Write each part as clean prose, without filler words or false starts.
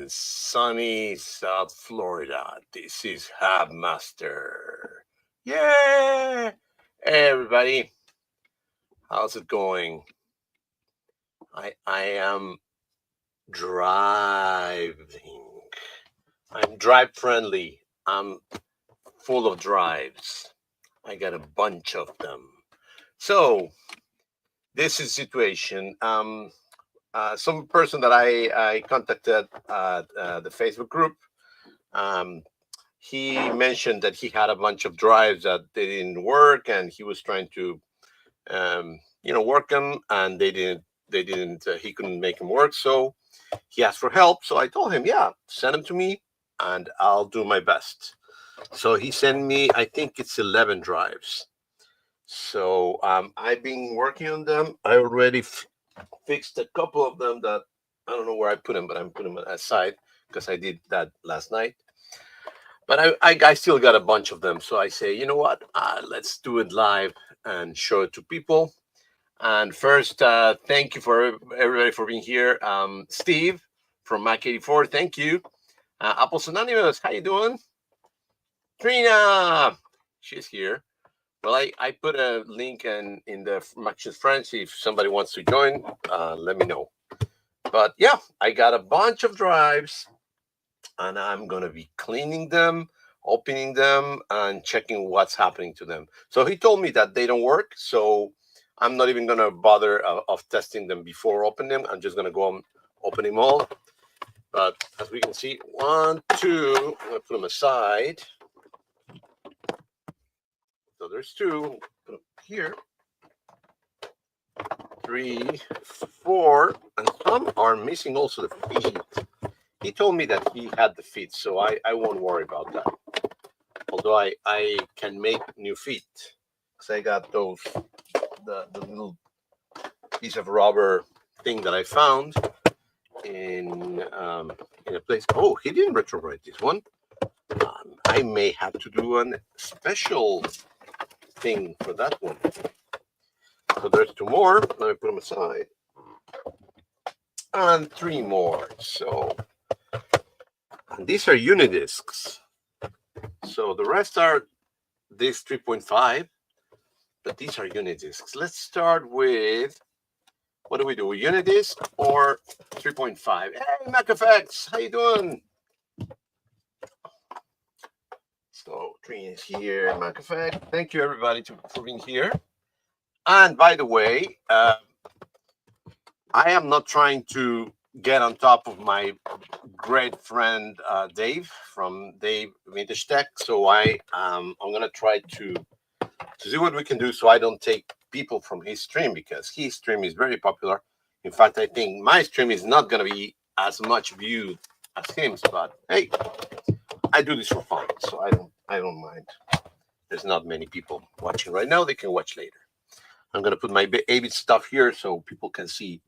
in sunny South Florida. This is Hubmaster. Yeah! Hey, everybody. How's it going? I am driving. I'm drive friendly. I'm full of drives. I got a bunch of them. So, this is situation. Some person that I contacted at the Facebook group, um, he mentioned that he had a bunch of drives that they didn't work, and he was trying to, work them, and they didn't. They didn't. He couldn't make them work, so he asked for help. So I told him, yeah, send them to me, and I'll do my best. So he sent me, I think it's 11 drives. So I've been working on them. I already fixed a couple of them that I don't know where I put them, but I'm putting them aside because I did that last night. But I still got a bunch of them. So I say, you know what? Let's do it live and show it to people. And first, thank you for everybody for being here. Steve from Mac 84, thank you. Apples Anonymous, how you doing? Trina, she's here. Well, I put a link in the Mac's Friends. If somebody wants to join, let me know. But yeah, I got a bunch of drives, and I'm going to be cleaning them, opening them, and checking what's happening to them. So he told me that they don't work, so I'm not even going to bother of testing them before opening them. I'm just going to go and open them all. But as we can see, 1, 2, I'm going to put them aside. So there's 2, put them here. 3, 4, and some are missing also the feet. He told me that he had the feet, so I won't worry about that. Although I can make new feet, because I got those, the little piece of rubber thing that I found in a place. Oh, he didn't retrowrite this one. I may have to do a special thing for that one. So there's 2 more. Let me put them aside. And 3 more. So, and these are Unidiscs. So the rest are this 3.5, but these are Unidiscs. Let's start with, what do we do? Unidisc or 3.5? Hey, MacFX, how you doing? So Trina is here, MacFX. Thank you everybody for being here. And by the way, I am not trying to get on top of my great friend Dave from Dave Vintage Tech. So I'm gonna try to see what we can do so I don't take people from his stream, because his stream is very popular. In fact, I think my stream is not gonna be as much viewed as him. But hey, I do this for fun, so I don't mind. There's not many people watching right now. They can watch later. I'm gonna put my 8-bit stuff here so people can see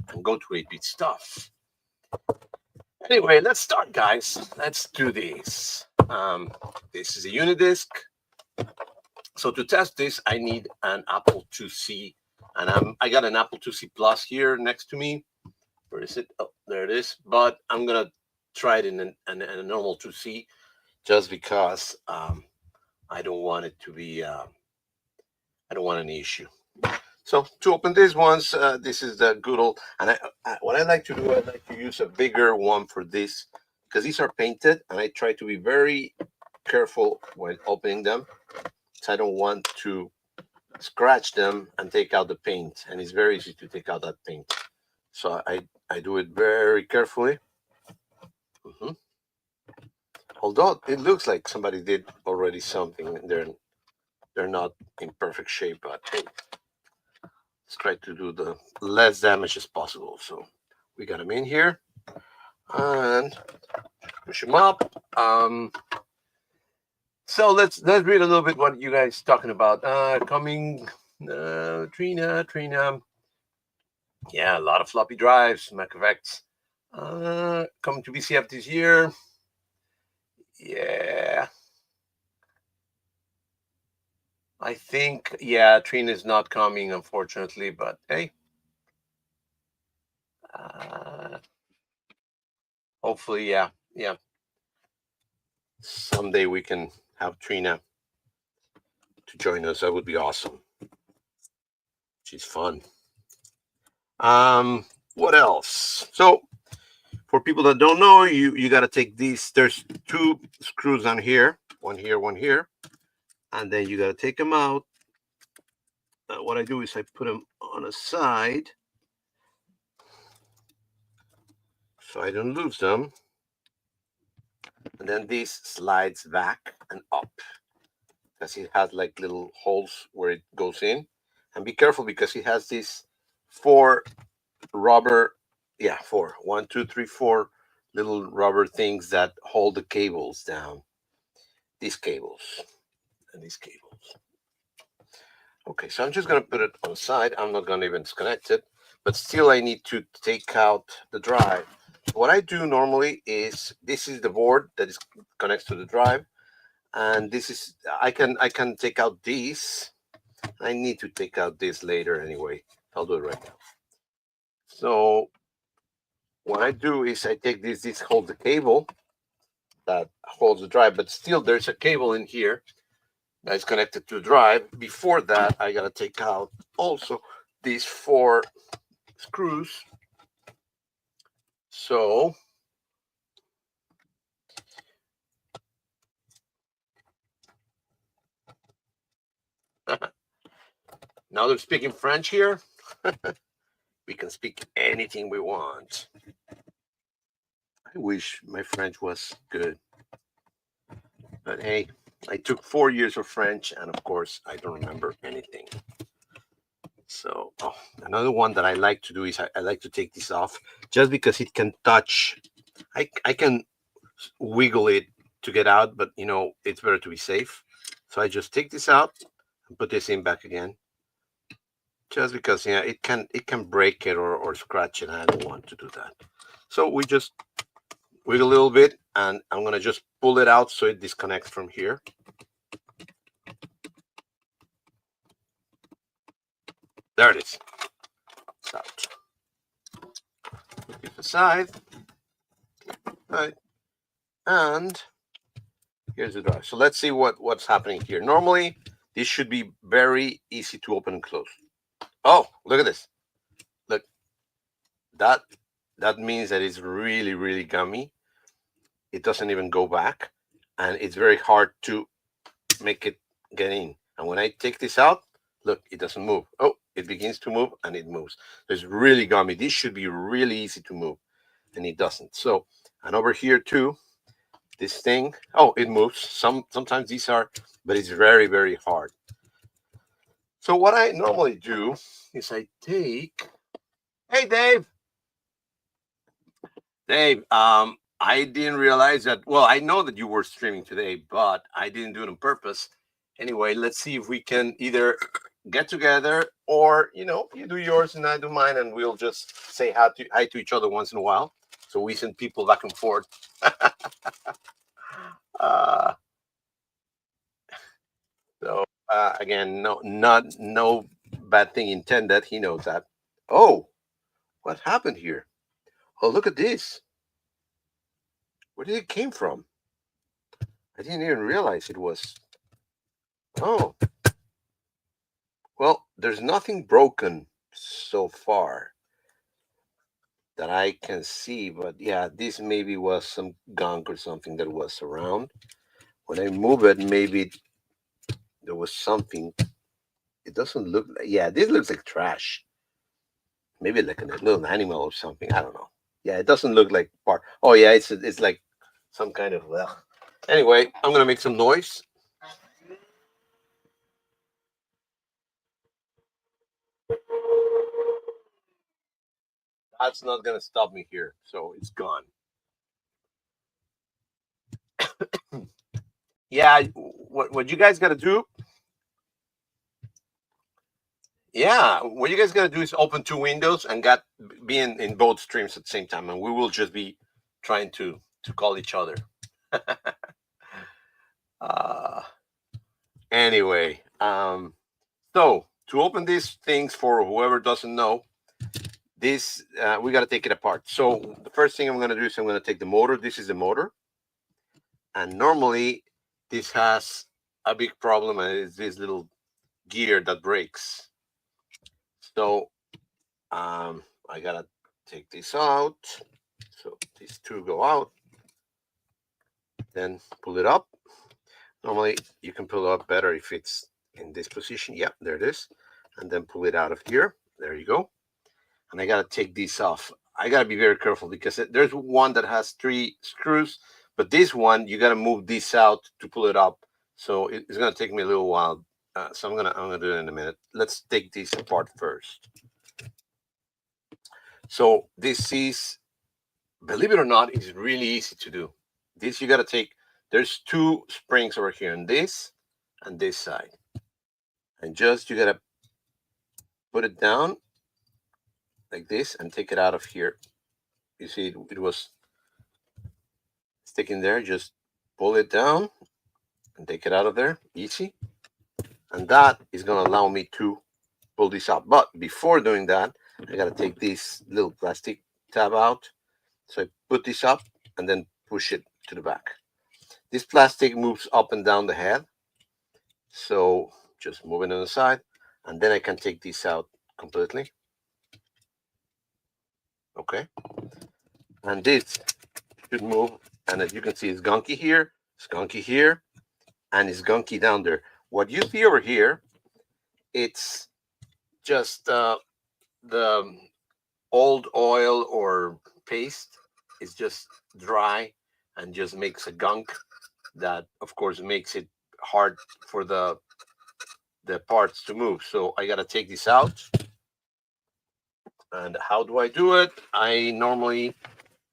and go to 8-bit stuff. Anyway, let's start, guys. Let's do this. This is a Unidisc. So to test this, I need an Apple IIc, and I got an Apple IIc Plus here next to me. Where is it? Oh, there it is. But I'm gonna try it in a normal IIc, just because I don't want it to be. I don't want any issue. So to open these ones, this is the good old, and what I like to do, I like to use a bigger one for this, because these are painted, and I try to be very careful when opening them, because I don't want to scratch them and take out the paint, and it's very easy to take out that paint. So I do it very carefully. Mm-hmm. Although it looks like somebody did already something, and they're not in perfect shape, but hey, let's try to do the less damage as possible. So we got them in here and push them up. So let's read a little bit what you guys talking about. Coming, Trina. Yeah, a lot of floppy drives, MacFX. Coming to BCF this year. Yeah. I think, yeah, Trina is not coming, unfortunately, but hey. hopefully, yeah. Someday we can have Trina to join us. That would be awesome. She's fun. What else? So for people that don't know, you got to take these. There's two screws on here, one here, and then you got to take them out. What I do is I put them on a side so I don't lose them, and then this slides back and up because it has like little holes where it goes in. And be careful because it has these four rubber, yeah, four, 1, 2, 3, 4 little rubber things that hold the cables down. These cables and these cables. Okay, so I'm just going to put it on the side. I'm not going to even disconnect it, but still I need to take out the drive. What I do normally is, this is the board that is connects to the drive, and this is, I can take out these. I need to take out this later anyway. I'll do it right now. So what I do is I take this holds the cable that holds the drive, but still there's a cable in here that is connected to the drive. Before that, I gotta take out also these 4 screws. So now they're speaking French here. We can speak anything we want. I wish my French was good. But hey, I took 4 years of French, and of course, I don't remember anything. So, another one that I like to do is I like to take this off just because it can touch. I can wiggle it to get out, but it's better to be safe. So I just take this out and put this in back again. Just because it can break it or scratch it, and I don't want to do that. So we just wiggle a little bit, and I'm gonna just pull it out so it disconnects from here. There it is. It's out. Put it aside. Right. And here's the drive. So let's see what's happening here. Normally, this should be very easy to open and close. Oh, look at this. Look, that means that it's really, really gummy. It doesn't even go back, and it's very hard to make it get in. And when I take this out, look, it doesn't move. Oh, it begins to move, and it moves. It's really gummy. This should be really easy to move, and it doesn't. So, and over here too, this thing, oh, it moves. Sometimes these are, but it's very, very hard. So what I normally do is I take, hey Dave, I didn't realize that. Well, I know that you were streaming today, but I didn't do it on purpose. Anyway, let's see if we can either get together, or you do yours and I do mine, and we'll just say hi to each other once in a while. So we send people back and forth. So again, no bad thing intended. He knows that. Oh, what happened here? Oh, look at this. Where did it came from? I didn't even realize it was. Oh, well, there's nothing broken so far that I can see, but yeah, this maybe was some gunk or something that was around. When I move it, maybe there was something. It doesn't look like, yeah, this looks like trash. Maybe like a little animal or something. I don't know. Yeah, it doesn't look like part. Oh yeah, it's like some kind of, well. Anyway, I'm gonna make some noise. That's not gonna stop me here, so it's gone. Yeah, what you guys gotta do? Yeah, what you guys gotta do is open 2 windows and be in both streams at the same time, and we will just be trying to call each other. uh, anyway, so to open these things, for whoever doesn't know, this we got to take it apart. So the first thing I'm going to do is I'm going to take the motor. This is the motor, and normally this has a big problem, and it's this little gear that breaks. So I gotta take this out. So these two go out, then pull it up. Normally you can pull it up better if it's in this position. Yep, there it is. And then pull it out of here. There you go. And I gotta take these off. I gotta be very careful because there's one that has 3 screws, but this one you gotta move this out to pull it up. So it's gonna take me a little while. So I'm gonna do it in a minute. Let's take these apart first. So this is, believe it or not, it's really easy to do. This you gotta take. There's 2 springs over here, on this and this side, and just you gotta put it down like this and take it out of here. You see it was sticking there. Just pull it down and take it out of there. Easy. And that is going to allow me to pull this up. But before doing that, I got to take this little plastic tab out. So I put this up and then push it to the back. This plastic moves up and down the head. So just move it on the side, and then I can take this out completely. Okay. And this should move. And as you can see, it's gunky here, and it's gunky down there. What you see over here, it's just the old oil or paste is just dry and just makes a gunk that, of course, makes it hard for the parts to move. So I got to take this out. And how do I do it? I normally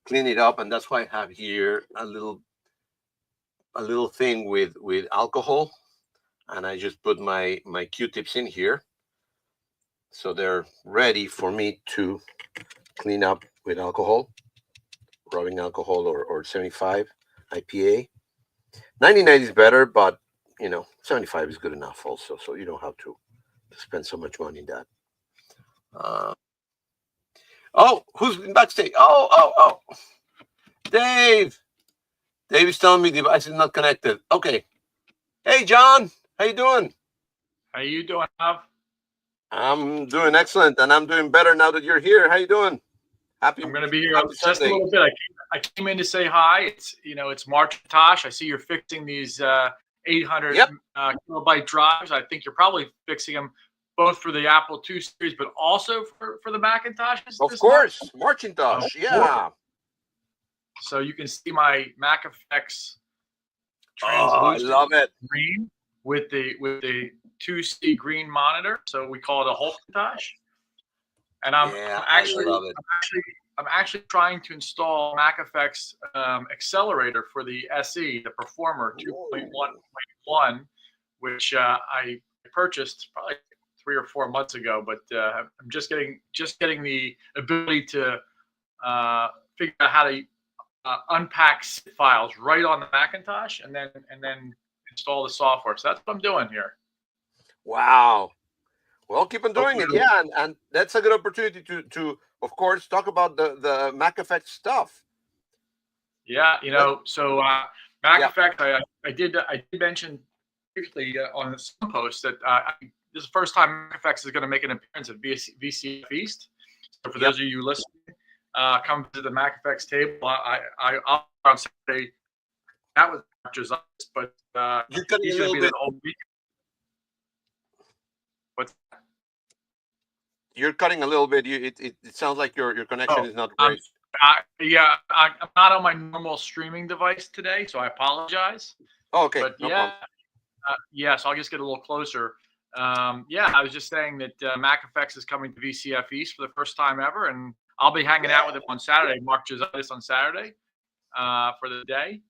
clean it up, and that's why I have here a little thing with alcohol, and I just put my Q-tips in here, so they're ready for me to clean up with alcohol, rubbing alcohol or 75 IPA. 99 is better, but 75 is good enough also, so you don't have to spend so much money in that. Oh, who's in backstage? Oh. Dave is telling me the device is not connected. Okay. Hey, John. How you doing? How you doing, Av? I'm doing excellent, and I'm doing better now that you're here. How you doing? I'm going to be here just a little bit. I came in to say hi. It's March Tosh. I see you're fixing these 800 kilobyte drives. I think you're probably fixing them both for the Apple II series, but also for the Macintoshes. Of course, Marcintosh. Yeah. So you can see my MacFX translucent I love it. Green with the 2C green monitor. So we call it a Holkintosh. And I'm actually trying to install MacFX accelerator for the SE, the Performer 2.1.1, which I purchased probably 3 or 4 months ago. But I'm just getting the ability to figure out how to unpack files right on the Macintosh and then install the software. So that's what I'm doing here. Wow. Well, keep on doing it. Yeah, and that's a good opportunity to of course talk about the MacFX stuff. Yeah, so MacFX, I did mention briefly on some post that this is the first time MacFX is going to make an appearance at VCF East. So for those of you listening, come to the MacFX table. I'll on Saturday. That was just us, but he's going to be there the whole week. What's that? You're cutting a little bit. It sounds like your connection is not great. I'm not on my normal streaming device today, so I apologize. Oh, okay. But so I'll just get a little closer. I was just saying that MacFX is coming to VCF East for the first time ever, and I'll be hanging out with him on Saturday. Mark Josias on Saturday for the day,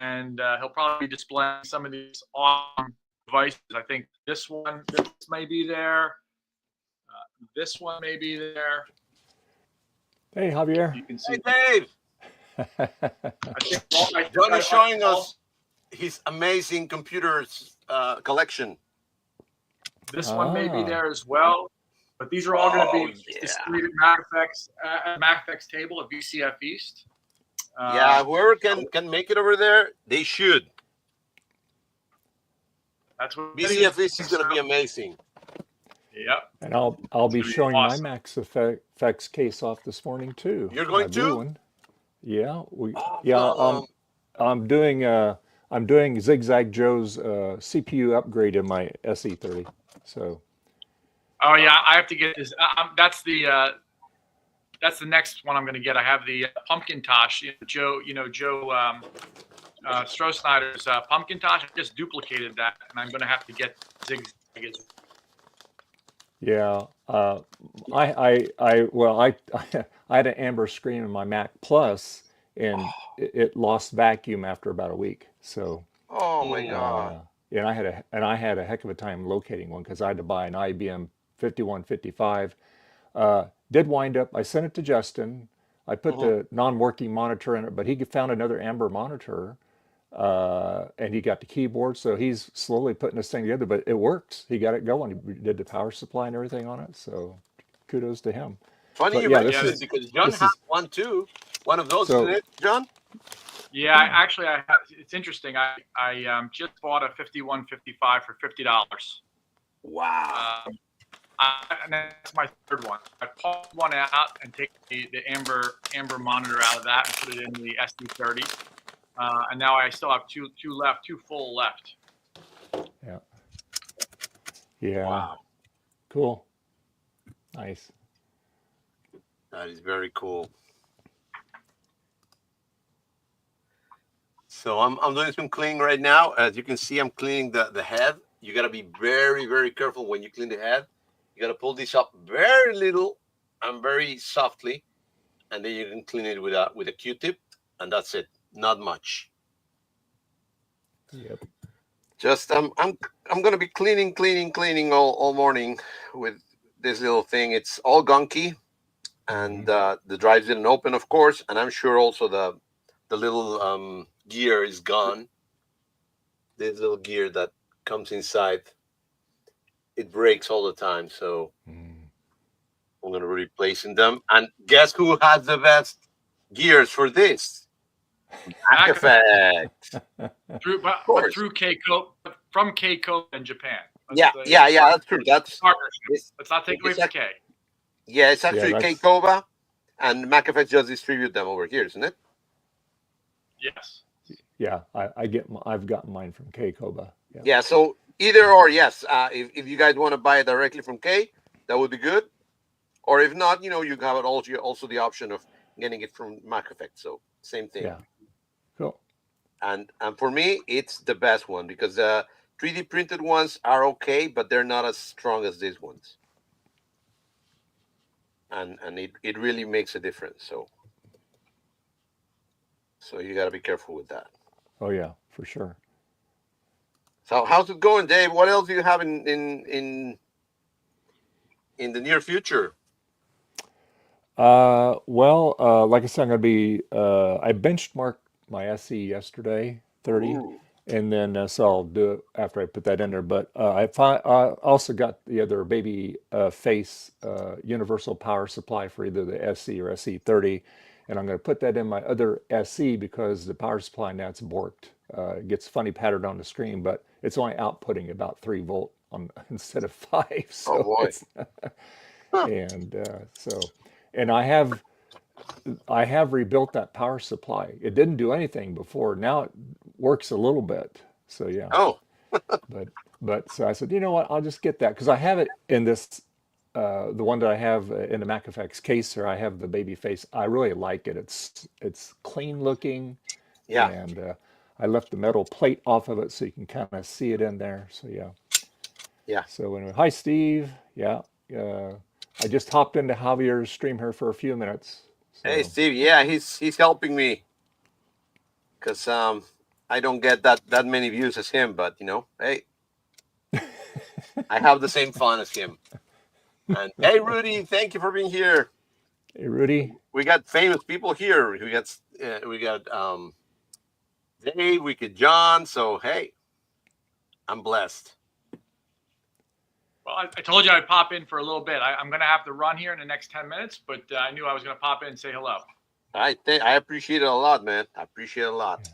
and he'll probably be displaying some of these awesome devices. I think this may be there. This one may be there. Hey, Javier. You can see Dave. John is showing us his amazing computers collection. This one may be there as well. But these are all going to Oh, be yeah. distributed MacFX table at VCF East. Yeah, whoever can make it over there, they should. That's what BCF is going to be amazing. Yep. And I'll be gonna be showing awesome. my Max Effects case off this morning too. You're going my blue to? one. Yeah, Awesome. I'm doing Zigzag Joe's CPU upgrade in my SE30. So Oh yeah, I have to get this. That's the next one I'm going to get. I have the Pumpkin Tosh. Joe Stroh-Snyder's Pumpkin Tosh. I just duplicated that, and I'm going to have to get Zigzag. yeah, I I had an amber screen in my Mac Plus, and it lost vacuum after about a week. So Oh my God. and I had a heck of a time locating one because I had to buy an IBM 5155. Did wind up, I sent it to Justin. I put Mhm. the non-working monitor in it, but he found another amber monitor, and he got the keyboard, so he's slowly putting this thing together. But it works. He got it going. He did the power supply and everything on it. So kudos to him. Funny But you yeah, this mentioned it Yes. is because John this has is one too. One of those, isn't so it, John? Yeah, I have. It's interesting. I just bought a 5155 for $50. Wow. And that's my third one. I pulled one out and take the amber monitor out of that and put it in the SD30. And now I still have two full left. yeah, yeah, Wow. cool, nice. That is very cool. So I'm doing some cleaning right now. As you can see, I'm cleaning the head. You got to be very, very careful when you clean the head. You got to pull this up very little and very softly, and then you can clean it with a Q-tip, and that's it. Not much. Yep. Just I'm gonna be cleaning all morning with this little thing. It's all gunky, and the drives didn't open, of course, and I'm sure also the little gear is gone. This little gear that comes inside, it breaks all the time, so Mm. I'm gonna be replacing them. And guess who has the best gears for this? Mac Effect, But of course. through Keiko, from Keiko in Japan. Yeah, that's true. That's Partnership. Let's not take away it's from K. yeah, it's Yeah, actually that's Keikova, and Mac Effect just distribute them over here, isn't it? Yes. yeah. I've gotten mine from K Koba. Yeah. Yeah, so either or, yes. If you guys want to buy it directly from K, that would be good. Or if not, you have it also the option of getting it from Mac Effect. So same thing. Yeah. Cool. And for me, it's the best one because 3D printed ones are okay, but they're not as strong as these ones. And it really makes a difference. So you got to be careful with that. Oh yeah, for sure. So how's it going, Dave? What else do you have in the near future? Like I said, I'm gonna be. I benchmarked my SE yesterday, 30, Ooh. and then so I'll do it after I put that in there. But I also got the other baby face universal power supply for either the SE or SE30, and I'm gonna put that in my other SE because the power supply now it's borked. It gets funny pattern on the screen, but it's only outputting about 3 volt on instead of 5. Oh So boy. it's Huh. and so and I have rebuilt that power supply. It didn't do anything before. Now it works a little bit. So yeah, Oh, but so I said, you know what? I'll just get that because I have it in this the one that I have in the MacFX case here. I have the baby face. I really like it. It's clean looking, yeah. and I left the metal plate off of it so you can kind of see it in there. So yeah. Yeah. So anyway, hi Steve. Yeah. Uh, I just hopped into Javier's stream here for a few minutes. Hey, So Steve. Yeah, he's helping me because I don't get that many views as him, but hey, I have the same fun as him. And hey, Rudy, thank you for being here. hey Rudy. We got famous people here. We got Dave, we got John. So hey, I'm blessed. Well, I told you I'd pop in for a little bit. I'm going to have to run here in the next 10 minutes, but I knew I was going to pop in and say hello. I appreciate it a lot, man. I appreciate it a lot.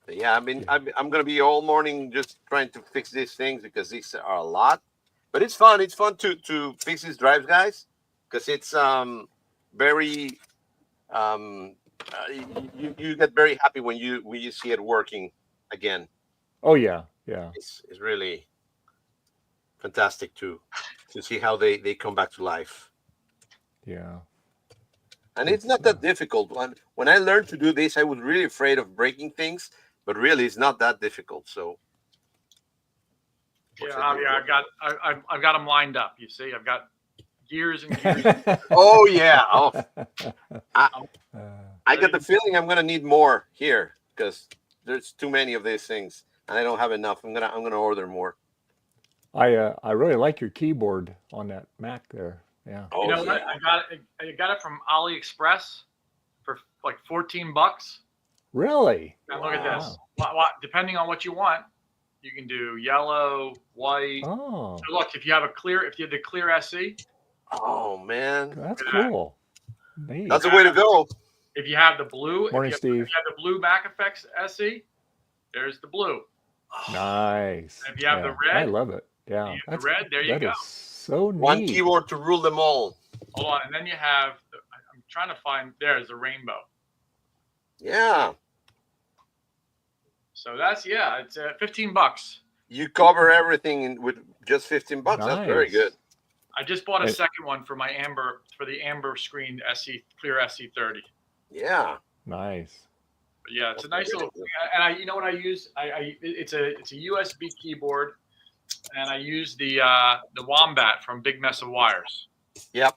Yeah, I mean, Yeah. I'm gonna be all morning just trying to fix these things because these are a lot. But it's fun. It's fun to fix these drives, guys, because it's very you get very happy when you see it working again. Oh yeah, yeah, It's really fantastic to see how they come back to life. yeah. And it's It's not that difficult. When I learned to do this, I was really afraid of breaking things, but really, it's not that difficult. So, Yeah, Javier, I've got them lined up. You see, I've got gears and gears. oh yeah, I, I'm I get the feeling I'm gonna need more here because there's too many of these things, and I don't have enough. I'm gonna order more. I really like your keyboard on that Mac there. Yeah. Oh You know what? yeah, I got it from AliExpress for like $14. Really? And look at this. Wow. Depending on what you want, you can do yellow, white. Oh, So look, if you have the clear SE, oh man, that's Look at that. cool. Neat. that's the way to go. if you have the blue, Morning, if Steve. you have the blue Mac Effects SE, there's the blue. Nice. If you have the I red, love it. Yeah. you have the red, there you That go. is so One neat. keyboard to rule them all. Hold on, and then you have. I'm trying to find. There's the rainbow. Yeah, So that's it's $15. you cover everything with just $15. That's very Nice. good. I just bought a And- second one for the amber screen clear SE30. Yeah, Nice. But yeah, it's a nice Really little. good. And you know what I use? It's a USB keyboard, and I use the Wombat from Big Mess of Wires. Yep.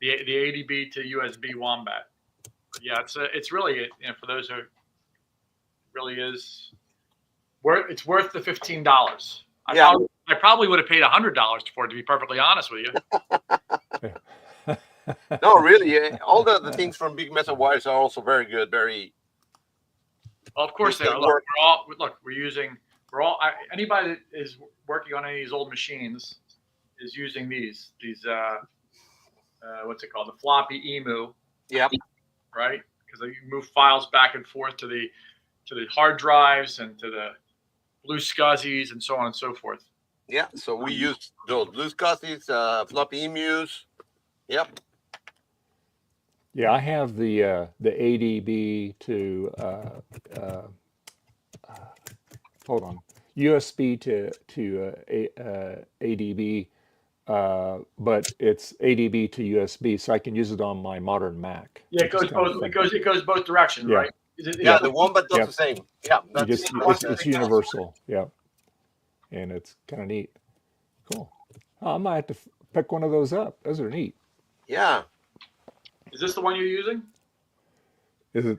The ADB to USB Wombat. But yeah, it's really for those who really is it's worth the $15. Yeah. I probably would have paid $100 for it, to be perfectly honest with you. No, really, all the things from Big Mess of Wires are also very good. Very. Well, of course they are. Look, we're all anybody that is working on any of these old machines is using these what's it called, the floppy emu, Yep. right? Because you move files back and forth to the hard drives and to the blue SCSIs and so on and so forth. Yeah. So we use those blue SCSIs, floppy emus. Yep. Yeah, I have the ADB to hold on, USB to ADB, but it's ADB to USB, so I can use it on my modern Mac. Yeah, it goes both. It goes both directions, Yeah. right? Yeah, the Wombat does Yep. the same. Yeah, It's universal. Yeah, and it's kind of neat. Cool. I might have to pick one of those up. Those are neat. Yeah. Is this the one you're using? Is it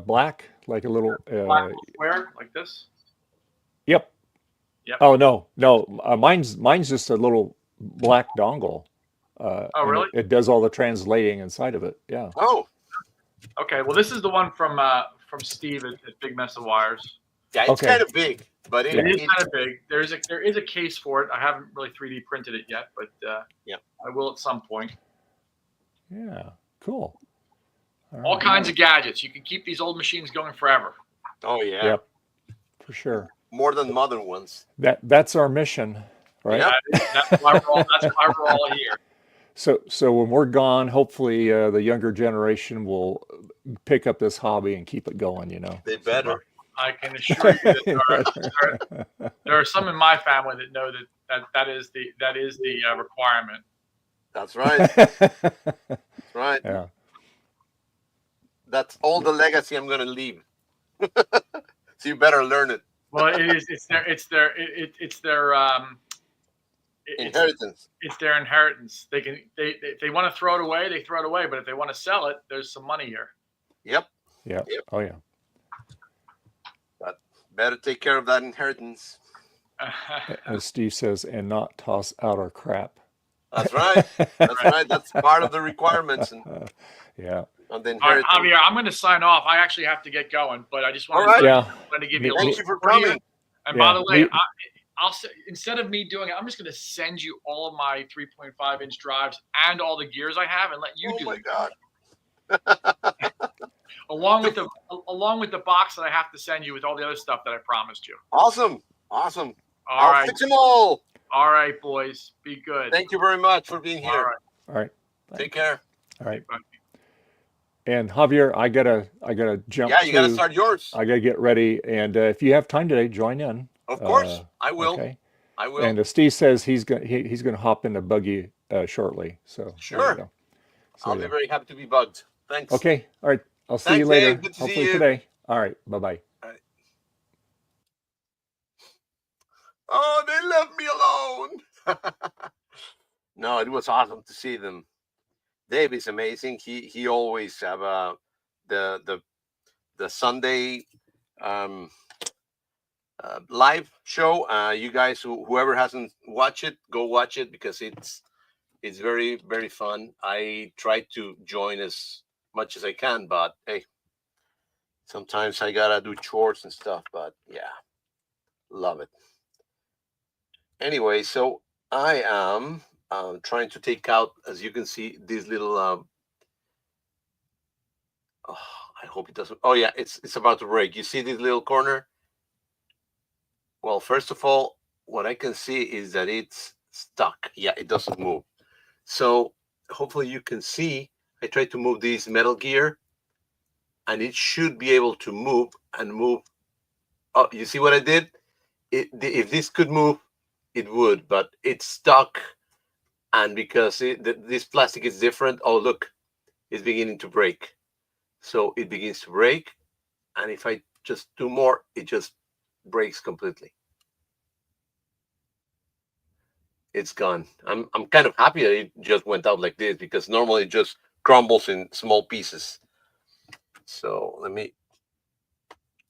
black, like a little? Black little square like this? Yep. Yep. Oh no, mine's just a little black dongle. Oh, and really? It does all the translating inside of it. Yeah. Oh, Okay. Well, this is the one from Steve at Big Mess of Wires. yeah. It's Okay. kind of big, but It is kind of big. There is a case for it. I haven't really 3D printed it yet, but Yeah. I will at some point. Yeah. Cool. All right. kinds of gadgets. You can keep these old machines going forever. Oh yeah. Yep. For sure. More than modern ones. That's our mission, right? Yeah. That's why we're all here. So when we're gone, hopefully the younger generation will pick up this hobby and keep it going. They better. I can assure you that there are some in my family that know that is the requirement. That's right. That's right. Yeah. That's all the legacy I'm gonna leave. So you better learn it. Well, it's their Inheritance. it's their inheritance. They can if they want to throw it away, they throw it away. But if they want to sell it, there's some money here. Yep. Yeah. Yep. Oh yeah. But better take care of that inheritance. As Steve says, and not toss out our crap. That's right. That's right. That's part of the requirements and Yeah. on the All right, inheritance. Javier, I'm going to sign off. I actually have to get going, but I just All wanted, right. Yeah. to give you a Thank little you for trivia. coming. And Yeah, by the way, instead of me doing it, I'm just going to send you all of my 3.5-inch drives and all the gears I have, and let you Oh do my them. God. Along with the box that I have to send you with all the other stuff that I promised you. Awesome. Awesome. All I'll right. fix them all. All right, boys. Be good. Thank you very much for being All here. right. All right. Take care. All right. Bye. And Javier, I gotta jump Yeah, you got to too. start yours. I gotta get ready. And if you have time today, join in. Of course. I will. Okay. I will. And Steve says he's gonna hop in the buggy shortly. So there Sure. you go. So I'll be very happy to be bugged. Thanks. Okay. All right. I'll see you Thanks, later. Dave. Good to see Hopefully you. today. All right. Bye-bye. All right. Oh, they left me alone. No, it was awesome to see them. Dave is amazing. He always have the Sunday um, live show. You guys, whoever hasn't watched it, go watch it because it's very very fun. I try to join as much as I can, but hey, sometimes I gotta do chores and stuff. But yeah, love it. Anyway, so I am trying to take out, as you can see, these little. Oh, I hope it doesn't. Oh yeah, it's about to break. You see this little corner? Well, first of all, what I can see is that it's stuck. Yeah, it doesn't move. So hopefully you can see. I tried to move this metal gear, and it should be able to move and move. Oh, you see what I did? If this could move, it would, but it's stuck. And because this plastic is different, oh look, it's beginning to break. So it begins to break, and if I just do more, it just breaks completely. It's gone. I'm kind of happy that it just went out like this because normally it just crumbles in small pieces. So let me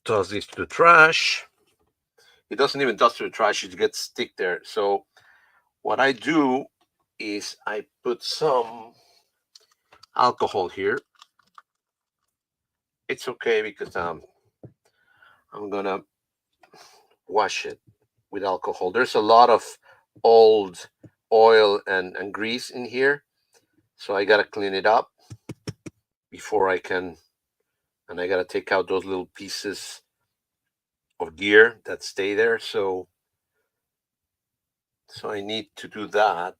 toss this to the trash. It doesn't even toss to the trash; it gets stick there. So what I do is I put some alcohol here. It's okay because I'm gonna wash it with alcohol. There's a lot of old oil and grease in here, so I gotta clean it up before I can, and I gotta take out those little pieces of gear that stay there. So I need to do that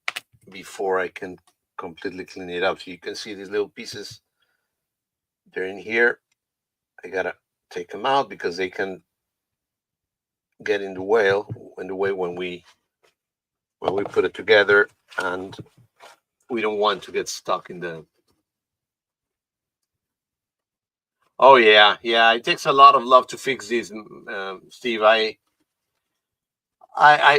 before I can completely clean it up. So you can see these little pieces, they're in here. I gotta take them out because they can get in the way when we put it together, and we don't want to get stuck in the. Oh yeah, it takes a lot of love to fix these, Steve. I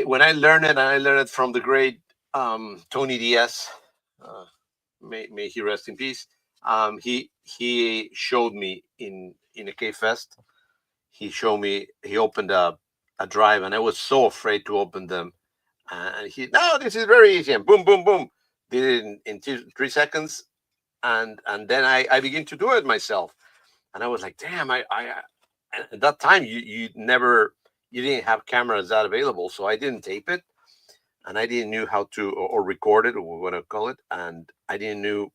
when I learned it, and I learned it from the great Tony Diaz. Uh, may he rest in peace. He showed me in a K Fest. He showed me. He opened a drive, and I was so afraid to open them. And he, no, this is very easy, and boom, boom, boom, did it in 3 seconds, and then I began to do it myself, and I was like, damn, at that time you didn't have cameras that available, so I didn't tape it, and I didn't knew how to or record it or what I call it, and I didn't knew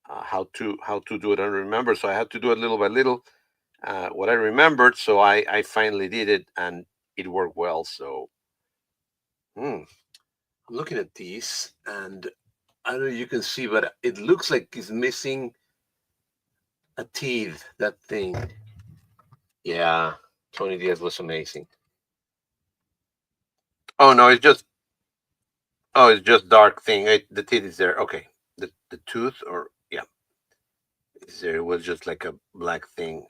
how to do it. I don't remember, so I had to do it little by little. What I remembered, so I finally did it, and it worked well. So I'm looking at these, and I don't know if you can see, but it looks like it's missing a teeth. That thing. Yeah, Tony Diaz was amazing. Oh no, it's just dark thing. The teeth is there. Okay, the tooth, or yeah, is there. It was just like a black thing.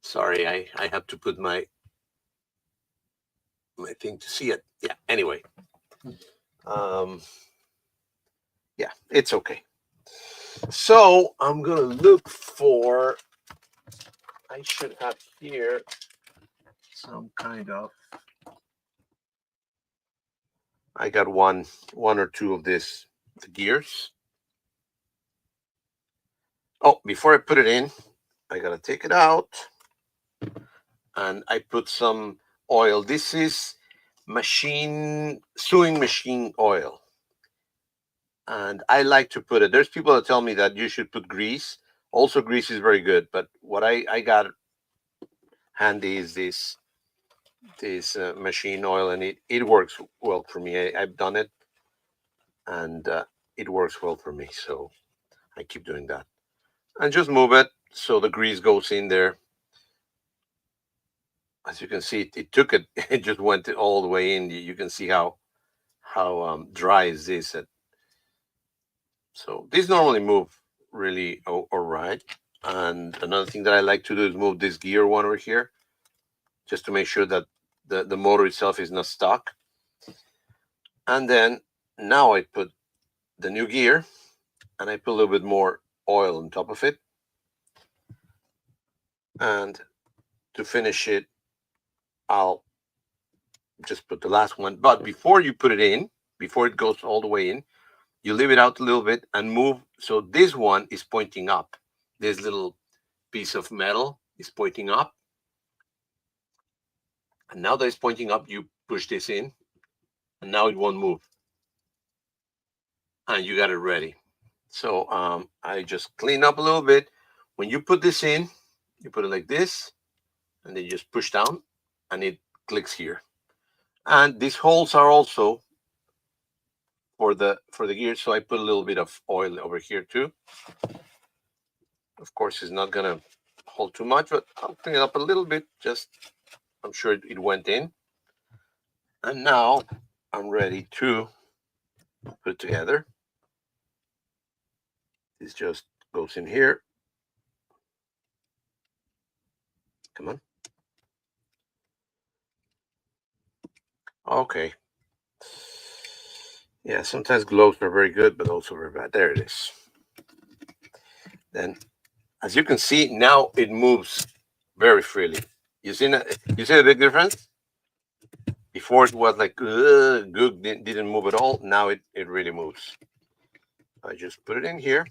Sorry, I have to put my thing to see it. Yeah. Anyway, um, yeah, it's okay. So I'm gonna look for. I should have here some kind of. I got one or two of this gears. Oh, before I put it in, I gotta take it out, and I put some oil. This is sewing machine oil. And I like to put it. There's people that tell me that you should put grease. Also, grease is very good. But what I got handy is this machine oil, and it works well for me. I've done it, and it works well for me. So I keep doing that, and just move it so the grease goes in there. As you can see, it took it. It just went all the way in. You can see how dry is this. So these normally move really all right. And another thing that I like to do is move this gear one over here, just to make sure that the motor itself is not stuck. And then now I put the new gear, and I put a little bit more oil on top of it. And to finish it, I'll just put the last one. But before you put it in, before it goes all the way in, you leave it out a little bit and move. So this one is pointing up. This little piece of metal is pointing up. And now that it's pointing up, you push this in, and now it won't move. And you got it ready. So I just clean up a little bit. When you put this in, you put it like this, and then you just push down, and it clicks here. And these holes are also for the gear. So I put a little bit of oil over here too. Of course, it's not gonna hold too much, but I'll clean it up a little bit. Just, I'm sure it went in. And now I'm ready to put it together. This just goes in here. Come on. Okay. Yeah, sometimes gloves are very good, but also very bad. There it is. Then, as you can see, now it moves very freely. You see a big difference? Before it was like, good, didn't move at all. Now it really moves. I just put it in here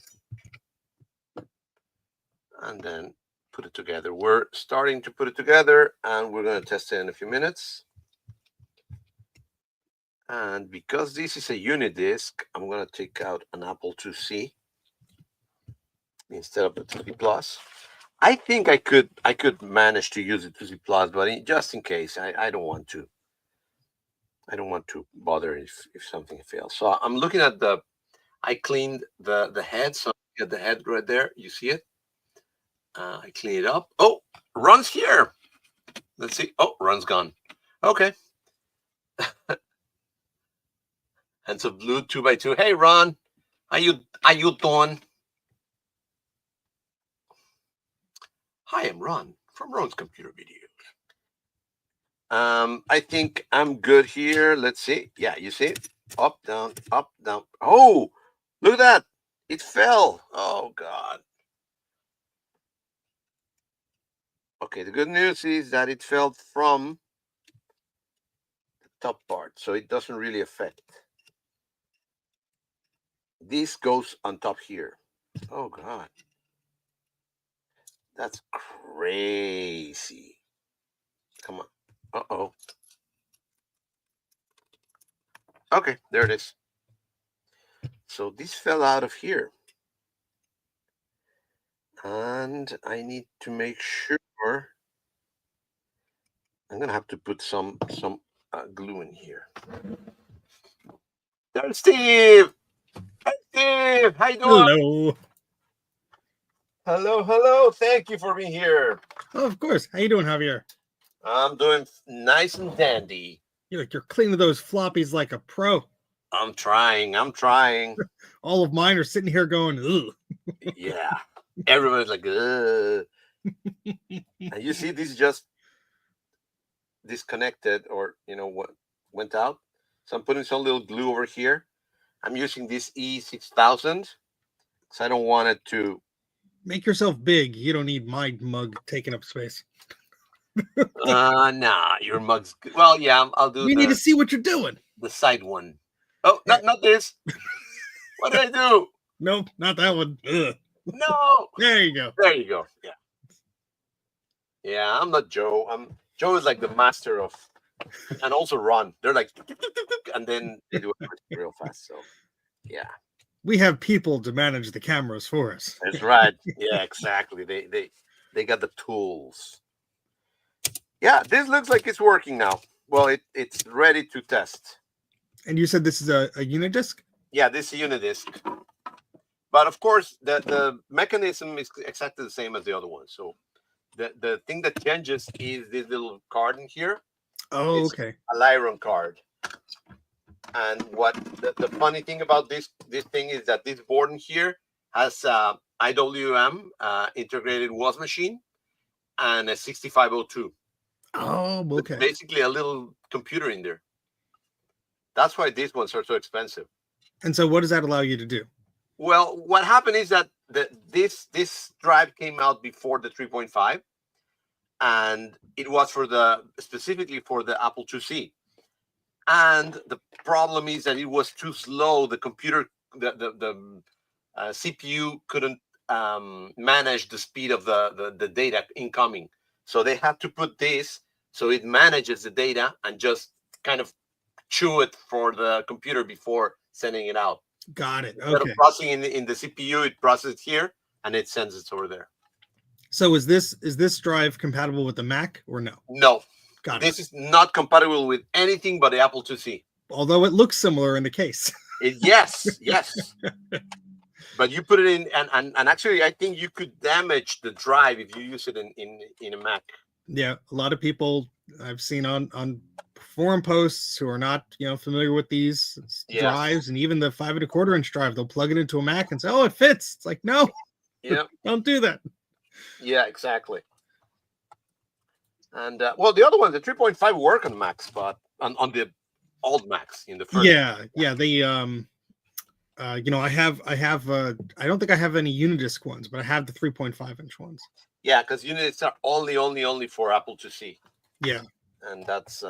and then put it together. We're starting to put it together, and we're going to test it in a few minutes. And because this is a unit disc, I'm going to take out an Apple IIc instead of the 2C Plus. I think I could manage to use the 2C Plus, but just in case, I don't want to. I don't want to bother if something fails. So I'm looking at I cleaned the head. So you get the head right there. You see it? I clean it up. Oh, Ron's here. Let's see. Oh, Ron's gone. Okay. Hands of blue 2x2. Hey, Ron. How you doing? Hi, I'm Ron from Ron's Computer Videos. I think I'm good here. Let's see. Yeah, you see it? Up, down, up, down. Oh, look at that. It fell. Oh, God. Okay, the good news is that it fell from the top part, so it doesn't really affect. This goes on top here. Oh, God. That's crazy. Come on. Uh-oh. Okay, there it is. So this fell out of here. And I need to make sure. I'm going to have to put some glue in here. There's Steve. Hey, Steve. How you doing? Hello. Hello. Thank you for being here. Oh, of course. How you doing, Javier? I'm doing nice and dandy. You're cleaning those floppies like a pro. I'm trying. All of mine are sitting here going, ugh. Yeah. Everybody's like, ugh. And you see, these just disconnected, or what went out. So I'm putting some little glue over here. I'm using this E6000 because I don't want it to. Make yourself big. You don't need my mug taking up space. Nah, your mug's good. Well, yeah, I'll do. We need to see what you're doing. The side one. Oh, not this. What did I do? Nope, not that one. Ugh. No. There you go. There you go. Yeah. Yeah, I'm not Joe. Joe is like the master of, and also Ron. They're like, and then they do it real fast. So, yeah, We have people to manage the cameras for us. that's right. Yeah, exactly. They got the tools. Yeah, this looks like it's working now. Well, it's ready to test. And you said this is a Unidisc? Yeah, this is Unidisc. But of course, the mechanism is exactly the same as the other one. So the thing that changes is this little card in here. Oh, It's okay. a Lyron card. And what the funny thing about this thing is that this board in here has IWM integrated was machine and a 6502. Oh, It's okay. basically a little computer in there. That's why these ones are so expensive. And so what does that allow you to do? Well, what happened is that this drive came out before the 3.5, and it was specifically for the Apple IIc. And the problem is that it was too slow. The computer, the CPU couldn't manage the speed of the data incoming. So they had to put this so it manages the data and just kind of chew it for the computer before sending it out. Got it. Instead Okay. of processing in the CPU, it processes here and it sends it over there. So is this drive compatible with the Mac or no? No, Got this it. is not compatible with anything but the Apple IIc. Although it looks similar in the case. Yes. But you put it in, and actually, I think you could damage the drive if you use it in a Mac. Yeah, a lot of people I've seen on forum posts who are not familiar with these drives, and even the 5 1/4 inch drive, they'll plug it into a Mac and say, "Oh, it fits." It's like, no, Yeah, don't do that. yeah, exactly. And well, the other one, the 3.5 work on Macs, but on the old Macs in the first. Yeah. They I don't think I have any Unidisc ones, but I have the 3.5 inch ones. Yeah, because units are only for Apple IIc. Yeah. And that's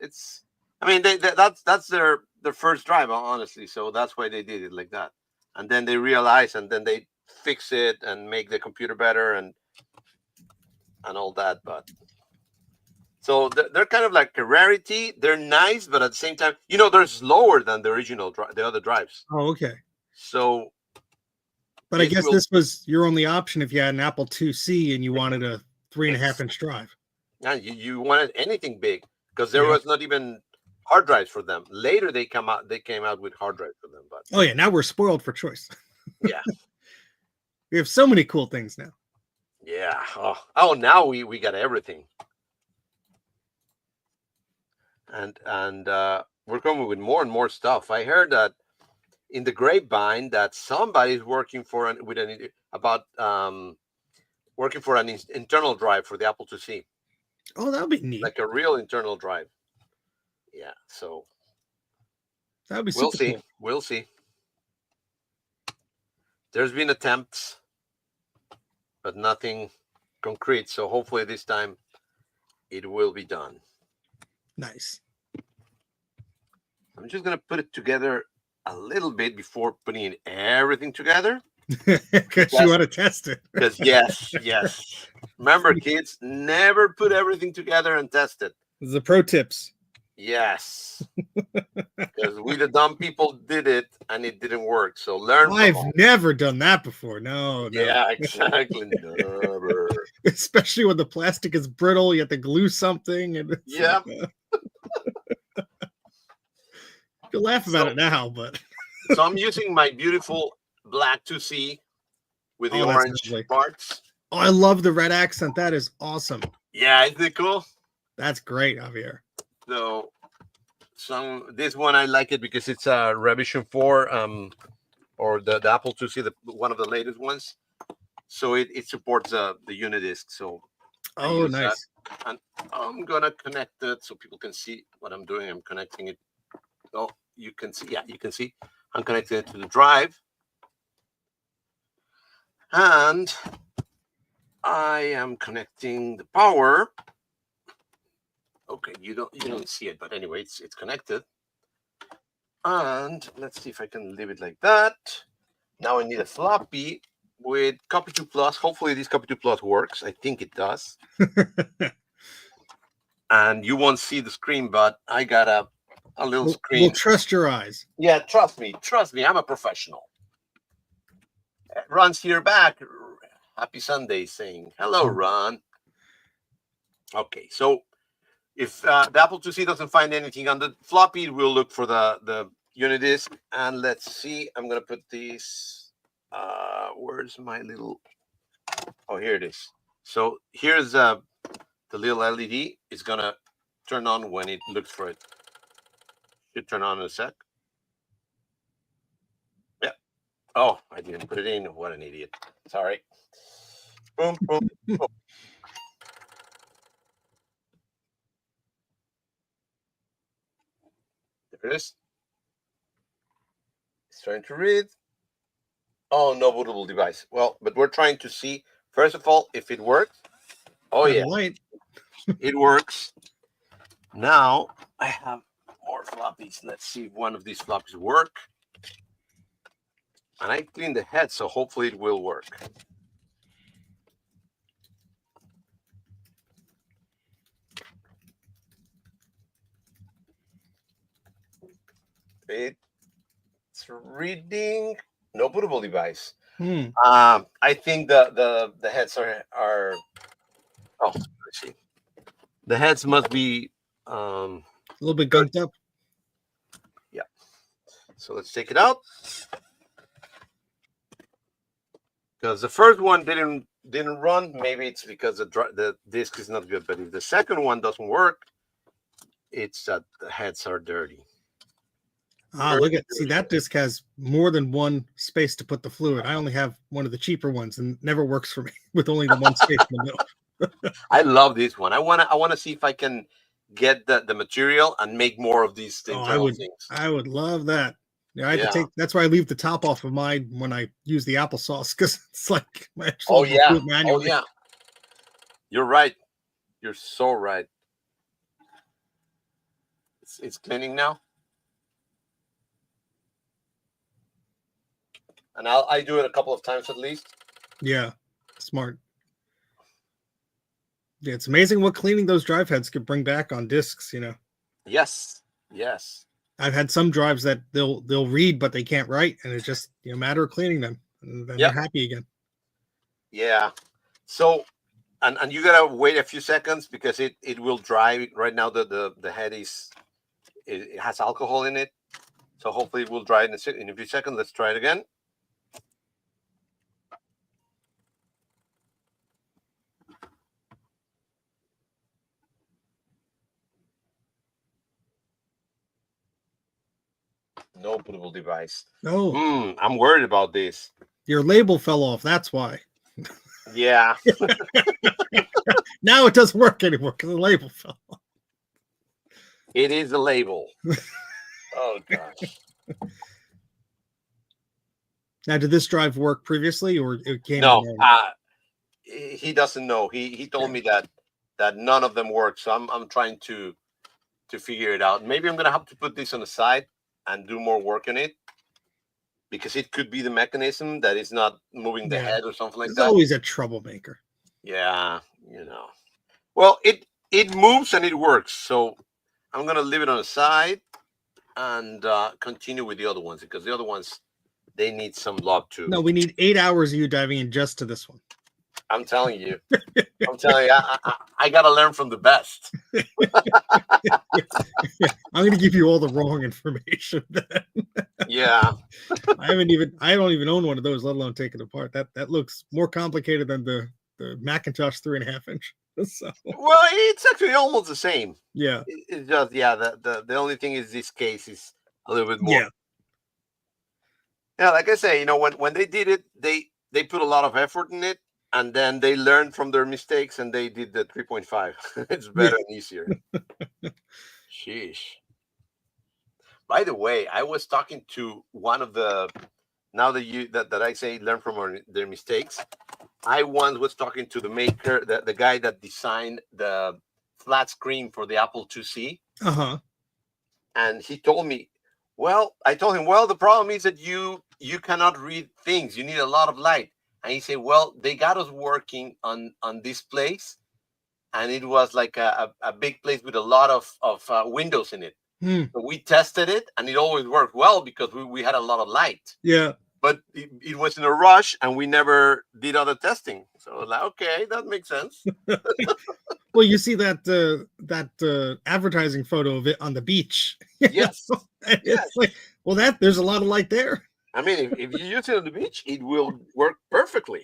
it's. I mean, that's their first drive, honestly. So that's why they did it like that. And then they realize, and then they fix it and make the computer better and all that. But so they're kind of like a rarity. They're nice, but at the same time, they're slower than the original the other drives. Oh, okay. So, but I guess this was your only option if you had an Apple IIc and you wanted a 3.5 inch drive. Yeah, you wanted anything big because there was not even hard drives for them. Later they came out with hard drives for them. But oh yeah, now we're spoiled for choice. Yeah. We have so many cool things now. Yeah. Oh, now we got everything. And we're coming with more and more stuff. I heard that in the grapevine that somebody's working working for an internal drive for the Apple IIc. Oh, that'll be neat. Like a real internal drive. Yeah. So that'll be we'll super see. cool. We'll see. There's been attempts, but nothing concrete. So hopefully this time it will be done. Nice. I'm just going to put it together a little bit before putting everything together. Because you want to test it. Because yes. Remember, kids, never put everything together and test it. The pro tips. Yes. Because we the dumb people did it and it didn't work. So learn. I've never done that before. No. Yeah, exactly. Never. Especially when the plastic is brittle, you have to glue something. And yeah. You laugh about it now, but so I'm using my beautiful black 2C with the orange parts. Oh, I love the red accent. That is awesome. Yeah, isn't it cool? That's great, Javier. So this one I like it because it's a revision 4, or the Apple IIc, one of the latest ones. So it supports the Unidisc. So nice. That. And I'm gonna connect it so people can see what I'm doing. I'm connecting it. Oh, you can see. Yeah, you can see. I'm connecting it to the drive, and I am connecting the power. Okay, you don't see it, but anyway, it's connected. And let's see if I can leave it like that. Now I need a floppy with Copy 2 Plus. Hopefully this Copy 2 Plus works. I think it does. and you won't see the screen, but I got a little We'll screen. trust your eyes. Yeah, trust me, I'm a professional. Ron's here back. Happy Sunday, saying hello, Ron. Okay, so if the Apple IIc doesn't find anything on the floppy, we'll look for the unit disk. And let's see, I'm gonna put these. Where's my little? Oh, here it is. So here's the little LED. It's gonna turn on when it looks for it. Should turn on in a sec. Yeah. Oh, I didn't put it in. What an idiot. Sorry. Boom, boom, boom. There it is. It's trying to read. Oh, no bootable device. Well, but we're trying to see, first of all, if it works. Oh, yeah. Light. It works. Now, I have more floppies. Let's see if one of these floppies work. And I cleaned the head, so hopefully it will work. It's reading. No bootable device. I think the heads are oh, let's see. The heads must be a little bit gunked up. Yeah. So let's take it out. Because the first one didn't run. Maybe it's because the disc is not good. But if the second one doesn't work, it's that the heads are dirty. Look at, see, that disc has more than one space to put the fluid. I only have one of the cheaper ones, and it never works for me with only the one space in the middle. I love this one. I wanna see if I can get the material and make more of these things. I would love that. Yeah, I had to take. That's why I leave the top off of mine when I use the applesauce, because it's like my do it manually. Oh yeah, you're right. You're so right. It's cleaning now. And I do it a couple of times at least. Yeah, smart. Yeah, it's amazing what cleaning those drive heads could bring back on discs. Yes. Yes. I've had some drives that they'll read, but they can't write, and it's just a matter of cleaning them, and then they're happy again. Yeah. So, and you gotta wait a few seconds because it will dry. Right now the head it has alcohol in it, so hopefully it will dry in a few seconds. Let's try it again. No bootable device. Oh, I'm worried about this. Your label fell off. That's why. Yeah. Now it doesn't work anymore because the label fell off. It is a label. Oh gosh. Now, did this drive work previously, or it came? No. He doesn't know. He told me that none of them work. So I'm trying to figure it out. Maybe I'm gonna have to put this on the side and do more work on it, because it could be the mechanism that is not moving the head or something like that. It's always a troublemaker. Yeah, Well, it moves and it works. So I'm gonna leave it on the side and continue with the other ones, because the other ones, they need some love too. No, we need 8 hours of you diving in just to this one. I'm telling you. I gotta learn from the best. I'm going to give you all the wrong information then. Yeah. I don't even own one of those, let alone take it apart. That looks more complicated than the Macintosh 3.5 inch. So. Well, it's actually almost the same. Yeah. It's just, the only thing is this case is a little bit more. Yeah, like I say, when they did it, they put a lot of effort in it, and then they learned from their mistakes and they did the 3.5. It's better and easier. Sheesh. By the way, I was talking to one of the, now that I say learn from their mistakes, I once was talking to the maker, the guy that designed the flat screen for the Apple IIc. Uh-huh. And he told me, I told him, the problem is that you cannot read things. You need a lot of light. And he said, they got us working on this place, and it was like a big place with a lot of windows in it. Hmm. So we tested it, and it always worked well because we had a lot of light. Yeah. But it was in a rush, and we never did other testing. So like, okay, that makes sense. Well, you see that advertising photo of it on the beach. Yes. It's Yes. like, well, there's a lot of light there. I mean, if you use it on the beach, it will work perfectly.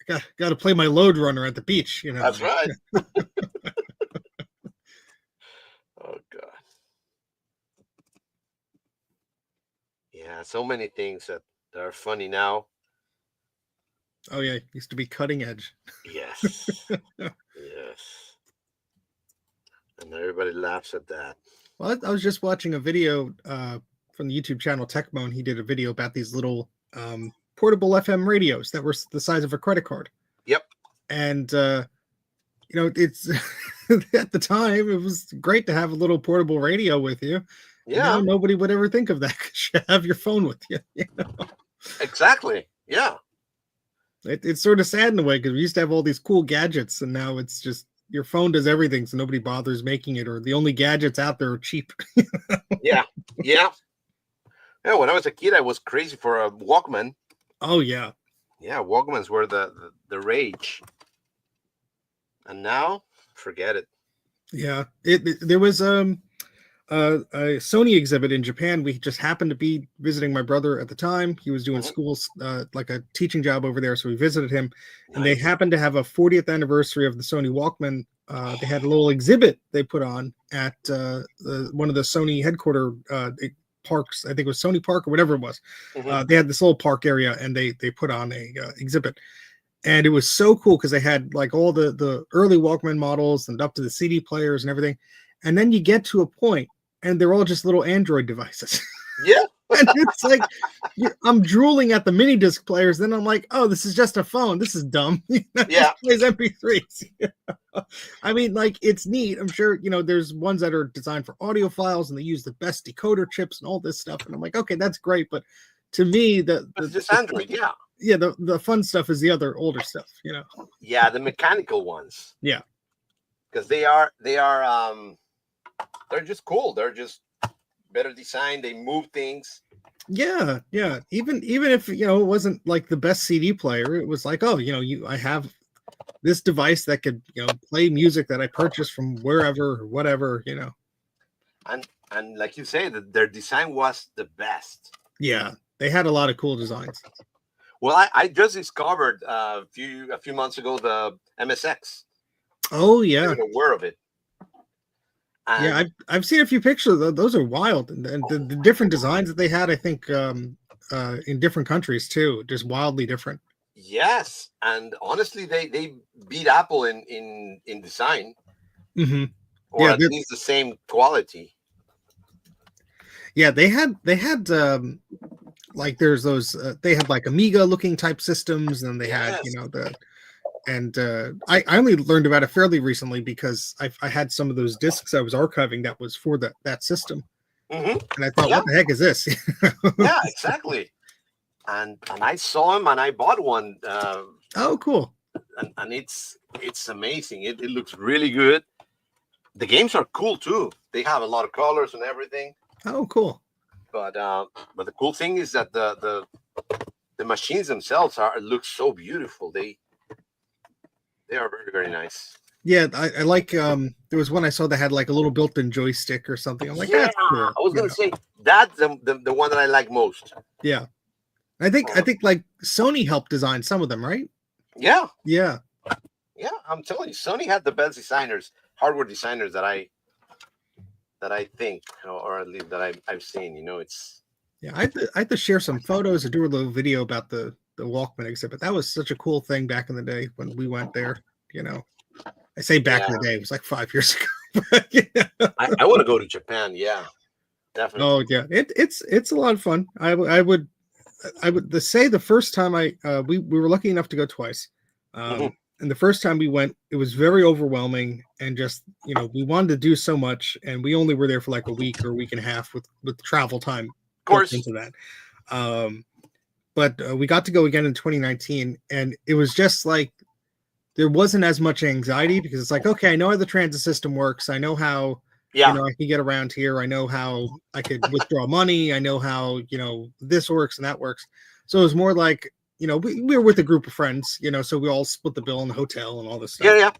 Got to play my load runner at the beach, you know. That's right. Oh God. Yeah, so many things that are funny now. Oh yeah, used to be cutting edge. Yes. Yes. And everybody laughs at that. Well, I was just watching a video from the YouTube channel Techmoan. He did a video about these little portable FM radios that were the size of a credit card. Yep. And it's at the time it was great to have a little portable radio with you. Yeah. Now nobody would ever think of that because you have your phone with you. Exactly. Yeah. It's sort of sad in a way because we used to have all these cool gadgets, and now it's just your phone does everything, so nobody bothers making it, or the only gadgets out there are cheap. Yeah. Yeah. Yeah. When I was a kid, I was crazy for a Walkman. Oh yeah. Yeah, Walkmans were the rage. And now, forget it. Yeah. There was a Sony exhibit in Japan. We just happened to be visiting my brother at the time. He was doing schools, like a teaching job over there. So we visited him, and they happened to have a 40th anniversary of the Sony Walkman. They had a little exhibit they put on at one of the Sony headquarter parks. I think it was Sony Park or whatever it was. They had this little park area, and they put on a exhibit. And it was so cool because they had like all the early Walkman models and up to the CD players and everything. And then you get to a point, and they're all just little Android devices. Yeah. And it's like I'm drooling at the mini disc players. Then I'm like, oh, this is just a phone. This is dumb. Yeah. Plays MP3s. I mean, like, it's neat. I'm sure, there's ones that are designed for audio files, and they use the best decoder chips and all this stuff. And I'm like, okay, that's great. But to me, It's just Android. Yeah. yeah, the fun stuff is the other older stuff, Yeah, the mechanical ones. Yeah. Because they're just cool. They're just better designed. They move things. Yeah. Even if it wasn't like the best CD player, it was like, oh, I have this device that could play music that I purchased from wherever or whatever, And like you say, their design was the best. Yeah, they had a lot of cool designs. Well, I just discovered a few months ago the MSX. Oh I yeah, wasn't aware of it. And yeah. I've seen a few pictures. Those are wild, and the different designs that they had. I think in different countries too, just wildly different. yes, and honestly, they beat Apple in design, Mm-hmm. or Yeah, at least the same quality. Yeah, they had like there's those they had like Amiga looking type systems, and they had Yes. I only learned about it fairly recently because I had some of those discs I was archiving that was for that system, Hmm. and I thought, Yeah. what the heck is this? Yeah, exactly. And I saw him, and I bought one, Oh, cool. and it's amazing. It looks really good. The games are cool too. They have a lot of colors and everything. Oh, cool. But the cool thing is that the machines themselves look so beautiful. They are very, very nice. Yeah, I like there was one I saw that had like a little built-in joystick or something. I'm like, Yeah, that's cool. I was gonna say that's the one that I like most. Yeah. I think like Sony helped design some of them, right? Yeah, Yeah. yeah. I'm telling you, Sony had the best designers, hardware designers that I think, or at least that I've seen. It's Yeah, I had to share some photos or do a little video about the Walkman exhibit. That was such a cool thing back in the day when we went there. I say back in the day, it was like 5 years ago. But, I want to go to Japan. Yeah, definitely. Oh yeah, it's a lot of fun. I would say the first time we were lucky enough to go twice, and the first time we went, it was very overwhelming, and just we wanted to do so much, and we only were there for like a week or a week and a half with travel time. Of course. Into that. But we got to go again in 2019, and it was just like there wasn't as much anxiety because it's like, okay, I know how the transit system works. I know how, Yeah. I can get around here. I know how I could withdraw money. I know how, this works and that works. So it was more like, we were with a group of friends, so we all split the bill in the hotel and all this stuff.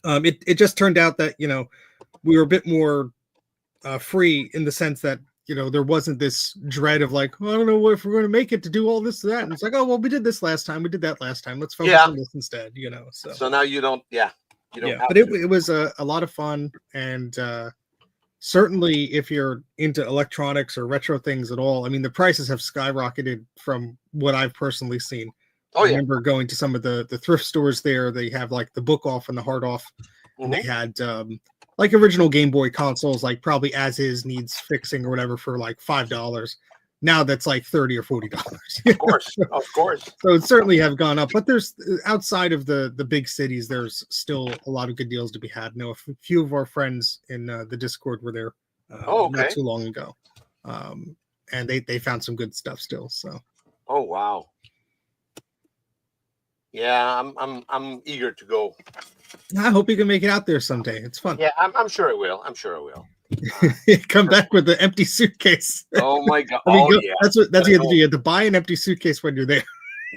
Yeah. It just turned out that, we were a bit more free in the sense that, there wasn't this dread of like, I don't know if we're going to make it to do all this or that. And it's like, oh, well, we did this last time. We did that last time. Let's focus on this instead, So now you don't, you don't have but it was a lot of fun. And certainly if you're into electronics or retro things at all, I mean, the prices have skyrocketed from what I've personally seen. Oh, I remember going to some of the thrift stores there. They have like the book off and the hard off. And they had like original Game Boy consoles, like probably as is needs fixing or whatever for like $5. Now that's like $30 or $40. Of course. So it certainly have gone up, but there's outside of the big cities, there's still a lot of good deals to be had. A few of our friends in the Discord were there not too long ago, and they found some good stuff still. So. Oh wow. Yeah, I'm eager to go. I hope you can make it out there someday. It's fun. Yeah, I'm sure it will. I'm sure it will. Come back with the empty suitcase. Oh my god! Yeah. That's what you have to do. You have to buy an empty suitcase when you're there.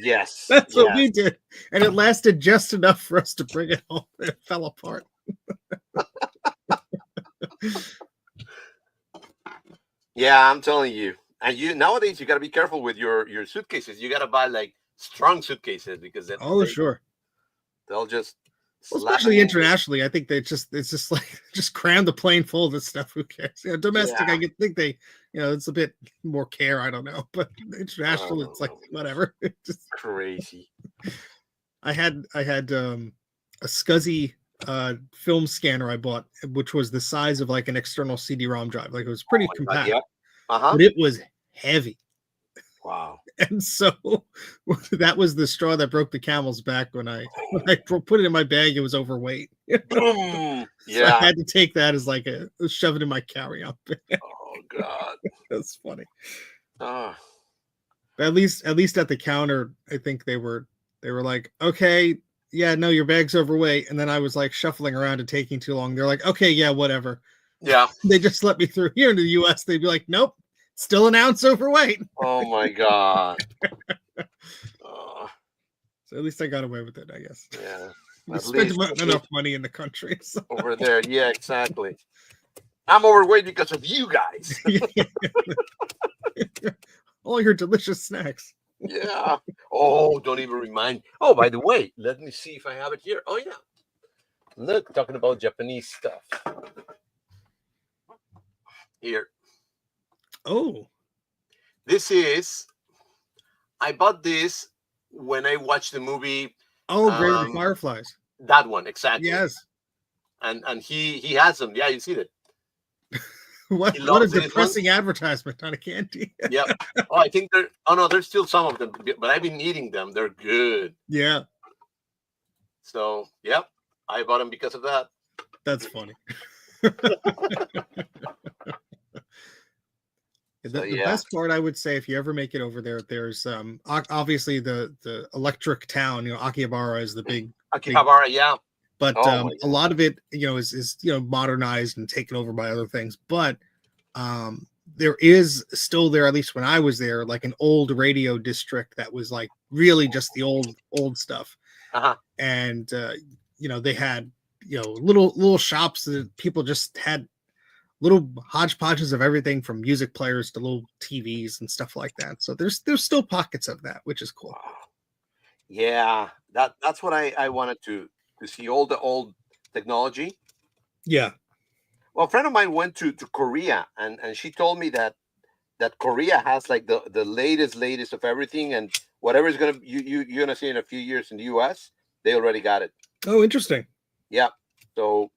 Yes, that's what we did, and it lasted just enough for us to bring it home. It fell apart. Yeah, I'm telling you. And nowadays you got to be careful with your suitcases. You got to buy like strong suitcases because sure, they'll just. Especially internationally, I think it's just like just cram the plane full of this stuff. Who cares? Domestic, I think they, it's a bit more care. I don't know, but international, it's like whatever. It's just crazy. I had a SCSI film scanner I bought, which was the size of like an external CD-ROM drive. Like it was pretty compact, but it was heavy. Wow. And so that was the straw that broke the camel's back when I put it in my bag. It was overweight. Yeah. So I had to take that as like shove it in my carry-on bag. Oh God. That's funny. But at least at the counter, I think they were like, okay, yeah, no, your bag's overweight. And then I was like shuffling around and taking too long. They're like, okay, yeah, whatever. Yeah. They just let me through. Here in the US, they'd be like, nope. Still an ounce overweight. Oh my God. So at least I got away with it, I guess. Yeah. We spent enough money in the country. So. Over there. Yeah, exactly. I'm overweight because of you guys. All your delicious snacks. Yeah. Oh, don't even remind. Oh, by the way, let me see if I have it here. Oh, yeah. Look, talking about Japanese stuff. Here. Oh, I bought this when I watched the movie. Oh, Grave of the Fireflies. That one, exactly. Yes. And he has them. Yeah, you see that. What a depressing advertisement on a candy. Yep. Oh, I think there's still some of them, but I've been eating them. They're good. Yeah. So, yep. I bought them because of that. That's funny. The best part, I would say, if you ever make it over there, there's obviously the electric town. Akihabara is the big Akihabara, yeah. But a lot of it, is modernized and taken over by other things. But there is still there, at least when I was there, like an old radio district that was like really just the old stuff. And they had little shops that people just had. Little hodgepodges of everything from music players to little TVs and stuff like that. So there's still pockets of that, which is cool. Yeah, that's what I wanted to see, all the old technology. Yeah. Well, a friend of mine went to Korea and she told me that Korea has like the latest of everything, and whatever is you're gonna see in a few years in the US, they already got it. Oh, interesting. Yeah. So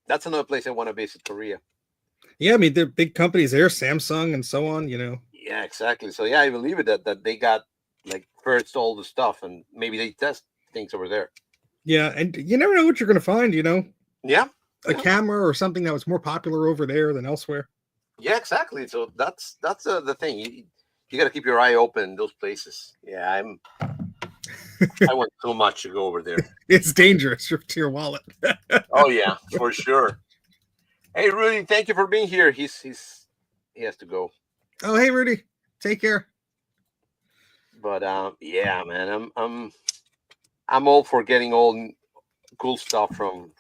that's another place I want to visit, Korea. Yeah, I mean, they're big companies there, Samsung and so on, Yeah, exactly. So yeah, I believe it that they got like first all the stuff, and maybe they test things over there. Yeah, and you never know what you're going to find, Yeah. A camera or something that was more popular over there than elsewhere. Yeah, exactly. So that's the thing. You got to keep your eye open in those places. Yeah, I want so much to go over there. It's dangerous to your wallet. Oh yeah, for sure. Hey Rudy, thank you for being here. He has to go. Oh, hey, Rudy. Take care. But yeah, man, I'm all for getting all cool stuff from.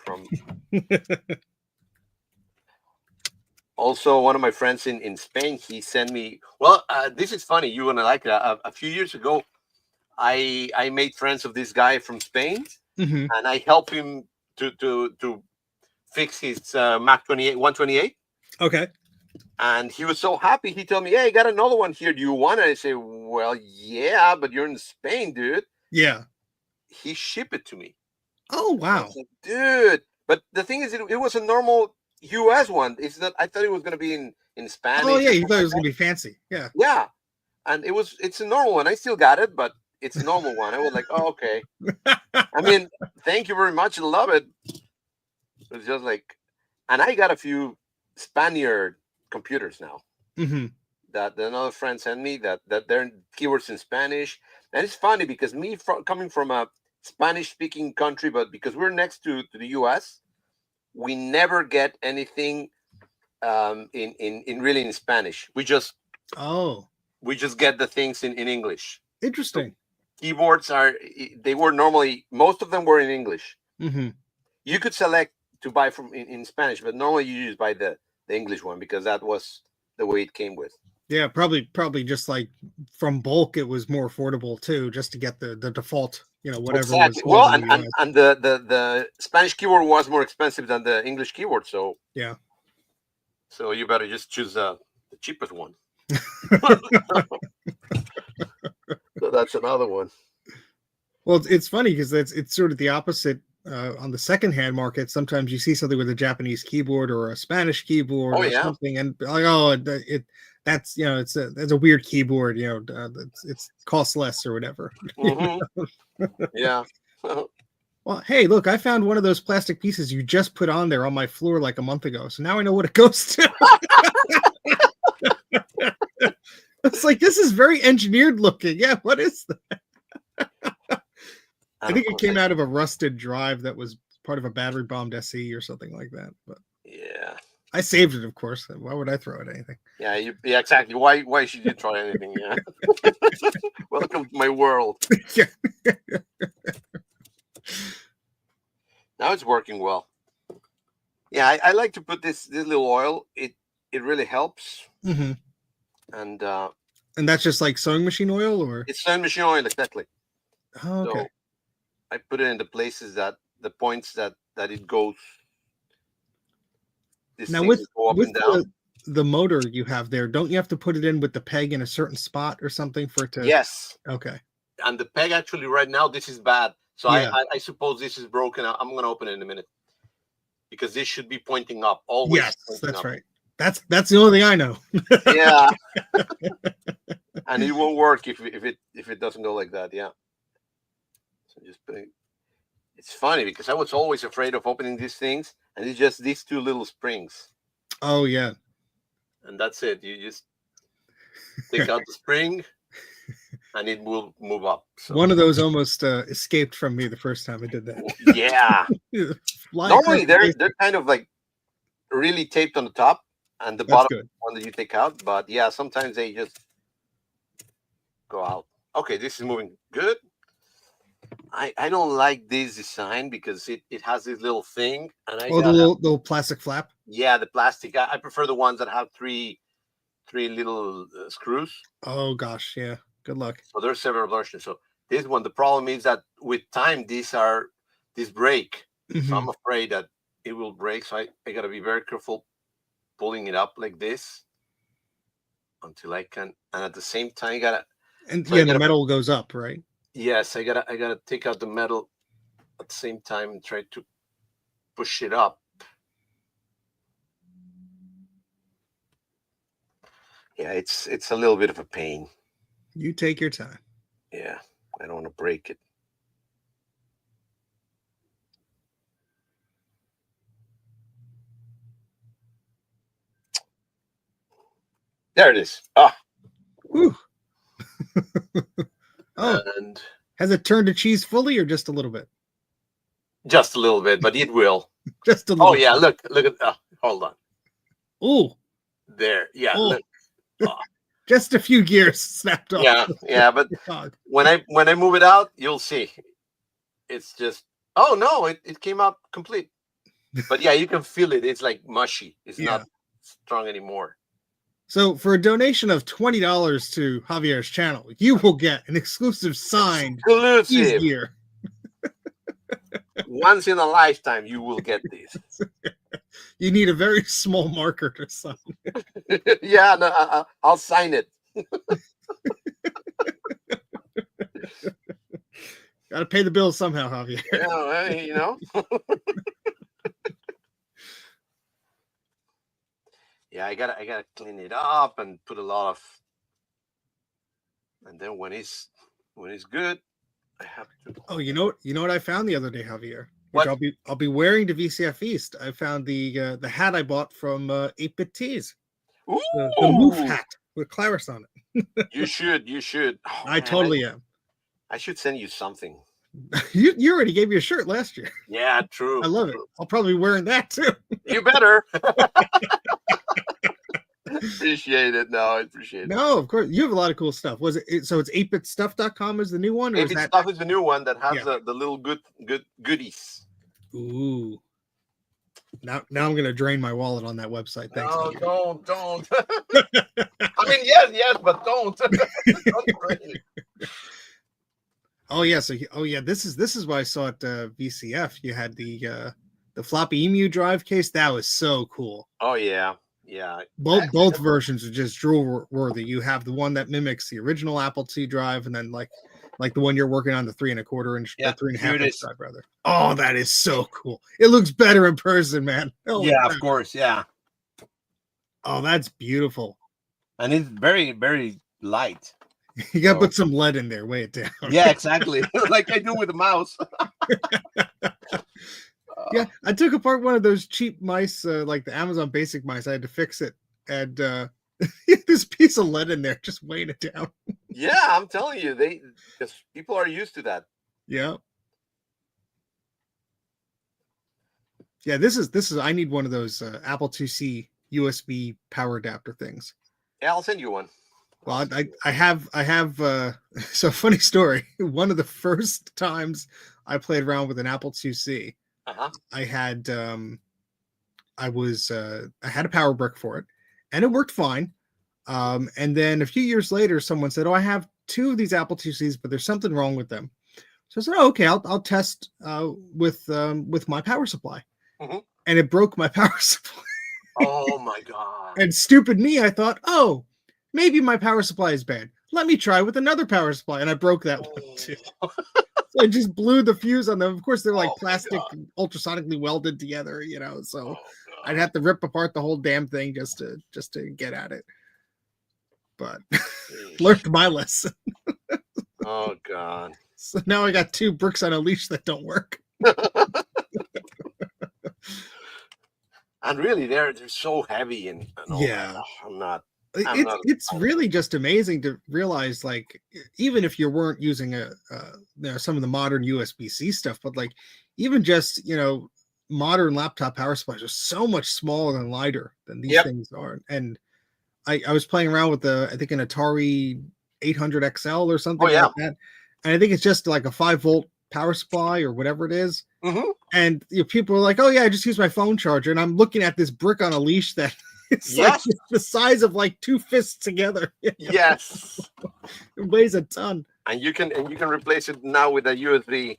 Also, one of my friends in Spain, he sent me. Well, this is funny. You're gonna like it. A few years ago, I made friends of this guy from Spain, Hmm. and I helped him to fix his Mac 128. Okay. And he was so happy. He told me, "Hey, I got another one here. Do you want it?" I say, "Well, yeah, but you're in Spain, dude." Yeah. He shipped it to me. Oh, I wow. was like, dude. But the thing is, it was a normal US one. It's not. I thought it was gonna be in Spanish. Oh, yeah. or You something thought it like was that. going to be fancy. Yeah. Yeah, and it's a normal one. I still got it, but it's a normal one. I was like, oh, okay. I mean, thank you very much. I love it. It's just like, and I got a few Spaniard computers now Hmm. that another friend sent me that they're keywords in Spanish. And it's funny because coming from a Spanish speaking country, but because we're next to the US, we never get anything in really in Spanish. Oh, We just get the things in English. So interesting. keyboards they were normally, most of them were in English. Hmm. You could select to buy from in Spanish, but normally you just buy the English one because that was the way it came with. Yeah, probably just like from bulk, it was more affordable too, just to get the default, whatever was Exactly. sold Well, in the US. and the Spanish keyboard was more expensive than the English keyboard, so Yeah. you better just choose the cheapest one. So that's another one. Well, it's funny because it's sort of the opposite on the secondhand market. Sometimes you see something with a Japanese keyboard or a Spanish keyboard Oh or yeah. something, and like, oh, that's it's a weird keyboard. It's costs less or whatever. Hmm. Yeah. Well, hey, look, I found one of those plastic pieces you just put on there on my floor like a month ago, so now I know what it goes to. It's like, this is very engineered looking. Yeah, what is that? I And of think it course, came out of a rusted drive that was part of a battery bombed SE or something like that. But yeah. I saved it, of course. Why would I throw it at anything? Yeah, yeah, exactly. Why should you try anything? Yeah. Welcome to my world. Yeah. Now it's working well. Yeah, I like to put this little oil. It really helps. Hmm. And And that's just like sewing machine oil, or it's sewing machine oil, exactly. oh, okay. So I put it in the places the points that it goes. This Now thing with will go up with and down. the motor you have there, don't you have to put it in with the peg in a certain spot or something for it to? Yes, Okay. and the peg actually right now this is bad. So Yeah. I suppose this is broken. I'm going to open it in a minute because this should be pointing up always. Yes, Pointing that's up. right. That's the only thing I know. Yeah, and it won't work if it doesn't go like that. Yeah. So just putting. It's funny because I was always afraid of opening these things, and it's just these two little springs, Oh yeah. and that's it. You just take out the spring, and it will move up. So One of those almost escaped from me the first time I did that. yeah. Fly Normally across the face. they're kind of like really taped on the top and the That's bottom good. one that you take out, but yeah, sometimes they just go out. Okay, this is moving good. I don't like this design because it has this little thing, and I Oh, the got little plastic flap. yeah, the plastic. I prefer the ones that have three little screws. Oh gosh, yeah. Good luck. So there's several versions. So this one, the problem is that with time these break. So Mhm. I'm afraid that it will break. So I gotta be very careful pulling it up like this until I can, and at the same time, And I yeah, the gotta, metal goes up, right? yes, I gotta take out the metal at the same time and try to push it up. Yeah, it's a little bit of a pain. You take your time. Yeah, I don't want to break it. There it is. Ah, Whew. Oh, and Has it turned to cheese fully or just a little bit? Just a little bit, but it will. Just a little. Oh yeah, look at. Hold on. Ooh. There. Yeah. Oh. Look. Just a few gears snapped off. Yeah. But when I move it out, you'll see. It's just. Oh no! It came out complete. But yeah, you can feel it. It's like mushy. It's not strong anymore. So for a donation of $20 to Javier's channel, you will get an exclusive signed cheese gear. Once in a lifetime, you will get this. You need a very small marker to sign. Yeah, no, I'll sign it. Got to pay the bills somehow, Javier. Yeah, you know. Yeah, I gotta clean it up and put a lot of. And then when it's good, I have to. Oh, you know what I found the other day, Javier? Which What? I'll be wearing to VCF East. I found the hat I bought from 8-Bit Tees. The moof hat with Claris on it. You should. Oh, I totally am. I should send you something. You already gave me a shirt last year. Yeah, true. I love it. I'll probably be wearing that too. You better. Appreciate it. No, I appreciate it. No, of course. You have a lot of cool stuff. Was it so it's 8bitstuff.com is the new one? Or 8-Bit Stuff is the new one that has the little good goodies. Ooh. Now I'm gonna drain my wallet on that website. Thanks. No, don't. I mean, yes, but don't. Don't drain it. Oh yeah, this is why I saw at VCF. You had the floppy emu drive case. That was so cool. Oh yeah. Both versions are just drool worthy. You have the one that mimics the original Apple II drive, and then like the one you're working on, the 3.25 inch, 3.5 inch drive, rather. Oh, that is so cool. It looks better in person, man. Oh, yeah, of course, yeah. Oh, that's beautiful. And it's very, very light. You got to put some lead in there, weigh it down. Yeah, exactly. Like I do with the mouse. Yeah, I took apart one of those cheap mice, like the Amazon Basic mice. I had to fix it, and this piece of lead in there, just weighing it down. Yeah, I'm telling you, because people are used to that. Yeah. Yeah, this is. I need one of those Apple IIc USB power adapter things. Yeah, I'll send you one. Well, I have. So funny story. One of the first times I played around with an Apple IIc, I had I had a power brick for it, and it worked fine. And then a few years later, someone said, "Oh, I have two of these Apple IIcs, but there's something wrong with them." So I said, "Oh, okay, I'll test with my power supply," and it broke my power supply. Oh my god! And stupid me, I thought, "Oh, maybe my power supply is bad. Let me try with another power supply," and I broke that one too. So I just blew the fuse on them. Of course, they're like plastic, ultrasonically welded together, So I'd have to rip apart the whole damn thing just to get at it. But learned my lesson. Oh god! So now I got two bricks on a leash that don't work. And really, they're so heavy and all yeah. That. It's really just amazing to realize, like, even if you weren't using some of the modern USB-C stuff, but like even just modern laptop power supplies are so much smaller and lighter than these things are. And I was playing around with I think an Atari 800 XL or something like that, and I think it's just like a 5-volt power supply or whatever it is. And people are like, "Oh yeah, I just use my phone charger," and I'm looking at this brick on a leash that. It's like the size of like two fists together. Yes. It weighs a ton. And you can replace it now with a USB.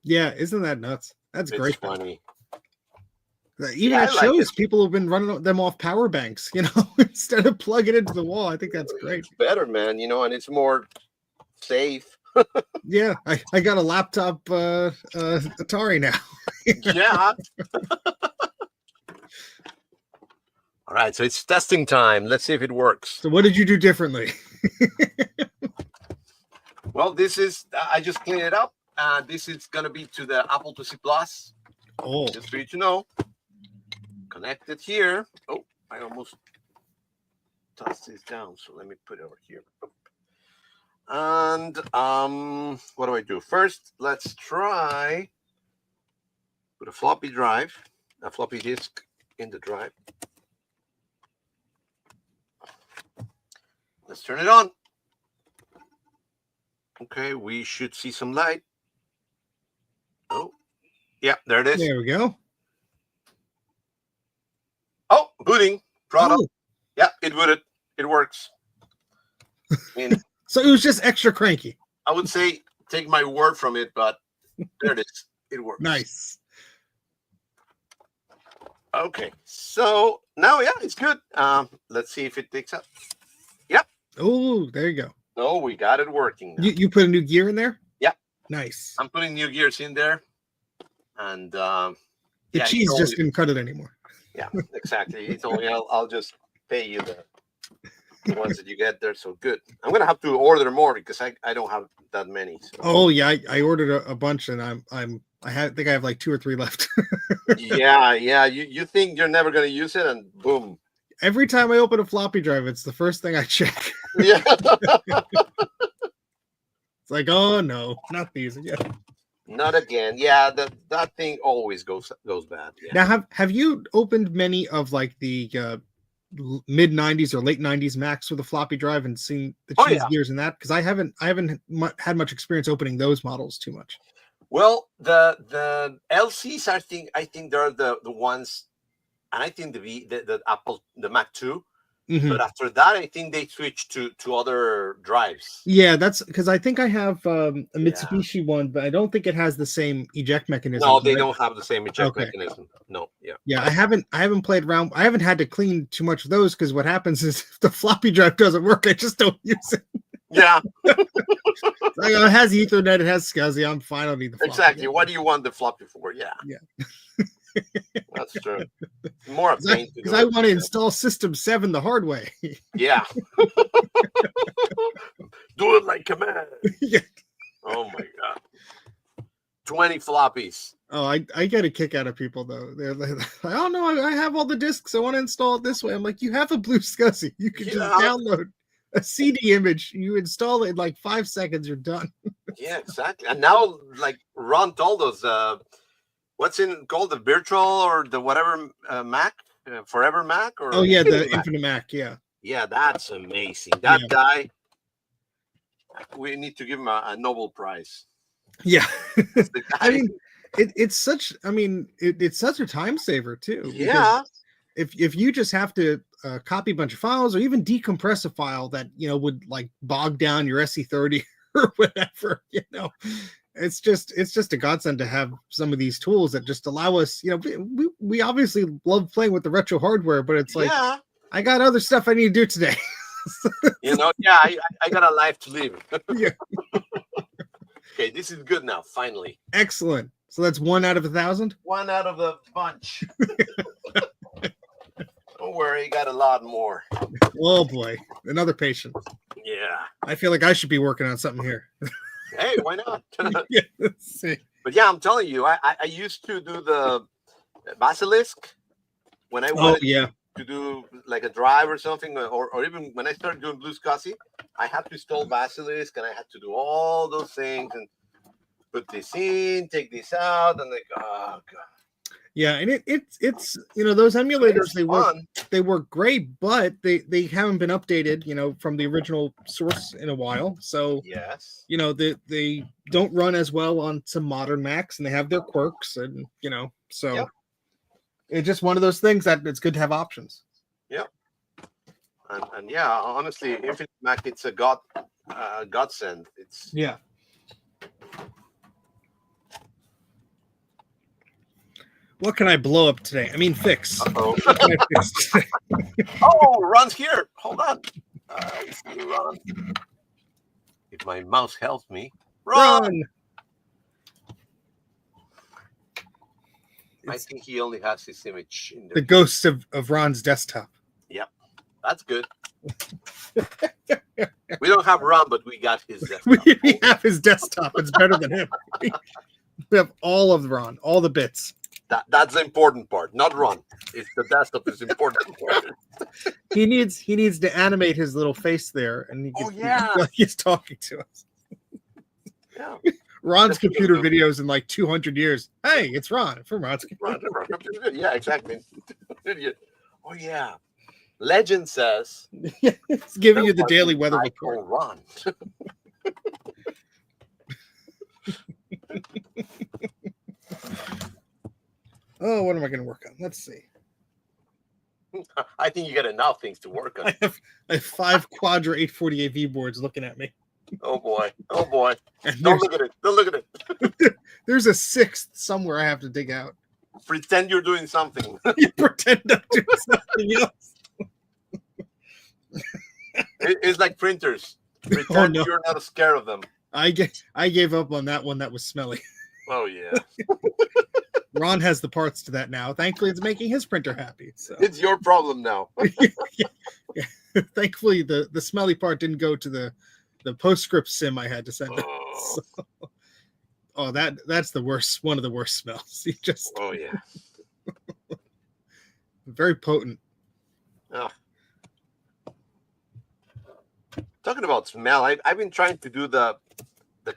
Yeah, isn't that nuts? That's great. Funny. Even it shows people have been running them off power banks, instead of plugging into the wall. I think that's great. It's better, man, and it's more safe. Yeah, I got a laptop Atari now. Yeah. All right, so it's testing time. Let's see if it works. So what did you do differently? Well, I just cleaned it up. This is going to be to the Apple IIc Plus. Oh. Just for you to know. Connect it here. Oh, I almost tossed this down. So let me put it over here. And what do I do? First, let's try put a floppy disk in the drive. Let's turn it on. Okay, we should see some light. Oh, yeah, there it is. There we go. Oh, booting. Product. Oh, Yeah, it booted. It works. I mean, so it was just extra cranky. I would say take my word from it, but there it is. It works. Nice. Okay, so now, yeah, it's good. Let's see if it takes up. Yep. Oh, there you go. No, we got it working now. You put a new gear in there? Yeah. Nice. I'm putting new gears in there, and The yeah, cheese he just told me- didn't cut it anymore. yeah, exactly. He told me I'll just pay you the ones that you get there. So good. I'm gonna have to order more because I don't have that many. So. Oh yeah, I ordered a bunch, and I think I have like 2 or 3 left. Yeah. You think you're never gonna use it, and boom. Every time I open a floppy drive, it's the first thing I check. Yeah. It's like, oh no, not these. Yeah. Not again. Yeah, that thing always goes bad. Yeah. Now, have you opened many of like the mid 90s or late 90s Macs with a floppy drive and seen the Oh, cheese yeah. gears in that? Because I haven't had much experience opening those models too much. Well, the LCs, I think they're the ones, and I think the Apple, the Mac 2. Mhm. But after that, I think they switched to other drives. Yeah, that's because I think I have a Yeah. Mitsubishi one, but I don't think it has the same eject mechanism. No, they don't have the same eject Okay. mechanism. No, yeah. Yeah, I haven't played around. I haven't had to clean too much of those because what happens is if the floppy drive doesn't work, I just don't use it. Yeah, It's like, oh, it has Ethernet, it has SCSI. I'm fine. I don't need the floppy. exactly. What do you want the floppy for? Yeah. Yeah. That's true. More a pain to Because do I it. want to install System 7 the hard way. Yeah. Do it like command. Yeah. Oh my god. 20 floppies. Oh, I get a kick out of people though. They're like, oh no, I have all the discs. I want to install it this way. I'm like, you have a blue SCSI. You can just Yeah. download a CD image. You install it in like 5 seconds. You're done. Yeah, exactly. And now, like Ron told us, what's in called the virtual or the whatever Mac, Forever Mac, or Oh yeah, the Infinite Mac. Infinite Mac. Yeah. Yeah, that's amazing. That Yeah. guy, we need to give him a Nobel Prize. Yeah. That's the guy. I mean, it's such. I mean, it's such a time saver too. because yeah, If you just have to copy a bunch of files or even decompress a file that would like bog down your SE30 or whatever, it's just a godsend to have some of these tools that just allow us. We obviously love playing with the retro hardware, but it's like yeah. I got other stuff I need to do today. Yeah. I got a life to live. Yeah. Okay, this is good now. Finally, Excellent. So that's 1 out of 1,000. one out of the bunch. Don't worry, got a lot more. Oh boy, another patient. Yeah. I feel like I should be working on something here. Hey, why not? Yeah, let's see. But yeah, I'm telling you, I used to do the Basilisk when I Oh wanted yeah. to do like a drive or something, or even when I started doing Blue SCSI, I had to install Basilisk and I had to do all those things and put this in, take this out, and like, oh god, Yeah, and it's those emulators it's they work great, but they haven't been updated from the original source in a while. So yes, they don't run as well on some modern Macs, and they have their quirks, and so Yep. it's just one of those things that it's good to have options. and yeah, honestly, Infinite Mac, it's a godsend. It's Yeah. What can I blow up today? I mean, fix. oh, What can I fix today? oh, Ron's here. Hold on, let's see, Ron. If my mouse helps me, Ron. Run. I think he only has his image in The there. ghosts of Ron's desktop. That's good. We don't have Ron, but we got his We desktop. have his desktop. It's better than him. We have all of Ron, all the bits. That's the important part, not run. It's the desktop is important part. He needs to animate his little face there, and Oh, yeah. like he's talking to us. Yeah. Ron's That's what computer I'm doing. videos in like 200 years. Hey, it's Ron from Ron's computer. Yeah, exactly. Oh yeah. Legend says It's giving there you the was daily a weather guy report. called Ron. Oh, what am I going to work on? Let's see. I think you got enough things to work on. I have 5 Quadra 848V boards looking at me. Oh boy. Oh boy. And Don't look at it. Don't look at it. there's a 6th somewhere I have to dig out. Pretend you're doing something. You pretend I'm doing something else. It's like printers. Pretend no. you're not scared of them. I gave up on that one. That was smelly. Oh yeah. Ron has the parts to that now. Thankfully, it's making his printer happy. So It's your problem now. thankfully, the smelly part didn't go to the postscript sim I had to send it. Oh, So, oh, that's the worst. One of the worst smells. You just oh yeah. very potent. Oh. Talking about smell, I've been trying to do the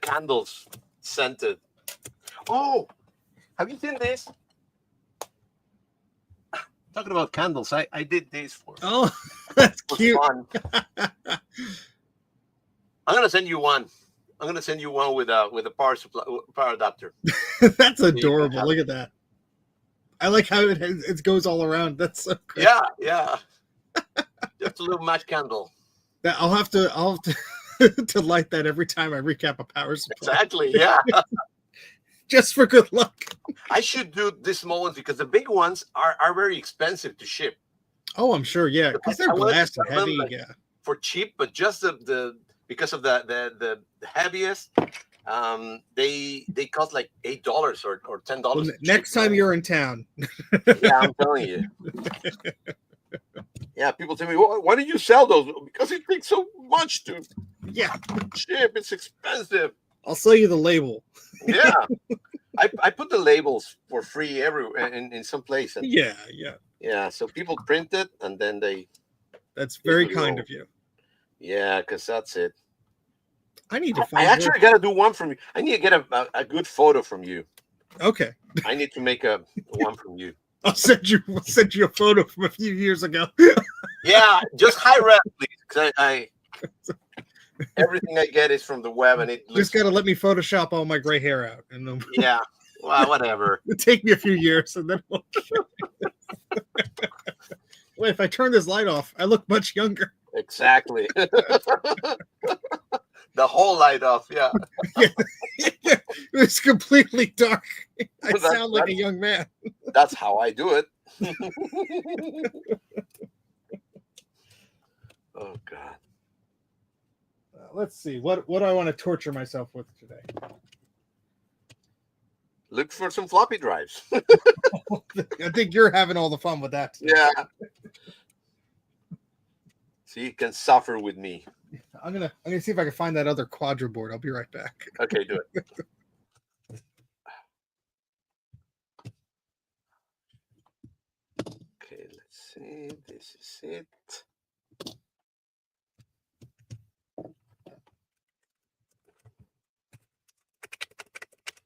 candles scented. Oh, have you seen this? Talking about candles, I did this for Oh, that's for cute. fun. I'm gonna send you one. I'm gonna send you one with a power adapter. That's adorable. Look at that. I like how it goes all around. That's so great. Yeah, yeah. Just a little match candle. I'll have to to light that every time I recap a power supply. Exactly. Yeah. Just for good luck. I should do the small ones because the big ones are very expensive to ship. Oh, I'm sure. Yeah, because they're I wanted to glass and sell them, heavy. like, Yeah. for cheap, but just the because of the heaviest, they cost like $8 or $10. Well, next time you're in town. Yeah, I'm telling you. Yeah, people tell me, why did you sell those? Because it takes so much to Yeah, ship. It's expensive. I'll sell you the label. Yeah, I put the labels for free everywhere in some place. And Yeah. yeah, so people print it and then they. That's very Usually kind will. of you. Yeah, because that's it. I need to I find. actually got to do one from you. I need to get a good photo from you. Okay, I need to make one from you. I'll send you a photo from a few years ago. Yeah, just high res, please. Because I everything I get is from the web, and it looks. Just gotta let me Photoshop all my gray hair out, and then Yeah, well, whatever. it'll take me a few years, and then. Wait, if I turn this light off, I look much younger. Exactly. The whole light off. Yeah. It's completely dark. I That's- sound like a that's- young man. That's how I do it. Oh God. Let's see. What do I want to torture myself with today? Look for some floppy drives. I think you're having all the fun with that. Yeah. So you can suffer with me. I'm gonna see if I can find that other Quadra board. I'll be right back. Okay, do it. Okay, let's see. This is it.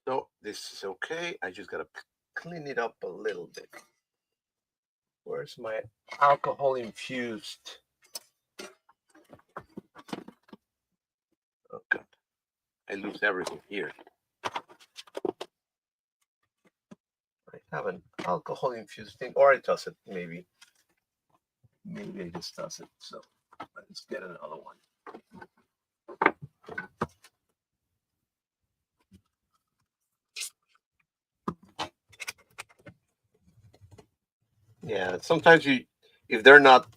So this is okay. I just gotta clean it up a little bit. Where's my alcohol infused? Oh God, I lose everything here. I have an alcohol infused thing, or I toss it maybe. Maybe I just toss it. So let's get another one. Yeah, sometimes if they're not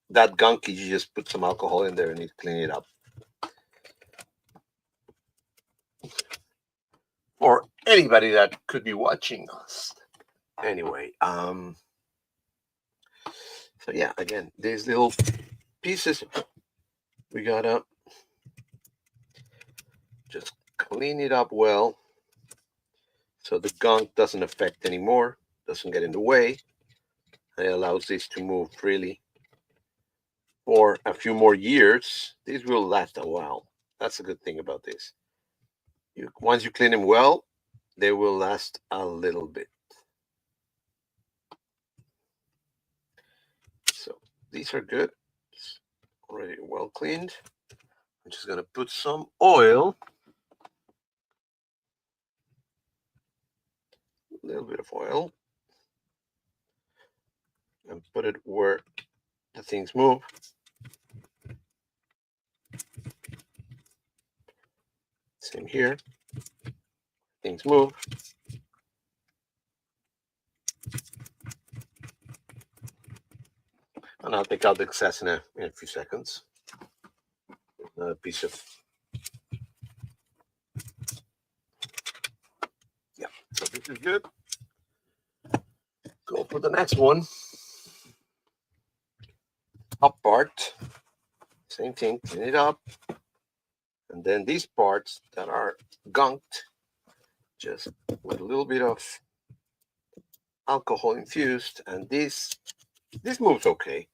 that gunky, you just put some alcohol in there and you clean it up. For anybody that could be watching us. Anyway, so yeah, again, these little pieces, we gotta just clean it up well. So the gunk doesn't affect anymore, doesn't get in the way. And it allows this to move freely for a few more years. These will last a while. That's a good thing about this. Once you clean them well, they will last a little bit. So these are good. It's already well cleaned. I'm just going to put some oil, a little bit of oil, and put it where the things move. Same here. Things move. And I'll take out the excess in a few seconds. Another piece of, yeah, so this is good. Go for the next one. Top part, same thing, clean it up. And then these parts that are gunked, just with a little bit of alcohol infused, and this moves okay.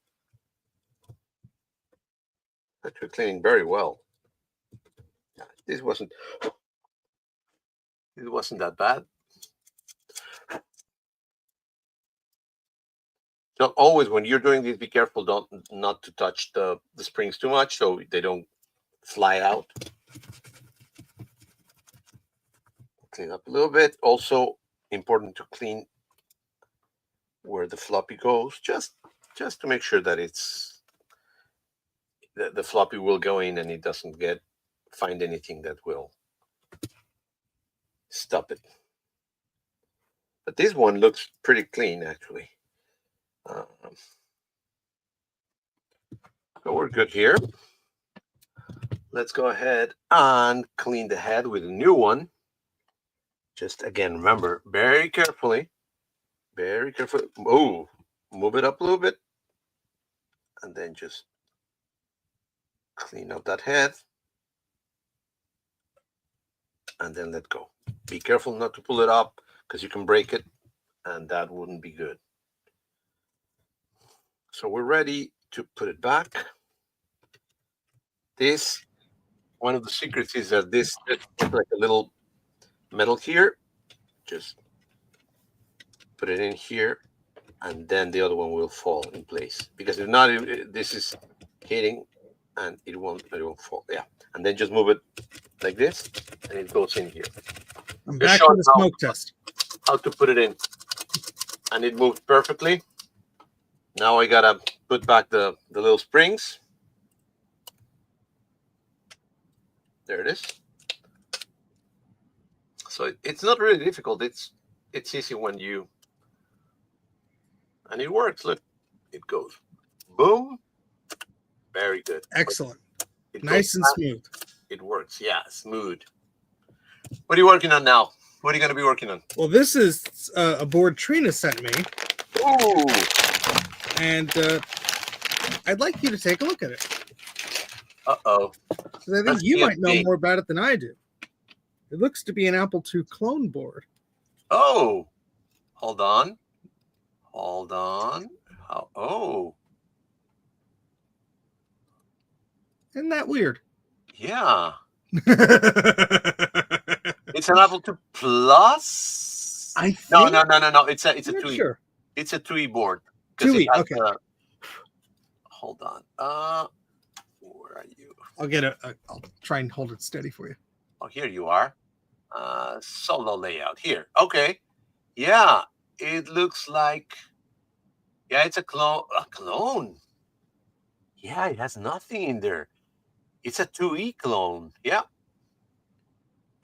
Actually cleaning very well. Yeah, this wasn't that bad. So always when you're doing this, be careful not to touch the springs too much so they don't fly out. Clean up a little bit. Also important to clean where the floppy goes, just to make sure that it's the floppy will go in and it doesn't find anything that will stop it. But this one looks pretty clean actually. So we're good here. Let's go ahead and clean the head with a new one. Just again, remember, very carefully. Oh, move it up a little bit. And then just clean up that head. And then let go. Be careful not to pull it up because you can break it and that wouldn't be good. So we're ready to put it back. One of the secrets is that this is like a little metal here. Just put it in here and then the other one will fall in place, because if not, this is hitting and it won't fall. Yeah, and then just move it like this and it goes in here. I'm back to the smoke test. How to put it in, and it moved perfectly. Now I gotta put back the little springs. There it is. So it's not really difficult. It's easy when you, and it works. Look, it goes boom. Very good. Excellent. Nice and smooth. It works. Yeah, smooth. What are you working on now? What are you going to be working on? Well, this is a board Trina sent me. Ooh. And I'd like you to take a look at it. Uh-oh. Because I think you might know more about it than I do. It looks to be an Apple II clone board. Oh. Hold on. Oh. Isn't that weird? Yeah. It's an Apple II Plus? I think. No. It's a TUI. Sure. It's a TUI board. TUI, okay. Hold on. Where are you? I'll try and hold it steady for you. Oh, here you are. Solo layout here. Okay. Yeah, it looks like. Yeah, it's a clone. A clone. Yeah, it has nothing in there. It's a 2E clone. Yeah.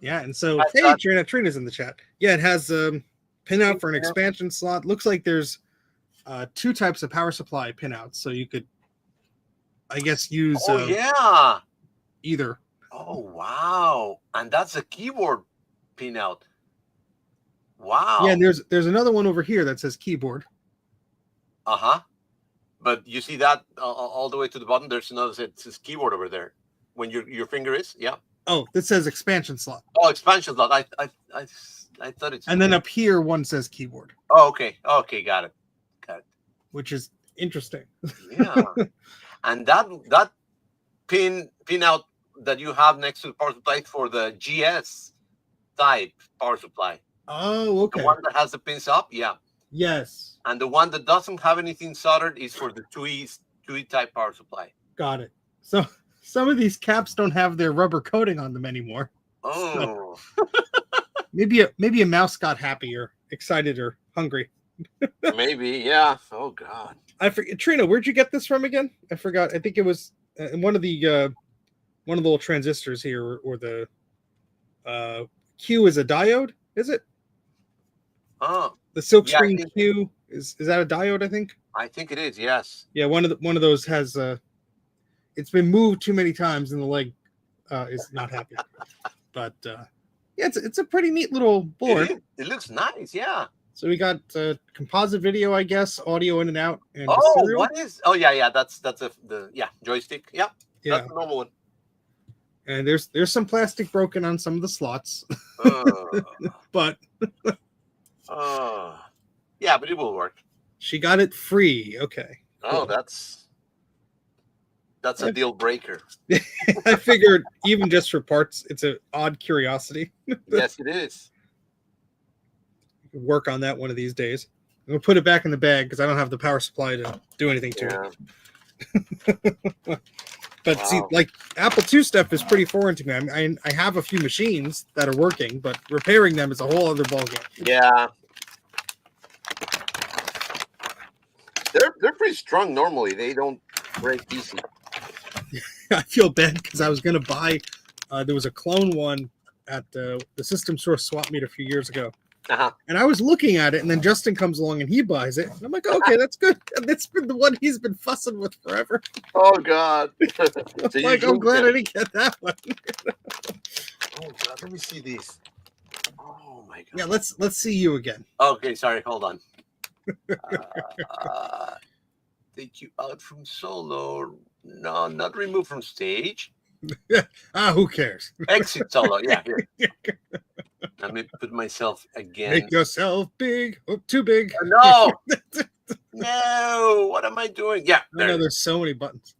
Yeah, and so hey, Trina's in the chat. Yeah, it has pinout for an expansion slot. Looks like there's two types of power supply pinouts, so you could, I guess, use. Either. Oh wow! And that's a keyboard pinout. Wow. Yeah, and there's another one over here that says keyboard. But you see that all the way to the bottom. There's another that says keyboard over there. When your finger is, yeah. Oh, that says expansion slot. Oh, expansion slot. I thought it's. And then up here, one says keyboard, Oh, okay. Okay, got it. which is interesting. Yeah. And that pin out that you have next to the power supply for the GS type power supply. Oh, okay. The one that has the pins up, yeah. Yes. And the one that doesn't have anything soldered is for the 2E type power supply. Got it. So some of these caps don't have their rubber coating on them anymore. Oh. So maybe a mouse got happy or excited or hungry. Maybe, yeah. Oh God. I forget. Trina, where'd you get this from again? I forgot. I think it was one of the little transistors here, or the Q is a diode. Is it? Oh. The silkscreen Yeah, Q is that a diode? I think. I think it is. Yes. Yeah, one of those has it's been moved too many times and the leg is not happy. But yeah, it's a pretty neat little board. It looks nice. Yeah. So we got composite video, I guess, audio in and out, and Oh, serial. what is? Oh, yeah. That's the joystick. Yeah. Yeah, That's the normal one. and there's some plastic broken on some of the slots, but yeah, but it will work. she got it free. Okay. Oh, Cool. that's a deal breaker. I figured even just for parts, it's an odd curiosity. Yes, it is. Work on that one of these days. I'm gonna put it back in the bag because I don't have the power supply to do anything to it. But see, like Apple II stuff is pretty foreign to me. I have a few machines that are working, but repairing them is a whole other ballgame. Yeah. They're pretty strong normally. They don't break easy. I feel bad because I was gonna buy. There was a clone one at the System Source swap meet a few years ago. Uh-huh. And I was looking at it, and then Justin comes along and he buys it. And I'm like, okay, that's good. And that's been the one he's been fussing with forever. Oh God. So like, I'm glad I didn't get that one. Oh God, let me see these. Oh my God. Yeah, let's see you again. Okay, sorry, hold on. Take you out from solo. No, not remove from stage. Who cares? Exit solo. Yeah, here. Let me put myself again. Make yourself big. Oh, too big. No. No. What am I doing? Yeah. I know there's so many buttons.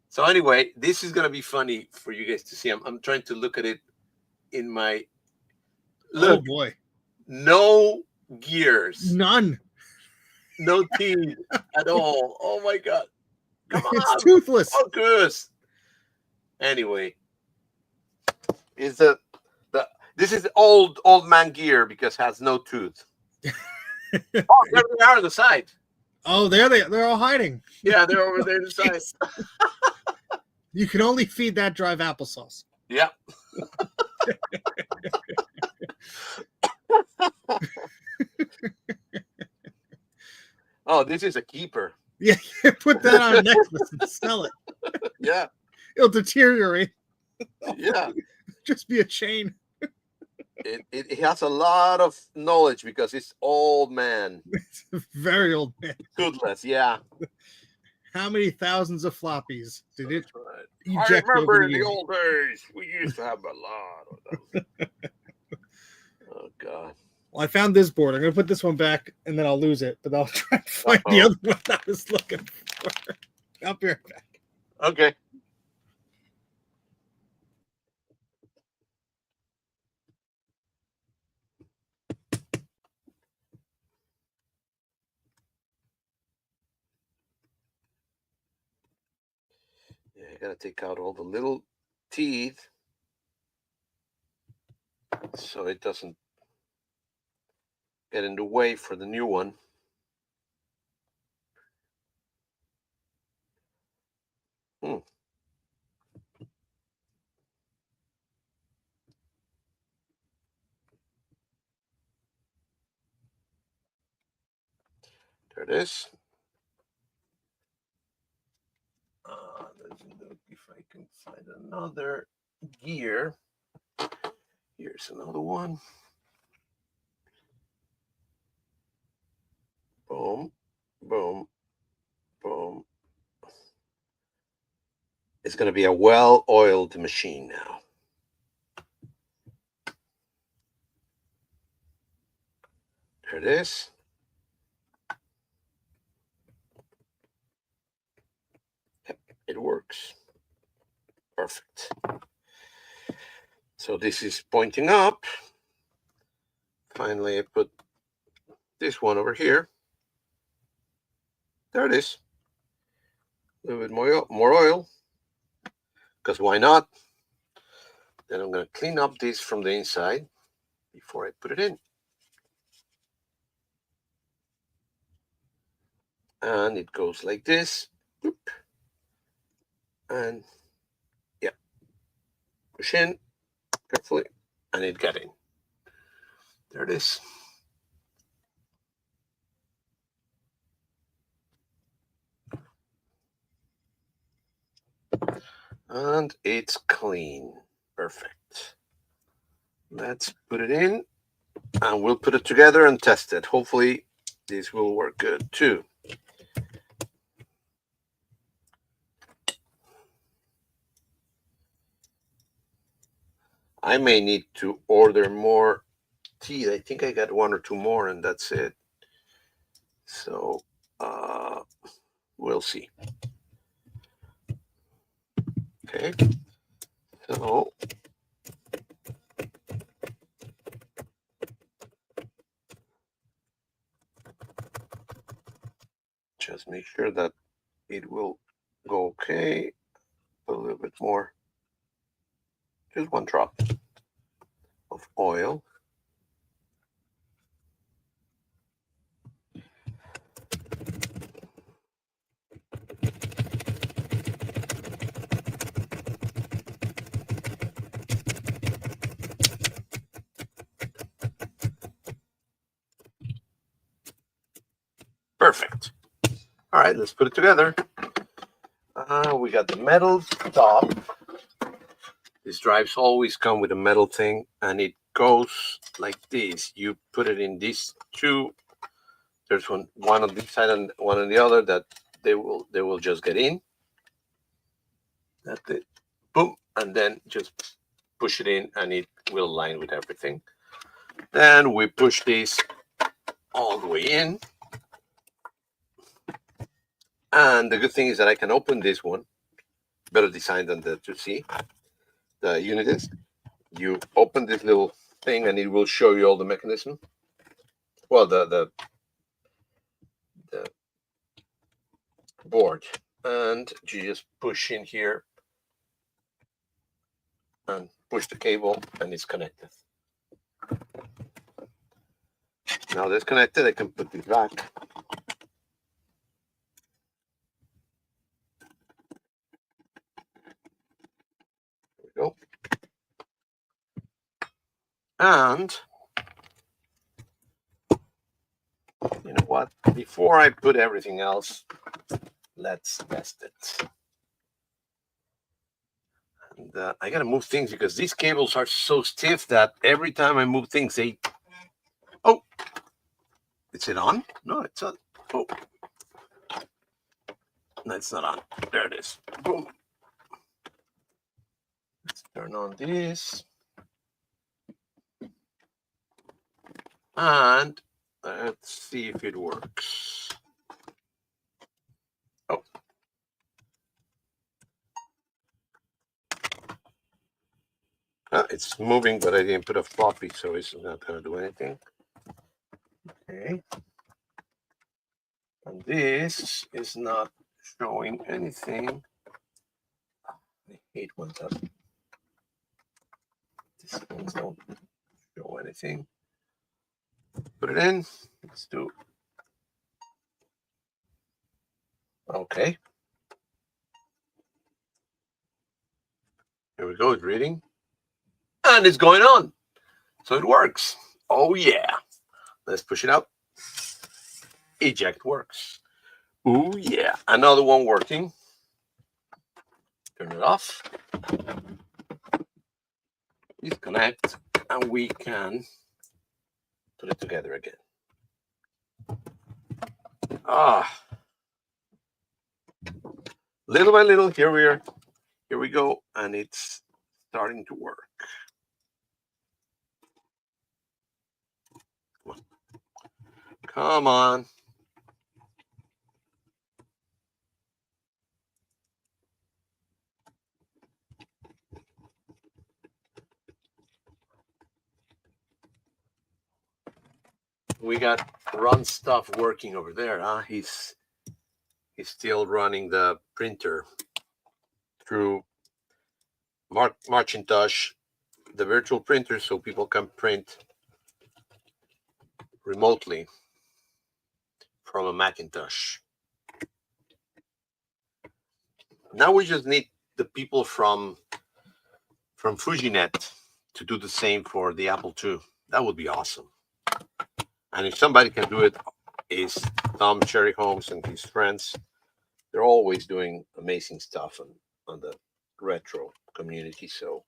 So anyway, this is gonna be funny for you guys to see. I'm trying to look at it in my look. Oh boy. No gears. None. No teeth at all. Oh my God. Come on. It's toothless. Focus. Anyway. This is the old man gear because it has no tooth. Oh, there they are on the side. Oh, they're all hiding. Yeah, they're over there on the side. You can only feed that drive applesauce. Yeah. Oh, this is a keeper. Yeah, put that on a necklace and sell it. Yeah. It'll deteriorate. Yeah. Just be a chain. It has a lot of knowledge because it's old man. It's a very old man. Toothless, yeah. How many thousands of floppies did it Right. eject I remember over in the years? old days, we used to have a lot of those. Oh, God. Well, I found this board. I'm going to put this one back, and then I'll lose it. But I'll try to find the other one I was looking for. I'll be right back. Okay. Yeah, I gotta take out all the little teeth so it doesn't get in the way for the new one. There it is. Let's look if I can find another gear. Here's another one. Boom, boom, boom. It's going to be a well-oiled machine now. There it is. Yep, it works. Perfect. So this is pointing up. Finally, I put this one over here. There it is. A little bit more oil, because why not? Then I'm going to clean up this from the inside before I put it in. And it goes like this. Boop. And yeah, push in carefully, and it got in. There it is. And it's clean. Perfect. Let's put it in, and we'll put it together and test it. Hopefully this will work good too. I may need to order more teeth. I think I got 1 or 2 more, and that's it. So we'll see. Okay. So just make sure that it will go okay. Put a little bit more. Just 1 drop of oil. Perfect. All right, let's put it together. We got the metal top. These drives always come with a metal thing, and it goes like this. You put it in these 2. There's one on this side and one on the other that they will just get in. That's it. Boom, and then just push it in, and it will line with everything. Then we push this all the way in. And the good thing is that I can open this one. Better design than the 2C. The unit is. You open this little thing, and it will show you all the mechanism. Well, the board, and you just push in here and push the cable, and it's connected. Now that's connected, I can put this back. There we go. And you know what? Before I put everything else, let's test it. And I gotta move things because these cables are so stiff that every time I move things, they. Oh, is it on? No, it's on. Oh, no, it's not on. There it is. Boom. Let's turn on this. And let's see if it works. Oh. It's moving, but I didn't put a floppy, so it's not going to do anything. Okay. And this is not showing anything. I hate when that. These things don't show anything. Put it in. Let's do. Okay. Here we go. It's reading. And it's going on. So it works. Oh, yeah. Let's push it out. Eject works. Oh, yeah. Another one working. Turn it off. Disconnect. And we can put it together again. Little by little, here we go, and it's starting to work. Come on. Come on. We got Ron stuff working over there. Huh? He's still running the printer through Macintosh, the virtual printer, so people can print remotely from a Macintosh. Now we just need the people from Fujinet to do the same for the Apple II. That would be awesome. And if somebody can do it, is Tom Cherry Holmes and his friends. They're always doing amazing stuff on the retro community. So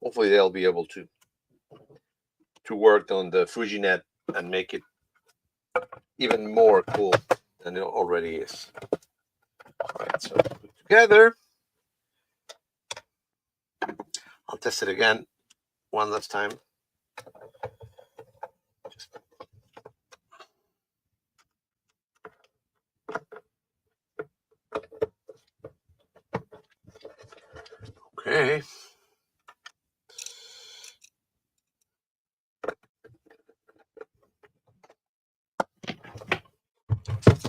hopefully they'll be able to work on the Fujinet and make it even more cool than it already is. All right, so put together. I'll test it again one last time. Okay.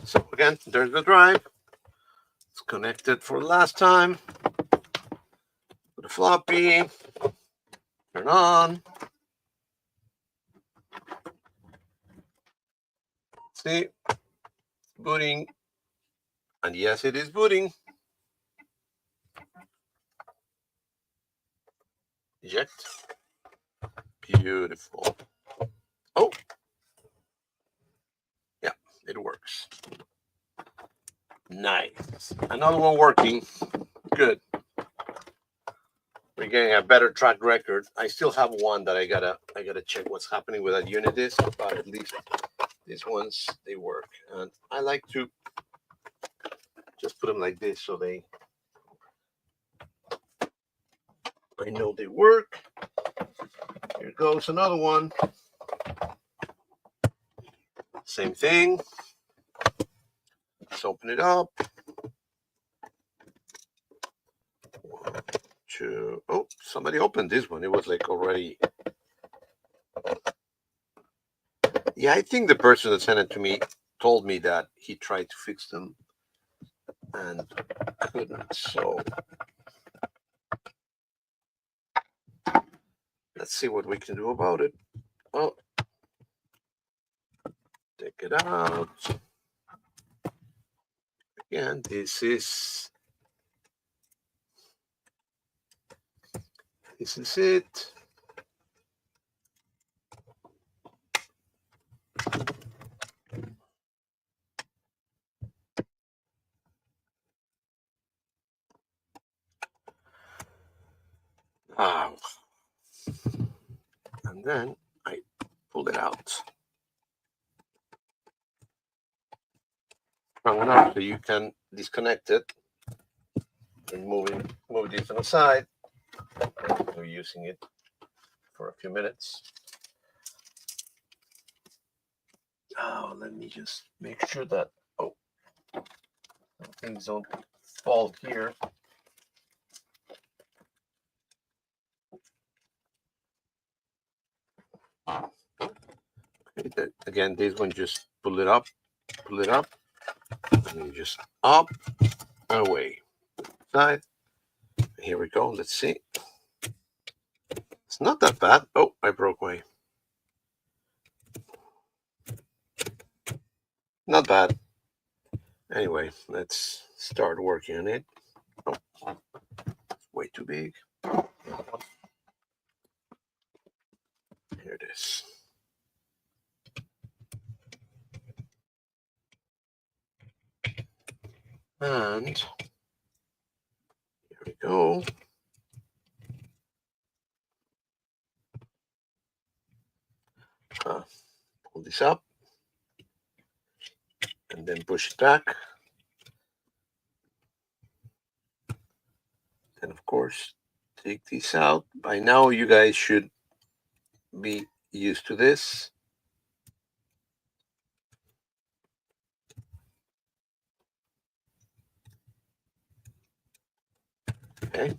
So again, there's the drive. It's connected for the last time. Put the floppy. Turn on. See, booting. And yes, it is booting. Eject. Beautiful. Oh. Yeah, it works. Nice. Another one working. Good. We're getting a better track record. I still have one that I gotta check what's happening with that unit is, but at least these ones they work. And I like to just put them like this so I know they work. Here goes another one. Same thing. Let's open it up. One, two. Oh, somebody opened this one. It was like already. Yeah, I think the person that sent it to me told me that he tried to fix them and couldn't. So let's see what we can do about it. Oh, take it out. Again, this is it. And then I pull it out. Strong enough so you can disconnect it and move this on the side. We're using it for a few minutes. Oh, let me just make sure that things don't fall here. Okay, again, this one just pull it up, and you just up, away, side. Here we go. Let's see. It's not that bad. Oh, I broke away. Not bad. Anyway, let's start working on it. Oh, it's way too big. Here it is. And here we go. Pull this up and then push it back. Then, of course, take this out. By now, you guys should be used to this. Okay.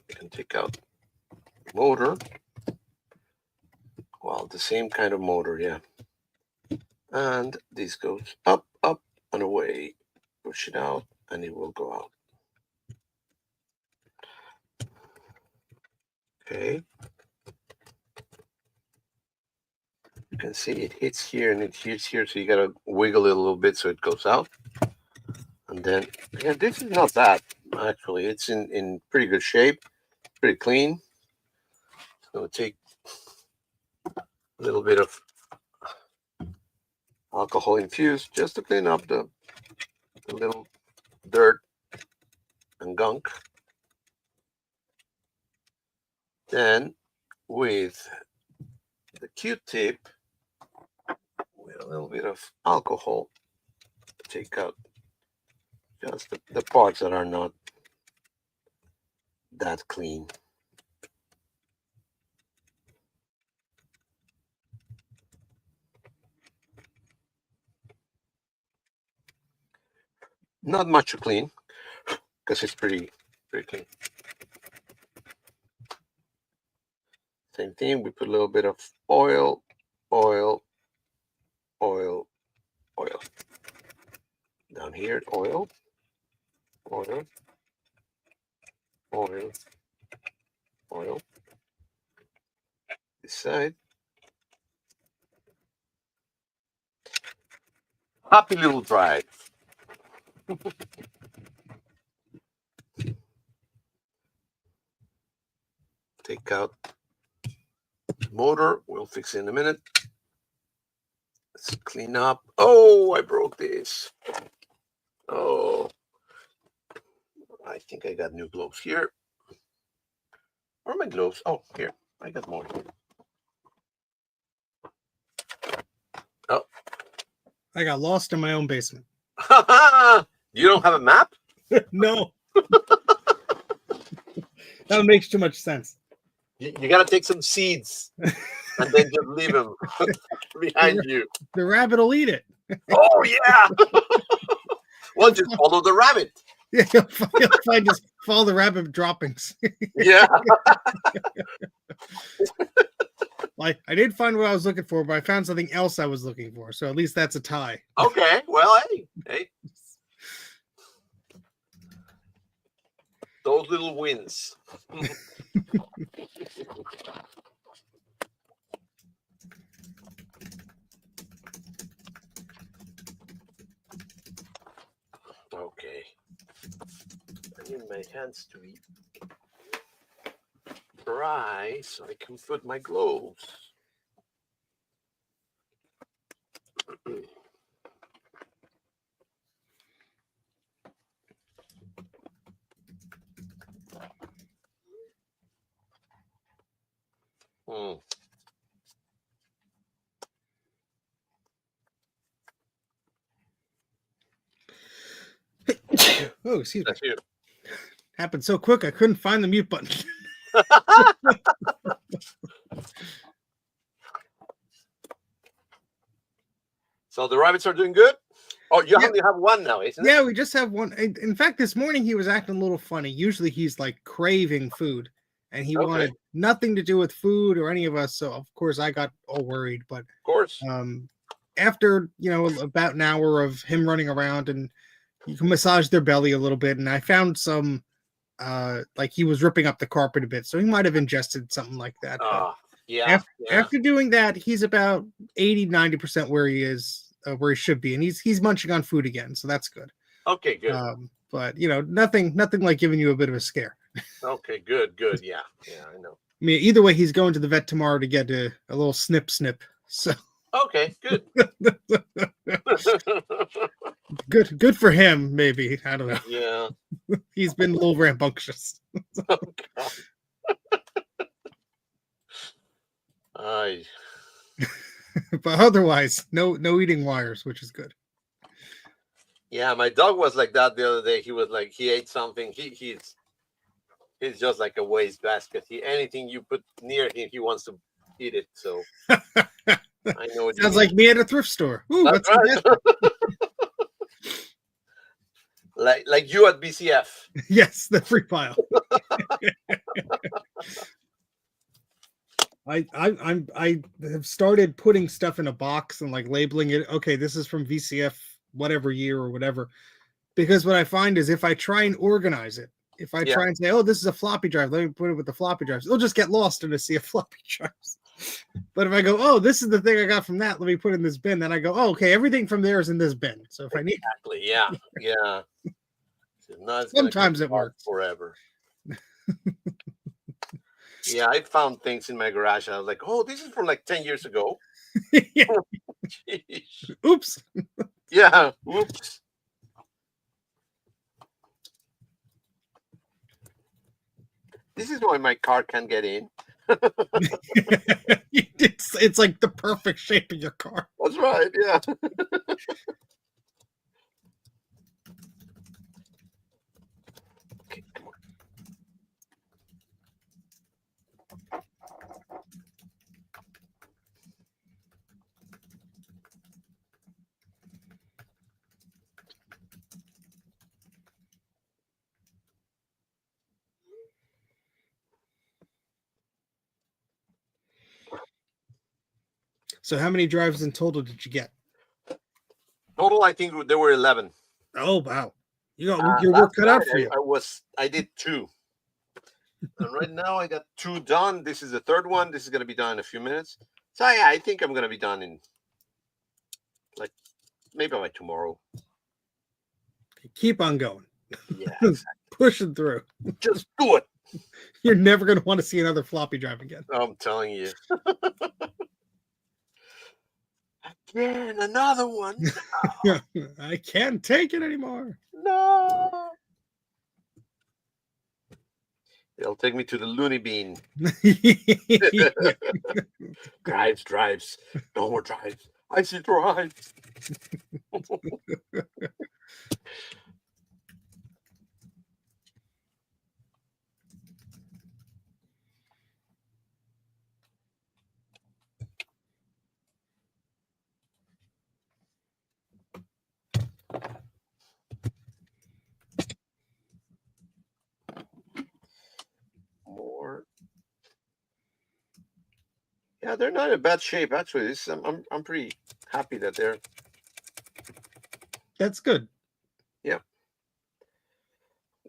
You can take out motor. Well, the same kind of motor, yeah. And this goes up, up, and away. Push it out, and it will go out. Okay. You can see it hits here and it hits here, so you gotta wiggle it a little bit so it goes out. And then, yeah, this is not bad, actually. It's in pretty good shape, pretty clean. So take a little bit of alcohol infused just to clean up the little dirt and gunk. Then with the Q-tip, with a little bit of alcohol, take out just the parts that are not that clean. Not much to clean because it's pretty clean. Same thing, we put a little bit of oil, oil, oil, oil. Down here, oil, oil, oil, oil. This side. Happy little drive. Take out motor. We'll fix it in a minute. Let's clean up. Oh, I broke this. Oh, I think I got new gloves here. Where are my gloves? Oh, here. I got more. Oh. I got lost in my own basement. You don't have a map? No. That makes too much sense. You got to take some seeds and then just leave them behind you. The rabbit will eat it. Oh, yeah. Well, just follow the rabbit. Yeah, just follow the rabbit droppings. Yeah. Like, I did find what I was looking for, but I found something else I was looking for. So at least that's a tie. Okay. Well, hey. Those little wins. Okay. I need my hands to be dry so I can put my gloves. Oh, excuse me. That's you. Happened so quick I couldn't find the mute button. So the rabbits are doing good? Oh, you only have one now, isn't it? Yeah, we just have one. In fact, this morning he was acting a little funny. Usually he's like craving food, and he wanted nothing to do with food or any of us. So of course I got all worried. But Of course. After about an hour of him running around, and you can massage their belly a little bit, and I found some like he was ripping up the carpet a bit, so he might have ingested something like that. Yeah. After doing that, he's about 80-90% where he is, where he should be, and he's munching on food again, so that's good. Okay, good. But nothing like giving you a bit of a scare. Okay, good. Yeah, I know. I mean, either way, he's going to the vet tomorrow to get a little snip. So okay, good. good for him. Maybe, I don't know. Yeah, He's been a little rambunctious. Oh, But otherwise, no eating wires, which is good. yeah, my dog was like that the other day. He was like, he ate something. He's just like a waste basket. Anything you put near him, he wants to eat it. So I know what Sounds like me at a thrift store. Ooh, that's right. like you at BCF. Yes, the free file. I have started putting stuff in a box and like labeling it. Okay, this is from VCF whatever year or whatever. Because what I find is if I try and organize it, if I try and say, oh, this is a floppy drive, let me put it with the floppy drives, it'll just get lost in a sea of floppy drives. But if I go, oh, this is the thing I got from that, let me put it in this bin, then I go, oh, okay, everything from there is in this bin. So if I need, Exactly, yeah. No, sometimes it works forever. Yeah, I found things in my garage. I was like, oh, this is from like 10 years ago. Yeah. Oops. Yeah, oops. This is why my car can't get in. It's like the perfect shape of your car. That's right, yeah. Okay, come on. So how many drives in total did you get? Total, I think there were 11. Oh, wow. You got your work cut out for you. I did 2. And right now I got 2 done. This is the third one. This is going to be done in a few minutes. So yeah, I think I'm going to be done in like maybe by tomorrow. Keep on going. Yeah, exactly. Pushing through. Just do it. You're never going to want to see another floppy drive again. I'm telling you. Again, another one. No. I can't take it anymore. No. They'll take me to the loony bean. Drives. No more drives. I see drives. More. Yeah, they're not in bad shape actually. I'm pretty happy that they're. That's good. Yeah.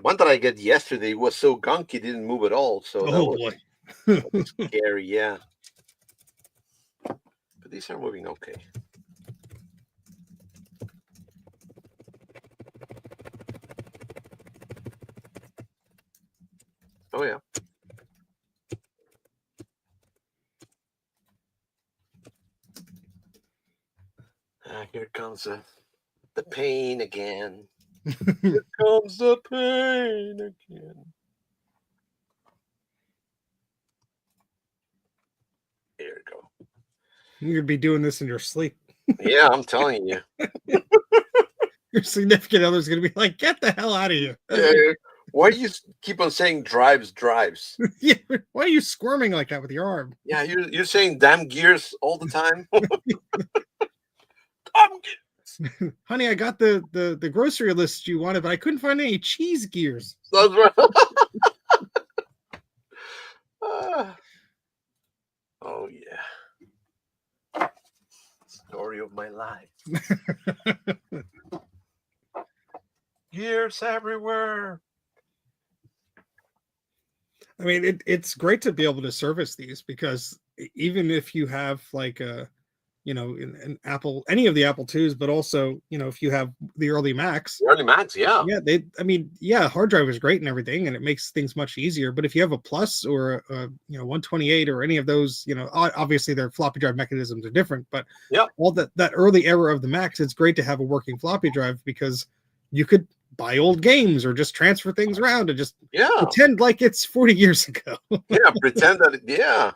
One that I got yesterday was so gunky, didn't move at all. So Boy. that was scary, yeah. But these are moving okay. Oh yeah. Here comes the pain again. Here comes the pain again. Here we go. You're gonna be doing this in your sleep. Yeah, I'm telling you. Your significant other's gonna be like, "Get the hell out of here!" Why do you keep on saying drives? Yeah, why are you squirming like that with your arm? Yeah, you're saying damn gears all the time. Honey, I got the grocery list you wanted, but I couldn't find any cheese gears. That's right. Oh yeah. Story of my life. Gears everywhere. I mean, it's great to be able to service these because even if you have like a, an Apple, any of the Apple IIs, but also, if you have the early Macs. The early Macs, yeah. Yeah, hard drive is great and everything, and it makes things much easier. But if you have a Plus or a 128 or any of those, obviously their floppy drive mechanisms are different, but all that early era of the Macs, it's great to have a working floppy drive because you could buy old games or just transfer things around and just pretend like it's 40 years ago. Pretend that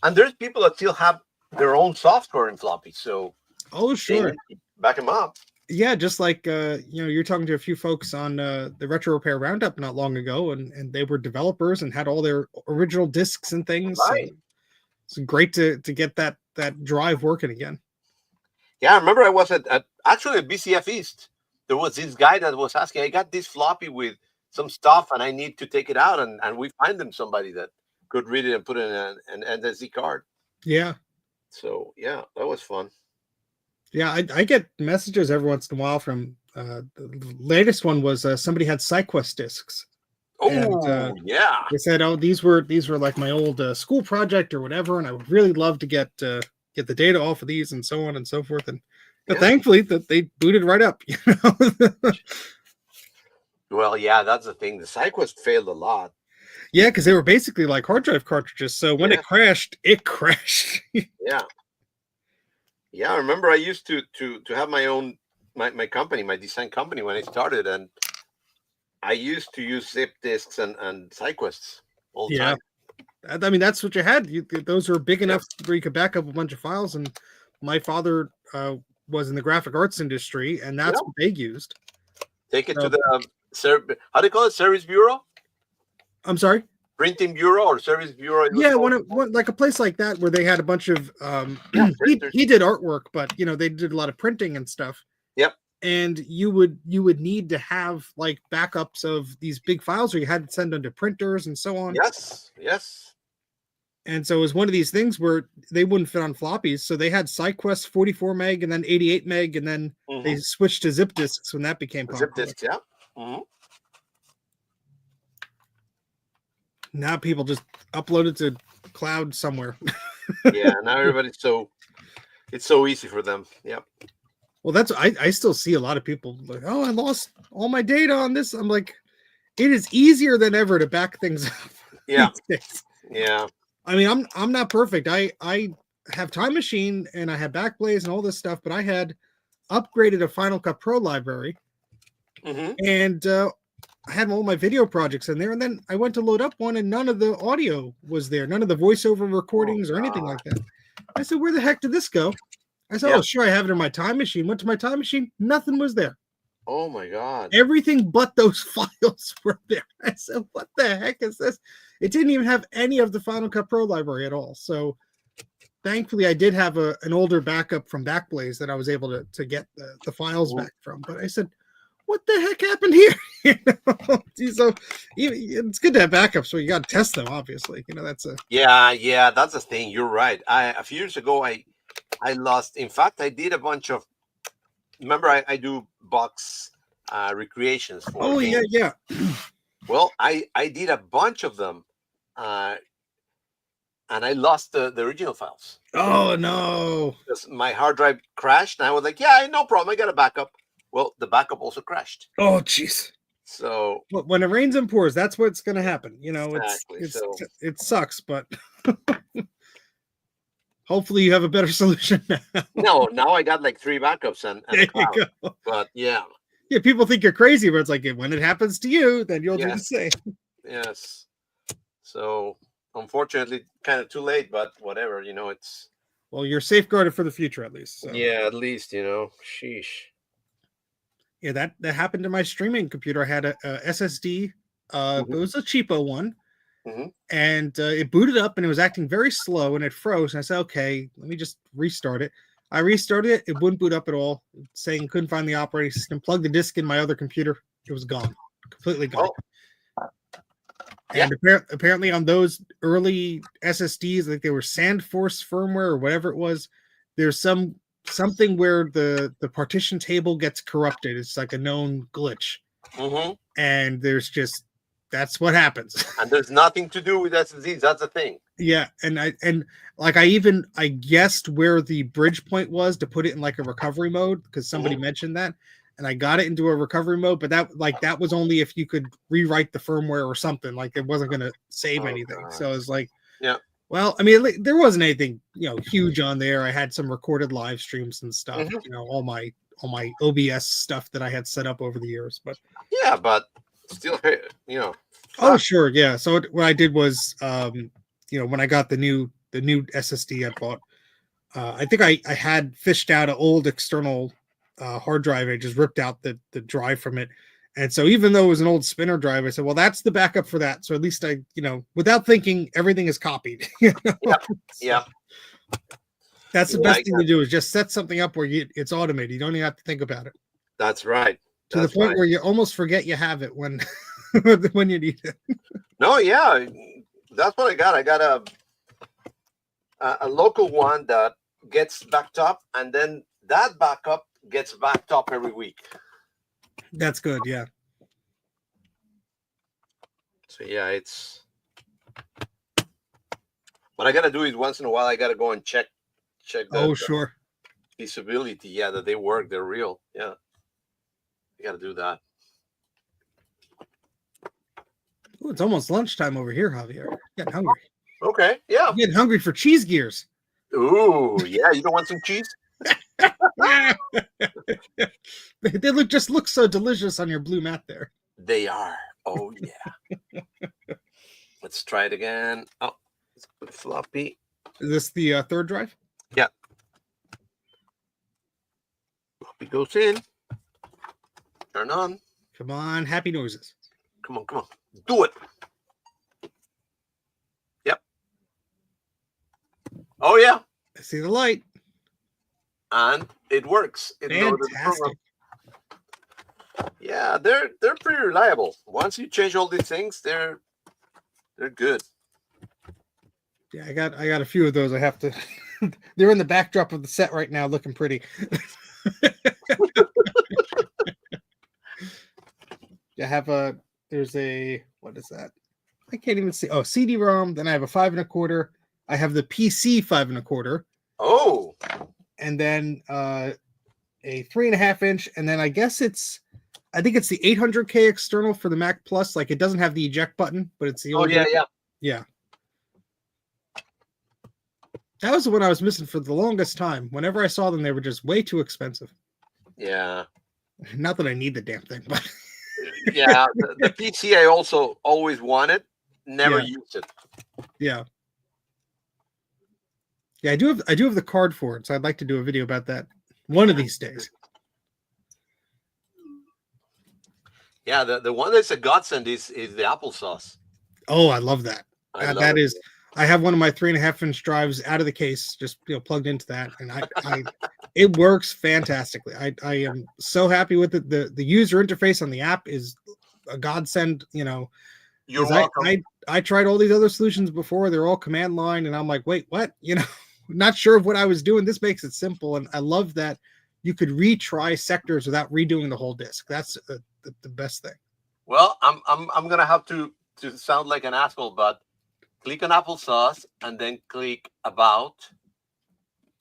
and there's people that still have their own software in floppy, so sure, back them up. Yeah, just like you're talking to a few folks on the Retro Repair Roundup not long ago, and they were developers and had all their original discs and things. Right. So it's great to get that drive working again. Yeah, I remember I was at actually at BCF East. there was this guy that was asking, I got this floppy with some stuff and I need to take it out. And we find them somebody that could read it and put it in an SD card. Yeah. So, yeah, that was fun. Yeah, I get messages every once in a while from the latest one was somebody had SideQuest discs. Oh, yeah. They said, "Oh, these were like my old school project or whatever, and I would really love to get the data off of these and so on and so forth." And but thankfully, that they booted right up. You know? Well, yeah, that's the thing. The SideQuest failed a lot. Yeah, because they were basically like hard drive cartridges. So when it crashed, it crashed. Yeah. Yeah, I remember I used to have my own my company, my design company when I started, and I used to use zip disks and SideQuests all the time. I mean, that's what you had. Those were big enough where you could back up a bunch of files. And my father was in the graphic arts industry, and that's what they used. Take it to the how do you call it? Service bureau? I'm sorry? Printing bureau or service bureau? Yeah, one like a place like that where they had a bunch of he did artwork, but you know, they did a lot of printing and stuff. Yep. And you would need to have like backups of these big files, or you had to send them to printers and so on. Yes. And so it was one of these things where they wouldn't fit on floppies, so they had SideQuest 44 meg and then 88 meg, and then they switched to zip disks when that became popular. Zip disks, yeah. Mm-hmm. Now people just upload it to cloud somewhere. Yeah, now everybody's it's so easy for them. Yep. Well, that's I still see a lot of people like, oh, I lost all my data on this. I'm like, it is easier than ever to back things up. Yeah. Yeah. I mean, I'm not perfect. I have Time Machine and I have Backblaze and all this stuff, but I had upgraded a Final Cut Pro library, and I had all my video projects in there, and then I went to load up one, and none of the audio was there, none of the voiceover recordings or anything like that. I said, "Where the heck did this go?" I said, "Oh, sure, I have it in my Time Machine." Went to my Time Machine, nothing was there. Oh my God! Everything but those files were there. I said, "What the heck is this?" It didn't even have any of the Final Cut Pro library at all. So, thankfully, I did have an older backup from Backblaze that I was able to get the files back from. But I said, what the heck happened here? You know? So it's good to have backups, so you got to test them, obviously. You know, that's a that's the thing. You're right. A few years ago, I lost. In fact, I did a bunch of. Remember, I do box recreations for. Oh games. yeah. Well, I did a bunch of them, and I lost the original files. Oh no! Because my hard drive crashed, and I was like, "Yeah, no problem. I got a backup." Well, the backup also crashed. Oh, jeez. So when it rains and pours, that's what's going to happen. You know, exactly. it sucks, but hopefully you have a better solution now. Now I got like 3 backups and there you go. But yeah, people think you're crazy, but it's like when it happens to you, then you'll do the same. Yes. So unfortunately, kind of too late, but whatever. You know, it's well, you're safeguarded for the future at least. So. Yeah, at least you know. Sheesh. Yeah, that happened to my streaming computer. I had a SSD. It was a cheapo one, and it booted up and it was acting very slow and it froze. And I said, "Okay, let me just restart it." I restarted it. It wouldn't boot up at all, saying couldn't find the operating system. Plugged the disk in my other computer. It was gone, completely gone. Oh. And apparently on those early SSDs, like they were SandForce firmware or whatever it was, there's something where the partition table gets corrupted. It's like a known glitch, and that's what happens. And there's nothing to do with SSDs. That's the thing. Yeah, and I guessed where the bridge point was to put it in like a recovery mode because somebody mentioned that, and I got it into a recovery mode. But that was only if you could rewrite the firmware or something. Like it wasn't going to save anything. God. So I was like, yeah. Well, I mean, there wasn't anything, huge on there. I had some recorded live streams and stuff, all my OBS stuff that I had set up over the years. But yeah, but still, Oh, sure, yeah. So what I did was, when I got the new SSD I bought, I think I had fished out an old external hard drive. I just ripped out the drive from it. And so even though it was an old spinner drive, I said, well, that's the backup for that. So at least I, without thinking, everything is copied. Yeah. That's the best thing to do is just set something up where it's automated. You don't even have to think about it. That's right. To That's the point nice. where you almost forget you have it when when you need it. No, yeah, that's what I got. I got a local one that gets backed up, and then that backup gets backed up every week. That's good. Yeah. So yeah, it's what I gotta do is once in a while I gotta go and check Oh, the sure. feasibility. Yeah, that they work, they're real. Yeah, you gotta do that. Ooh, it's almost lunchtime over here, Javier. Getting hungry. Okay, yeah. I'm getting hungry for cheese gears. Ooh, yeah. You don't want some cheese? They look so delicious on your blue mat there. They are. Oh yeah. Let's try it again. Oh, let's put floppy. Is this the third drive? Yeah. Floppy goes in. Turn on. Come on, happy noises. Come on, come on. Do it. Yep. Oh yeah. I see the light. And it works. It loaded the program. Fantastic. Yeah, they're pretty reliable. Once you change all these things, they're good. Yeah, I got a few of those. I have to. They're in the backdrop of the set right now, looking pretty. I have there's a, what is that? I can't even see. Oh, CD-ROM. Then I have a 5 1/4. I have the PC 5 1/4, Oh, and then a 3.5 inch, and then I think it's the 800K external for the Mac Plus. Like, it doesn't have the eject button, but it's the oh old yeah, yeah. yeah. That was the one I was missing for the longest time. Whenever I saw them, they were just way too expensive. Yeah. Not that I need the damn thing, but Yeah. The PC I also always wanted, never Yeah. used it. yeah. Yeah, I do have the card for it, so I'd like to do a video about that one of these days. Yeah, the one that's a godsend is the applesauce. Oh, I love that. I love That it. is, I have one of my 3.5 inch drives out of the case, just plugged into that, and it works fantastically. I am so happy with it. The user interface on the app is a godsend. You're 'cause welcome. I tried all these other solutions before. They're all command line, and I'm like, wait, what? Not sure of what I was doing. This makes it simple, and I love that you could retry sectors without redoing the whole disk. That's the best thing. Well, I'm gonna have to sound like an asshole, but click on applesauce and then click about,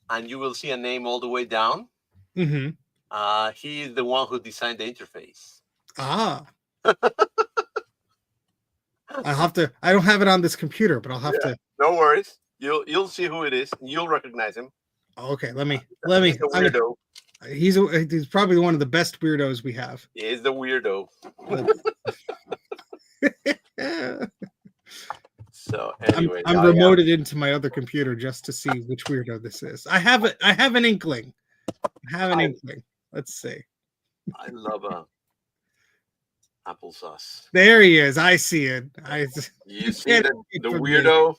and you will see a name all the way down. Mm-hmm. He is the one who designed the interface. Ah. I'll have to. I don't have it on this computer, but I'll have to. No worries. You'll see who it is. You'll recognize him. Okay, let me. He's the weirdo. He's probably one of the best weirdos we have. He is the weirdo. So anyway, I'm yeah, remoted into my other computer just to see which weirdo this is. I have an inkling. Let's see. I love applesauce. There he is. I see it. You see can't the take from me. weirdo?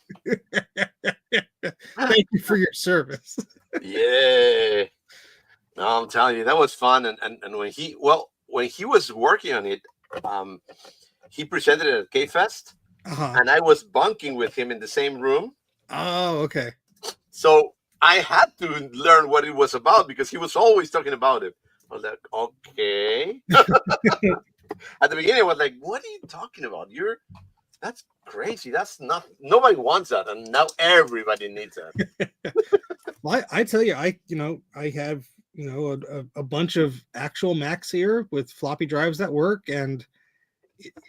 Thank you for your service. Yeah. No, I'm telling you, that was fun. And when he was working on it, he presented it at K-Fest, and I was bunking with him in the same room. Oh, okay. So I had to learn what it was about because he was always talking about it. I was like, okay. At the beginning, I was like, what are you talking about? That's crazy. Nobody wants that. And now everybody needs that. Well, I tell you, I have, a bunch of actual Macs here with floppy drives that work. And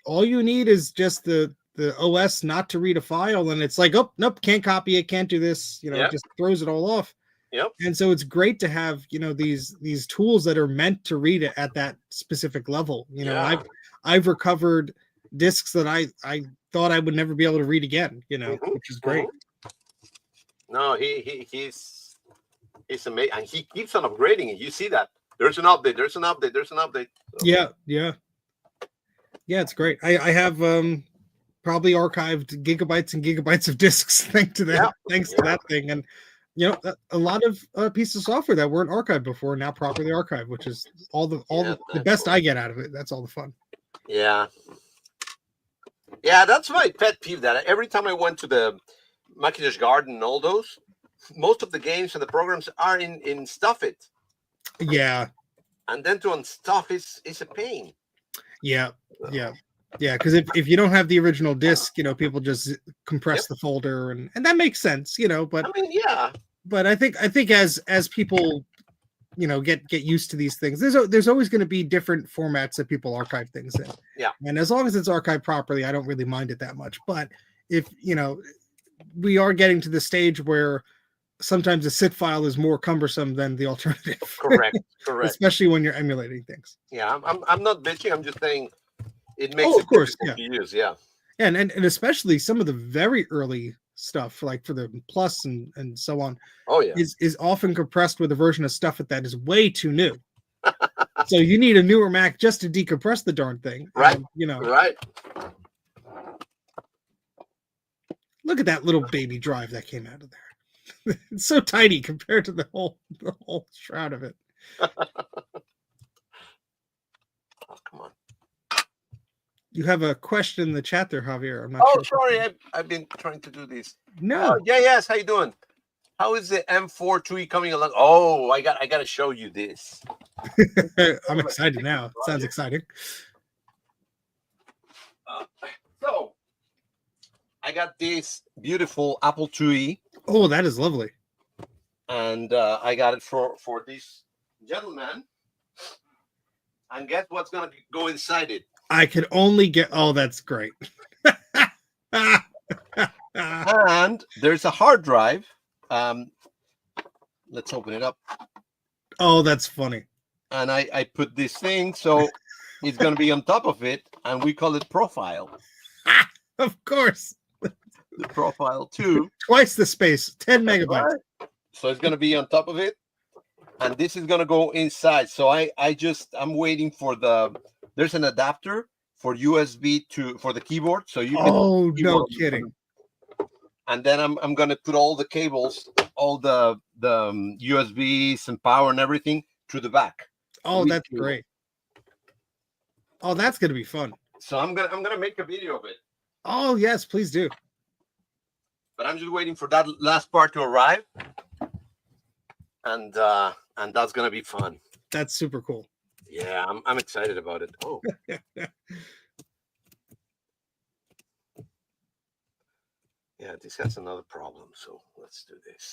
all you need is just the OS not to read a file. And it's like, oh, nope, can't copy it. Can't do this. It just throws it all off. Yep. And so it's great to have, these tools that are meant to read it at that specific level. I've recovered discs that I thought I would never be able to read again, which is great. No, he's amazing. And he keeps on upgrading it. You see that. There's an update. So. Yeah. Yeah, it's great. I have probably archived gigabytes and gigabytes of discs thanks to that thing. And you know, a lot of pieces of software that weren't archived before now properly archived, which is the that's best cool. I get out of it. That's all the fun. Yeah. Yeah, that's my pet peeve. That every time I went to the Macintosh Garden and all those, most of the games and the programs are in Stuff It, Yeah, and then to unstuff is a pain. yeah, yeah, yeah. Because if you don't have the original disc, you know, people just compress Yep. the folder, and that makes sense, you know. I mean, yeah, But I think as people, you know, get used to these things, there's always going to be different formats that people archive things in. Yeah. And as long as it's archived properly, I don't really mind it that much. But if you know, we are getting to the stage where sometimes a sit file is more cumbersome than the alternative. correct, correct. Especially when you're emulating things. Yeah, I'm not bitching. I'm just saying it makes Oh, it of course, difficult yeah. to use. Yeah. And especially some of the very early stuff, like for the Plus and so on, Oh yeah. is often compressed with a version of Stuff It that is way too new. So you need a newer Mac just to decompress the darn thing. Right. And, you know, Right. look at that little baby drive that came out of there. It's so tiny compared to the whole shroud of it. Oh, come on. You have a question in the chat there, Javier. I'm not Oh, sure. sorry. I've been trying to do this. No. Yeah. Yes. How you doing? How is the M4 TUI coming along? Oh, I got to show you this. I'm excited now. It sounds exciting. So, I got this beautiful Apple IIe, Oh, that is lovely. and I got it for this gentleman. And guess what's gonna go inside it? I could only get. Oh, that's great. And there's a hard drive. Let's open it up. Oh, that's funny. And I put this thing, so it's gonna be on top of it, and we call it Profile. Of course. The Profile 2. Twice the space, 10 megabytes. Right. So it's gonna be on top of it, and this is gonna go inside. So I'm waiting for there's an adapter for USB for the keyboard, so you can. Oh, no keyboard kidding. And then I'm gonna put all the cables, all the USBs and power and everything through the back. Oh, that's great. Oh, that's gonna be fun. So I'm gonna make a video of it. Oh yes, please do. But I'm just waiting for that last part to arrive, and that's gonna be fun. That's super cool. Yeah, I'm excited about it. Oh. Yeah, this has another problem, so let's do this.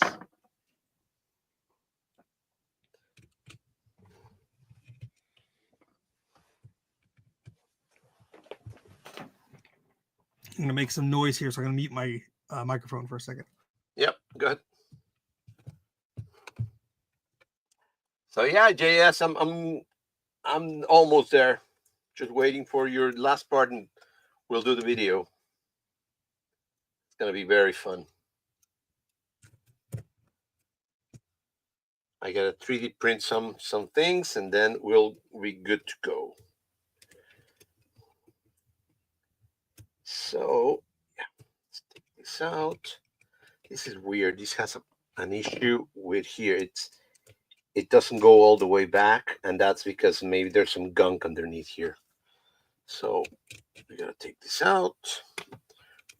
I'm gonna make some noise here, so I'm gonna mute my microphone for a second. Yep, good. So yeah, JS, I'm almost there. Just waiting for your last part, and we'll do the video. It's gonna be very fun. I gotta 3D print some things, and then we'll be good to go. So yeah, let's take this out. This is weird. This has an issue with here. It doesn't go all the way back, and that's because maybe there's some gunk underneath here. So we gotta take this out.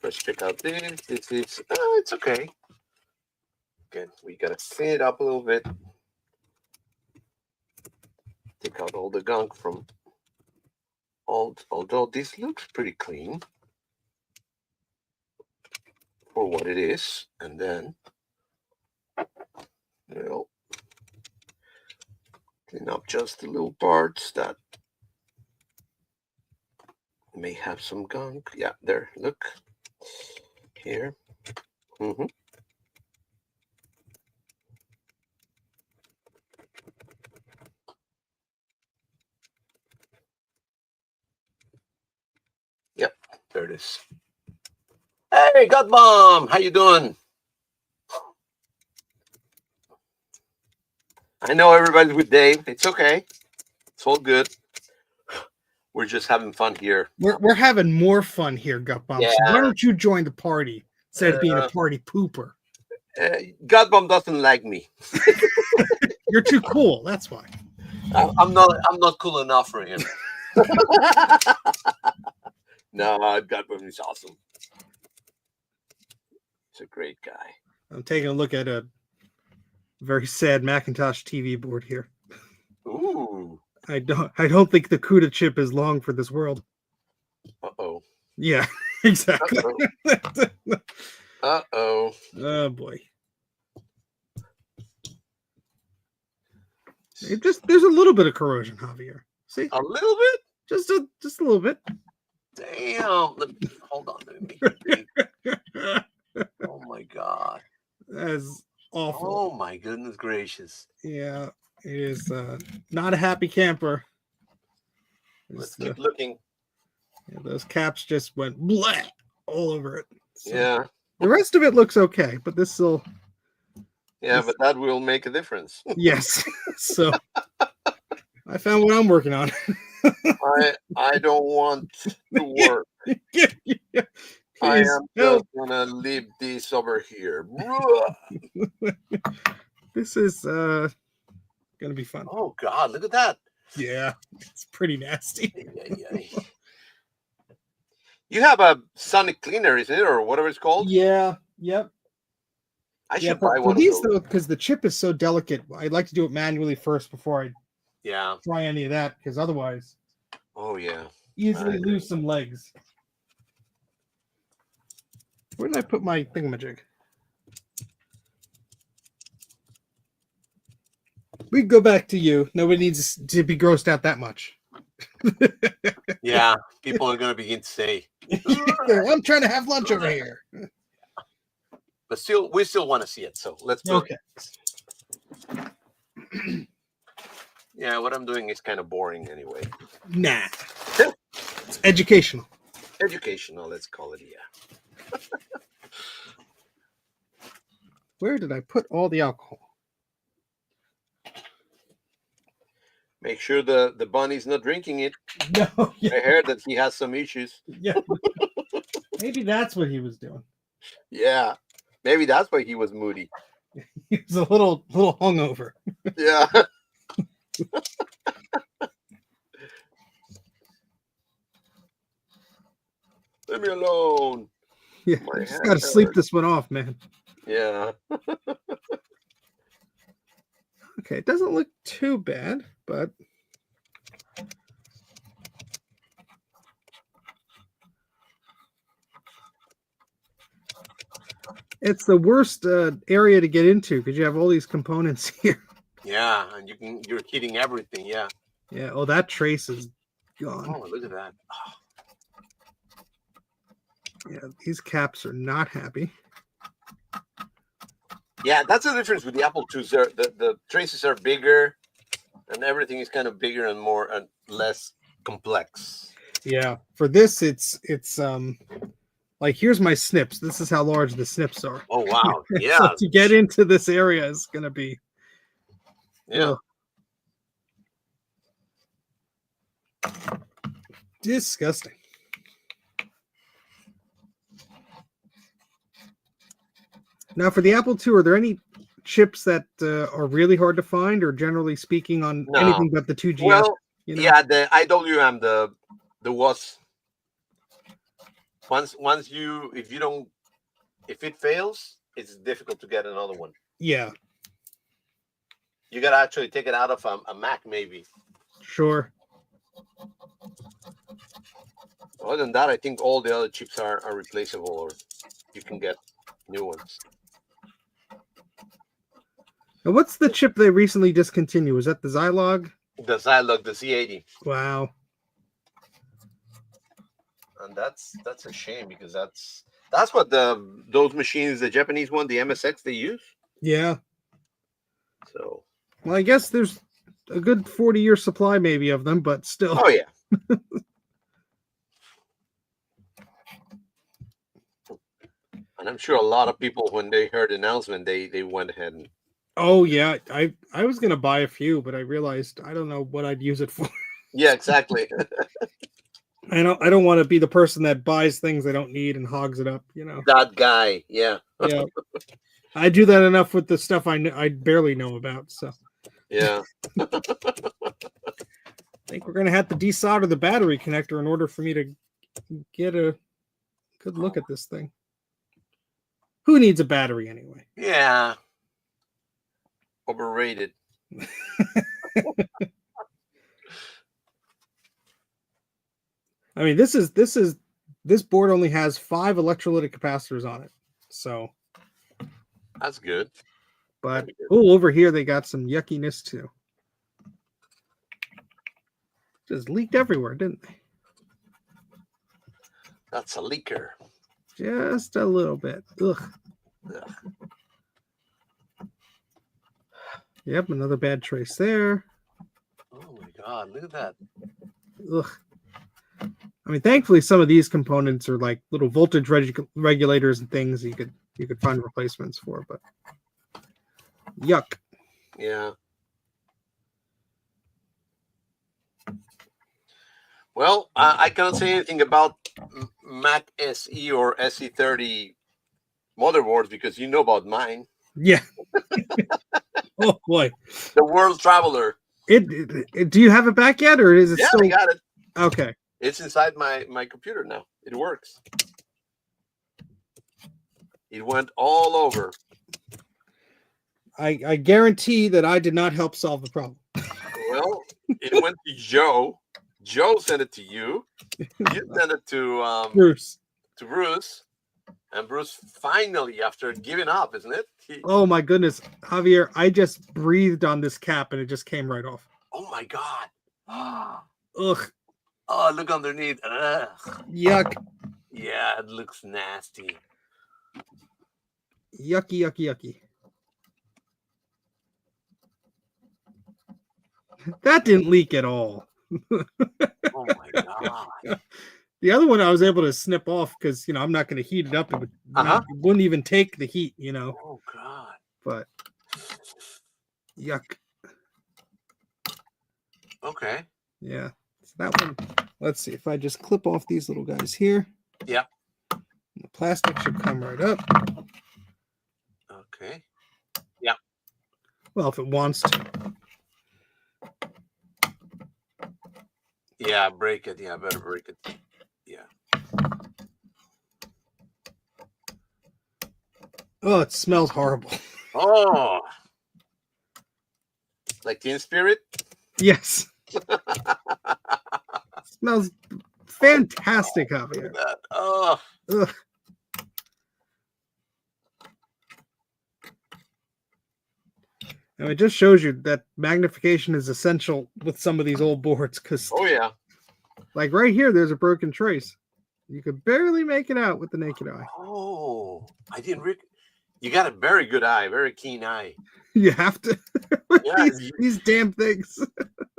Let's check out this. This is it's okay. Again, we gotta clean it up a little bit. Take out all the gunk from although this looks pretty clean for what it is, and then clean up just the little parts that may have some gunk. Yeah, there. Look here. Yep, there it is. Hey, God Bomb, how you doing? I know everybody's with Dave. It's okay. It's all good. We're just having fun here. We're having more fun here, Gut Bomb. Yeah. So why don't you join the party instead of being a party pooper? Godbomb doesn't like me. You're too cool. That's why. I'm not cool enough for him. No, Godbomb is awesome. He's a great guy. I'm taking a look at a very sad Macintosh TV board here. Ooh. I don't think the CUDA chip is long for this world. Uh-oh. Yeah, exactly. Uh-oh. Oh boy. There's a little bit of corrosion, Javier. See? A little bit? Just a little bit. Damn. Hold on. Let me make it big. Oh my God. That's awful. Oh my goodness gracious. Yeah, it is not a happy camper. Let's keep looking. Yeah, those caps just went bleh all over it. So Yeah. the rest of it looks okay, but this will. Yeah, but that will make a difference. Yes. So I found what I'm working on. I don't want to work. I am just gonna leave this over here. This is gonna be fun. Oh God, look at that. Yeah, it's pretty nasty. You have a sonic cleaner, isn't it, or whatever it's called? Yeah. Yep. I should buy for one these of those. though, because the chip is so delicate. I'd like to do it manually first before I try any of that, because otherwise, oh yeah, easily lose some legs. Where did I put my thingamajig? We can go back to you. Nobody needs to be grossed out that much. Yeah, people are gonna begin to say, I'm trying to have lunch over here. but we still want to see it. So let's put Okay. Yeah, what I'm doing is kind of boring anyway. Nah. It's educational. Educational, let's call it. Yeah. Where did I put all the alcohol? Make sure the bunny's not drinking it. No. Yeah. I heard that he has some issues. Yeah. Maybe that's what he was doing. Yeah. Maybe that's why he was moody. He was a little hungover. Yeah. Leave me alone. Yeah. My Just head got to sleep hurts. this one off, man. Yeah. Okay, it doesn't look too bad, but it's the worst area to get into because you have all these components here. Yeah, and you're hitting everything. Yeah. Yeah. Oh, that trace is gone. Oh, look at that. Oh. Yeah, these caps are not happy. Yeah, that's the difference with the Apple IIs. The traces are bigger, and everything is kind of bigger and more and less complex. Yeah. For this, it's like here's my snips. This is how large the snips are. Oh wow! Yeah. So to get into this area is gonna be Yeah. disgusting. Now, for the Apple II, are there any chips that are really hard to find, or generally speaking, on No. anything but the 2GS? Well, you know? yeah, the IWM, the was once if it fails, it's difficult to get another one. Yeah, You gotta actually take it out of a Mac, maybe. sure. Other than that, I think all the other chips are replaceable, or you can get new ones. And what's the chip they recently discontinued? Was that the Zilog? The Zilog, the Z80, Wow. and that's a shame because that's what those machines, the Japanese one, the MSX, they use. Yeah. So. Well, I guess there's a good 40-year supply maybe of them, but still. Oh yeah. And I'm sure a lot of people, when they heard the announcement, they went ahead and. Oh yeah, I was gonna buy a few, but I realized I don't know what I'd use it for. Yeah, exactly. I don't want to be the person that buys things they don't need and hogs it up, you know. That guy, yeah. Yeah. I do that enough with the stuff I barely know about. So Yeah. I think we're gonna have to desolder the battery connector in order for me to get a good look at this thing. Who needs a battery anyway? Yeah. Overrated. I mean, this board only has 5 electrolytic capacitors on it. So, That's good. but over here they got some yuckiness too. Just leaked everywhere, didn't they? That's a leaker. Just a little bit. Ugh. Ugh. Yep, another bad trace there. Oh my God, look at that. Ugh. I mean, thankfully, some of these components are like little voltage regulators and things you could find replacements for. But yuck. Yeah. Well, I cannot say anything about Mac SE or SE30 motherboards because you know about mine. Yeah. Oh boy. The World Traveler. Do you have it back yet, or is it still? I got it. Okay. It's inside my computer now. It works. It went all over. I guarantee that I did not help solve the problem. Well, it went to Joe. Joe sent it to you. You sent it to Bruce. And Bruce finally, after giving up, isn't it? Oh my goodness, Javier! I just breathed on this cap and it just came right off. Oh my God! Ugh! Oh, look underneath. Ugh. Yuck! Yeah, it looks nasty. Yucky! Yucky! Yucky! That didn't leak at all. Oh my God! The other one I was able to snip off because I'm not going to heat it up. It wouldn't even take the heat, Oh God! But yuck. Okay. Yeah. So that one. Let's see if I just clip off these little guys here. Yeah. The plastic should come right up. Okay. Yeah. Well, if it wants to. Yeah, break it. Yeah, I better break it. Yeah. Oh, it smells horrible. Oh. Like Teen Spirit? Yes. Smells fantastic, Javier. Oh. Ugh. And it just shows you that magnification is essential with some of these old boards because, Oh yeah. like right here, there's a broken trace. You could barely make it out with the naked eye. Oh, I didn't. You got a very good eye, very keen eye. You have to. With Yeah, these damn things.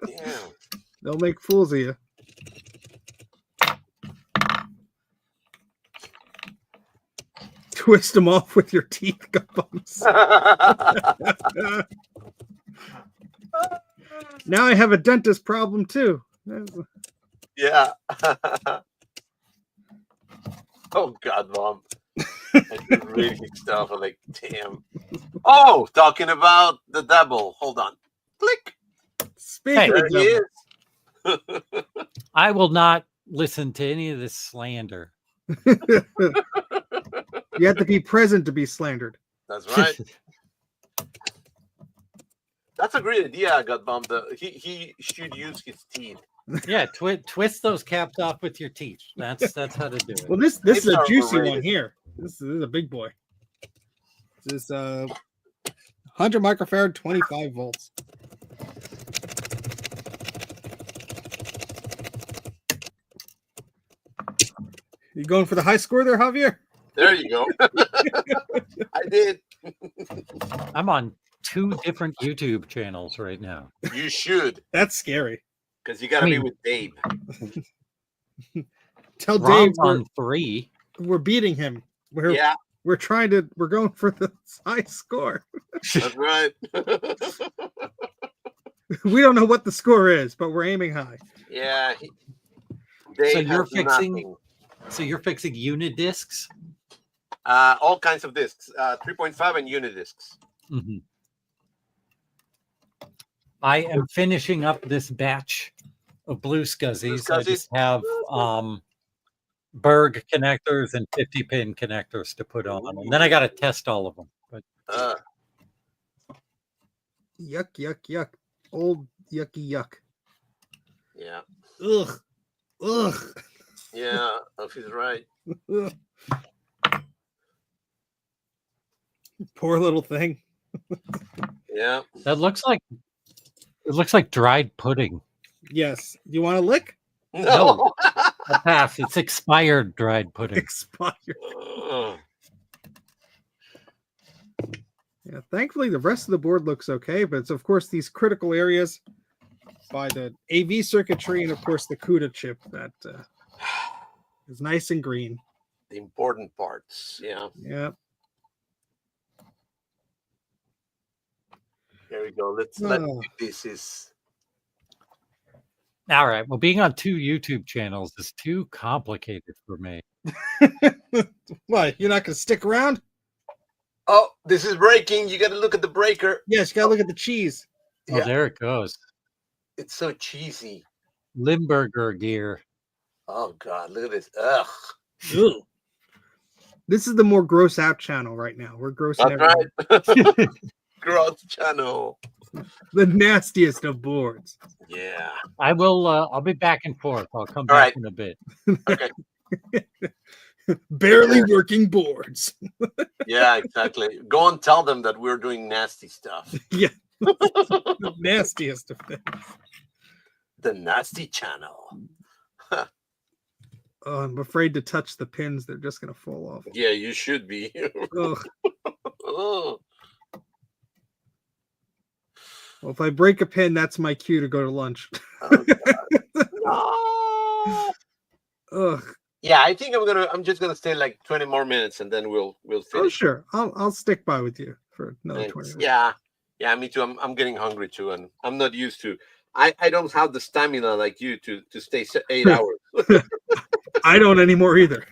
Damn. They'll make fools of you. Twist them off with your teeth, bumps. Now I have a dentist problem too. Yeah. Oh God, Mom. I do really stuff. I'm like, damn. Oh, talking about the devil. Hold on. Click. Speaking There of he devil, is. I will not listen to any of this slander. you have to be present to be slandered. That's right. That's a great idea. I got bummed. He should use his teeth. Yeah, twist those caps off with your teeth. That's how to do it. Well, this is a are juicy overrated. one here. This is a big boy. This is 100 microfarad, 25 volts. You going for the high score there, Javier? There you go. I did. I'm on 2 different YouTube channels right now. You should, That's scary. because you got to be with Dave. Tell Dave Ron's we're, on 3. we're beating him. We're Yeah, we're going for the high score. that's right. We don't know what the score is, but we're aiming high. Yeah. Dave So you're has fixing- nothing. So you're fixing unit discs? All kinds of discs, 3.5 and unit discs. Mhm. I am finishing up this batch of blue scuzzies. I just have Berg connectors and 50 pin connectors to put on, and then I got to test all of them. But Yuck, yuck, yuck. Old yucky yuck. Yeah. Ugh. Ugh. Yeah, he's right. Ugh. Poor little thing. Yeah. that looks like dried pudding. Yes. You want a lick? No. A pass. It's expired dried pudding. Expired. Yeah, thankfully the rest of the board looks okay, but it's of course these critical areas by the AV circuitry and of course the CUDA chip that is nice and green. The important parts. Yeah. Yeah. There we go. Let's see if this is. All right. Well, being on 2 YouTube channels is too complicated for me. What? You're not going to stick around? Oh, this is breaking. You got to look at the breaker. Yes, you got to look at the cheese. Oh, Yeah. there it goes. It's so cheesy. Limburger gear. Oh God, look at this. Ugh. Ew. This is the more gross out channel right now. We're grossing That's everyone. right. Gross channel. The nastiest of boards. Yeah. I will. I'll be back and forth. I'll come All back right. in a bit. Okay. Barely working boards. Yeah, exactly. Go and tell them that we're doing nasty stuff. Yeah. The nastiest of things. The nasty channel. Oh, I'm afraid to touch the pins. They're just going to fall off. Yeah, you should be. Ugh. Oh. Well, if I break a pin, that's my cue to go to lunch. Oh, no. Ugh. Yeah, I think I'm just gonna stay like 20 more minutes and then we'll Oh, finish. sure. I'll stick by with you for another 20 Thanks. minutes. Yeah, me too. I'm getting hungry too, and I'm not used to. I don't have the stamina like you to stay 8 hours. I don't anymore either.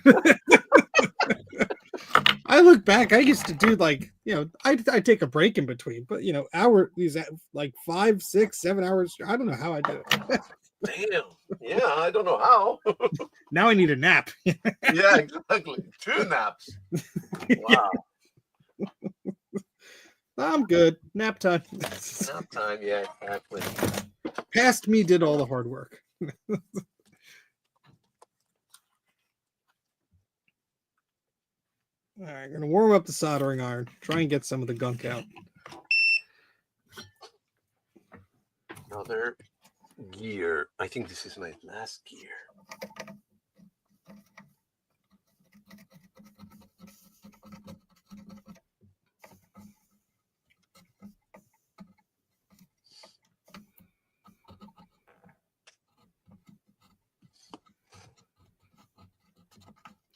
I look back, I used to do like, I take a break in between, but these like 5, 6, 7 hours. I don't know how I do it. Damn. Yeah, I don't know how. Now I need a nap. Yeah, exactly. 2 naps. Wow. I'm good. Nap time. Nap time. Yeah, exactly. Past me did all the hard work. All right, I'm gonna warm up the soldering iron. Try and get some of the gunk out. Another gear. I think this is my last gear.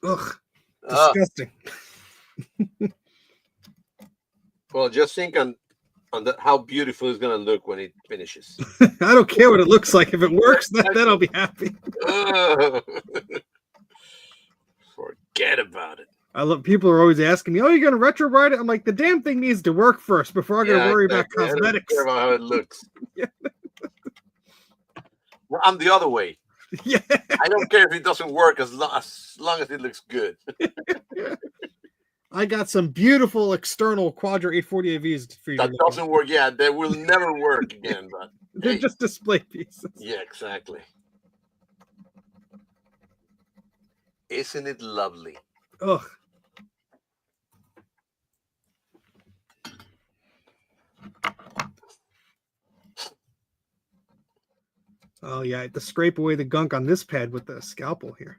Ugh, Ah, disgusting. well, just think on how beautiful it's gonna look when it finishes. I don't care what it looks like. If it works, then I'll be happy. Forget about it. I love people are always asking me, "Oh, you're gonna retro ride it?" I'm like, the damn thing needs to work first before I'm gonna worry exactly. about I don't cosmetics. care about how it looks. Yeah. Well, I'm the other way. Yeah. I don't care if it doesn't work as long as it looks good. I got some beautiful external Quadra 840 AVs for you. That doesn't work. Yeah, they will never work again. But They're hey, just display pieces. yeah, exactly. Isn't it lovely? Ugh. Oh yeah, I had to scrape away the gunk on this pad with the scalpel here.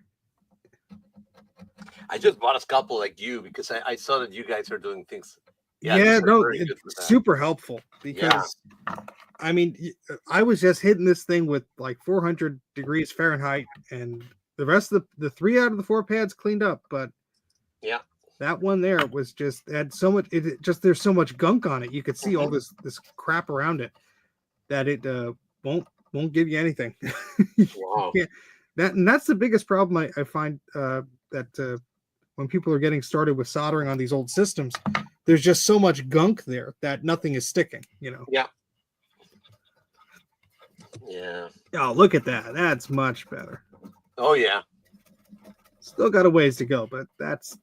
I just bought a scalpel like you because I saw that you guys are doing things. Yeah, these are no, very good it's for that. super helpful because I mean, I was just hitting this thing with like 400 degrees Fahrenheit, and the rest of the 3 out of the 4 pads cleaned up, but Yeah. that one there was just had so much. It just there's so much gunk on it. You could see all this crap around it that it won't give you anything. Wow. That's the biggest problem I find that when people are getting started with soldering on these old systems, there's just so much gunk there that nothing is sticking, you know. Yeah. Yeah. Oh, look at that. That's much better. Oh yeah. Still got a ways to go, but that's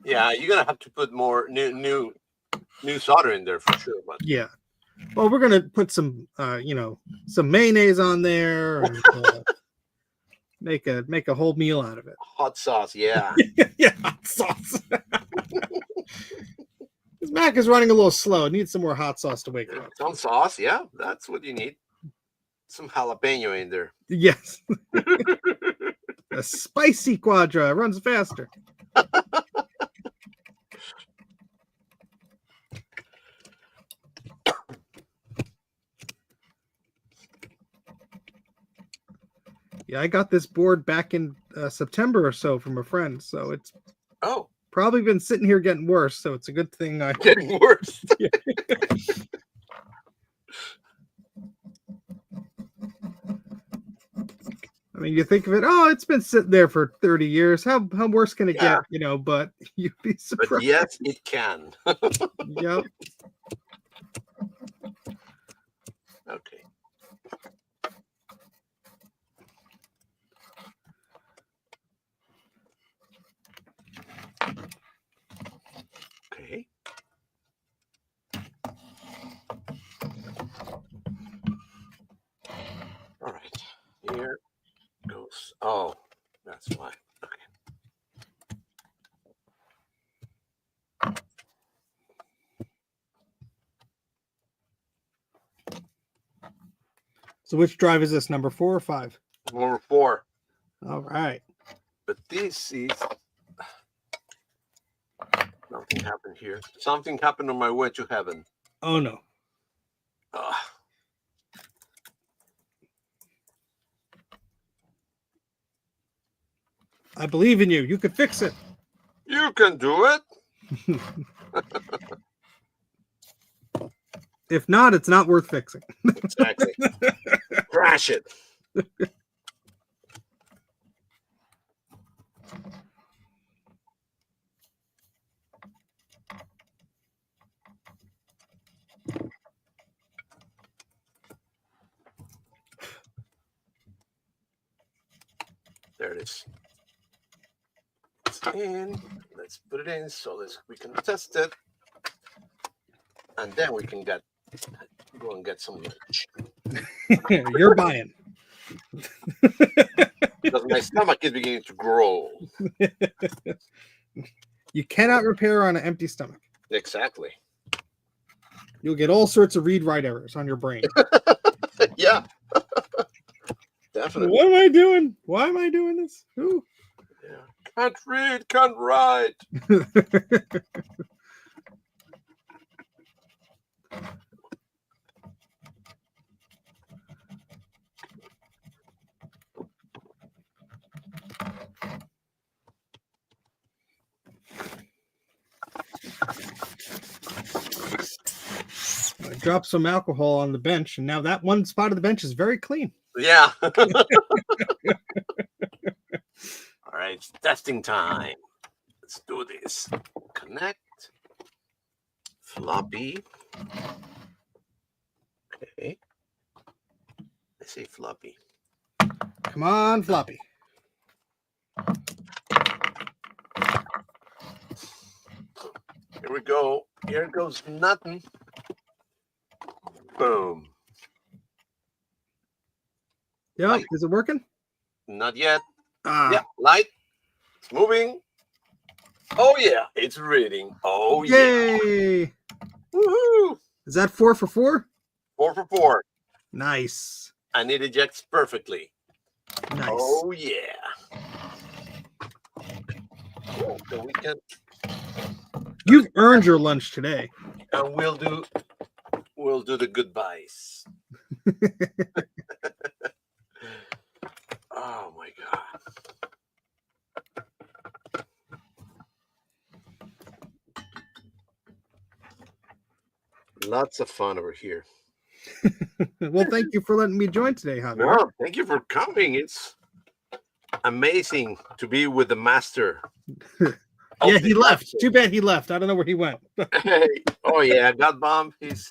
Yeah. You're gonna have to put more new solder in there for sure. But yeah. Well, we're gonna put some some mayonnaise on there and make a whole meal out of it. hot sauce, yeah. Yeah, hot sauce. This mac is running a little slow. It needs some more hot sauce to wake it up. Some sauce, yeah. That's what you need. Some jalapeno in there. Yes. A spicy quadra runs faster. Yeah, I got this board back in September or so from a friend, so it's Oh, probably been sitting here getting worse. So it's a good thing I getting worse. Yeah. I mean, you think of it, oh, it's been sitting there for 30 years. How worse can it Yeah. get? You know, but you'd be But surprised. yes, it can. Yep. Okay. Okay. All right. Here goes. Oh, that's why. Okay. So which drive is this? Number 4 or 5? Number 4. All right. But this is nothing happened here. Something happened on my way to heaven. Oh no. Ugh. I believe in you. You could fix it. You can do it. If not, it's not worth fixing. Exactly. Crash it. There it is. It's in. Let's put it in so we can test it. And then we can go and get some lunch. You're buying. Because my stomach is beginning to grow. You cannot repair on an empty stomach. Exactly. You'll get all sorts of read-write errors on your brain. Yeah. Definitely. What am I doing? Why am I doing this? Ooh. Yeah. Can't read, can't write. I dropped some alcohol on the bench, and now that one spot of the bench is very clean. Yeah. All right, it's testing time. Let's do this. Connect. Floppy. Okay. I say floppy. Come on, floppy. Here we go. Here goes nothing. Boom. Yep. Light. Is it working? Not yet. Ah. Yeah, light. It's moving. Oh yeah, it's reading. Oh yeah. Yay! Woohoo! Is that 4 for 4? 4 for 4. Nice. And it ejects perfectly. Nice. Oh yeah. Oh, so we can, You've earned your lunch today. and we'll do the goodbyes. Oh my god. Lots of fun over here. Well, thank you for letting me join today, Javier. No, thank you for coming. It's amazing to be with the master. Oh, Yeah, did he left. Too bad he left. I don't know where he went. Hey. Oh yeah, God bomb. He's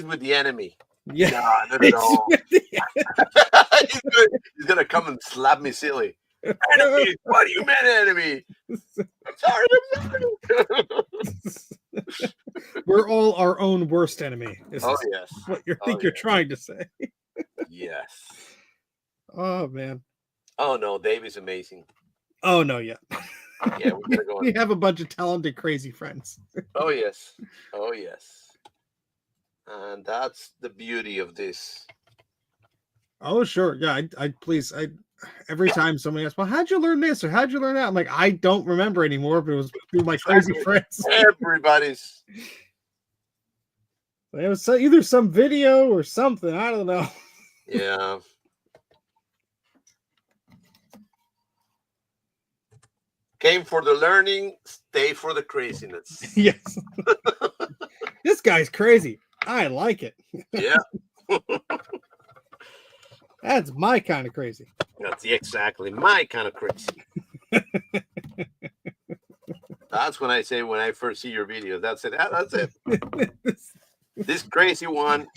with the enemy. Yeah. Nah, not at all. he's gonna come and slap me silly. Enemy? What do you mean enemy? I'm sorry. We're all our own worst enemy. This Oh is yes. what you Oh, think you're yeah. trying to say. Yes. Oh man. Oh no, Dave is amazing. Oh no, yeah. Yeah, we're gonna go. We have a bunch of talented, crazy friends. Oh yes. Oh yes. And that's the beauty of this. Oh sure, yeah. I please. Every time somebody asks, "Well, how'd you learn this or how'd you learn that?" I'm like, I don't remember anymore, but it was through my crazy friends. Everybody's. It was either some video or something. I don't know. Yeah. Came for the learning, stay for the craziness. Yes. This guy's crazy. I like it. Yeah. That's my kind of crazy. That's exactly my kind of crazy. That's when I say when I first see your video. That's it. That's it. This crazy one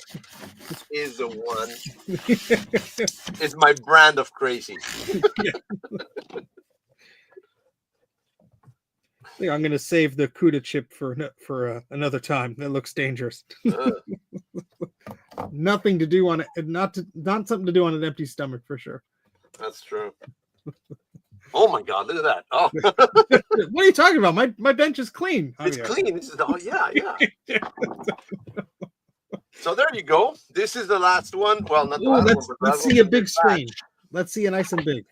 is the one. It's my brand of crazy. I think I'm going to save the CUDA chip for another time. That looks dangerous. Nothing to do on it. Not something to do on an empty stomach for sure. That's true. Oh my God! Look at that. Oh, what are you talking about? My bench is clean. it's clean. This is yeah. So there you go. This is the last one. Well, not the last one, but let's see a big screen. Let's see a nice and big.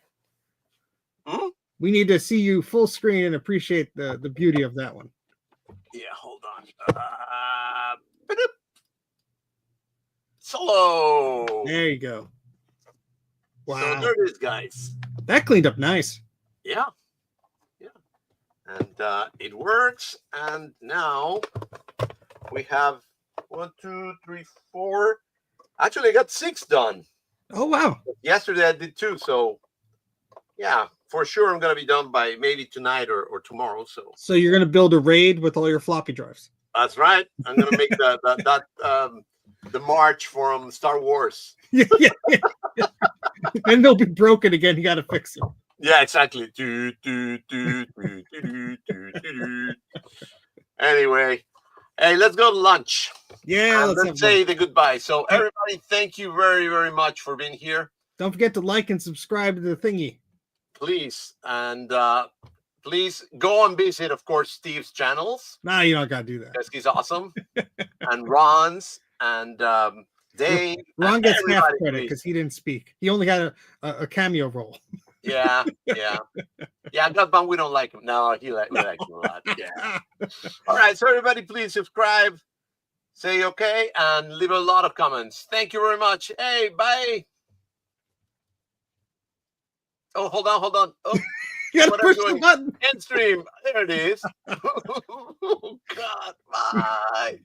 Hmm? We need to see you full screen and appreciate the beauty of that one. Yeah, hold on. Solo. There you go. Wow. So there it is, guys. That cleaned up nice. Yeah. And it works. And now we have 1, 2, 3, 4. Actually, I got 6 done. Oh wow. Yesterday I did 2. So yeah, for sure I'm gonna be done by maybe tonight or tomorrow. So you're gonna build a raid with all your floppy drives. that's right. I'm gonna make the march from Star Wars. Yeah. And they'll be broken again. You gotta fix them. Yeah, exactly. Anyway, hey, let's go to lunch. Yeah, Let's say the goodbye. So everybody, thank you very, very much for being here. Don't forget to like and subscribe to the thingy. Please. And please go and visit, of course, Steve's channels. No, you don't gotta do that. Because he's awesome. And Ron's and Dave. Ron gets half credit because he didn't speak. He only had a cameo role. Yeah. Godbound, we don't like him. No, he likes him a lot. Yeah. All right. So everybody, please subscribe, say okay, and leave a lot of comments. Thank you very much. Hey, bye. Oh, hold on. Oh, You gotta push the button. End stream. There it is. Oh, God. Bye.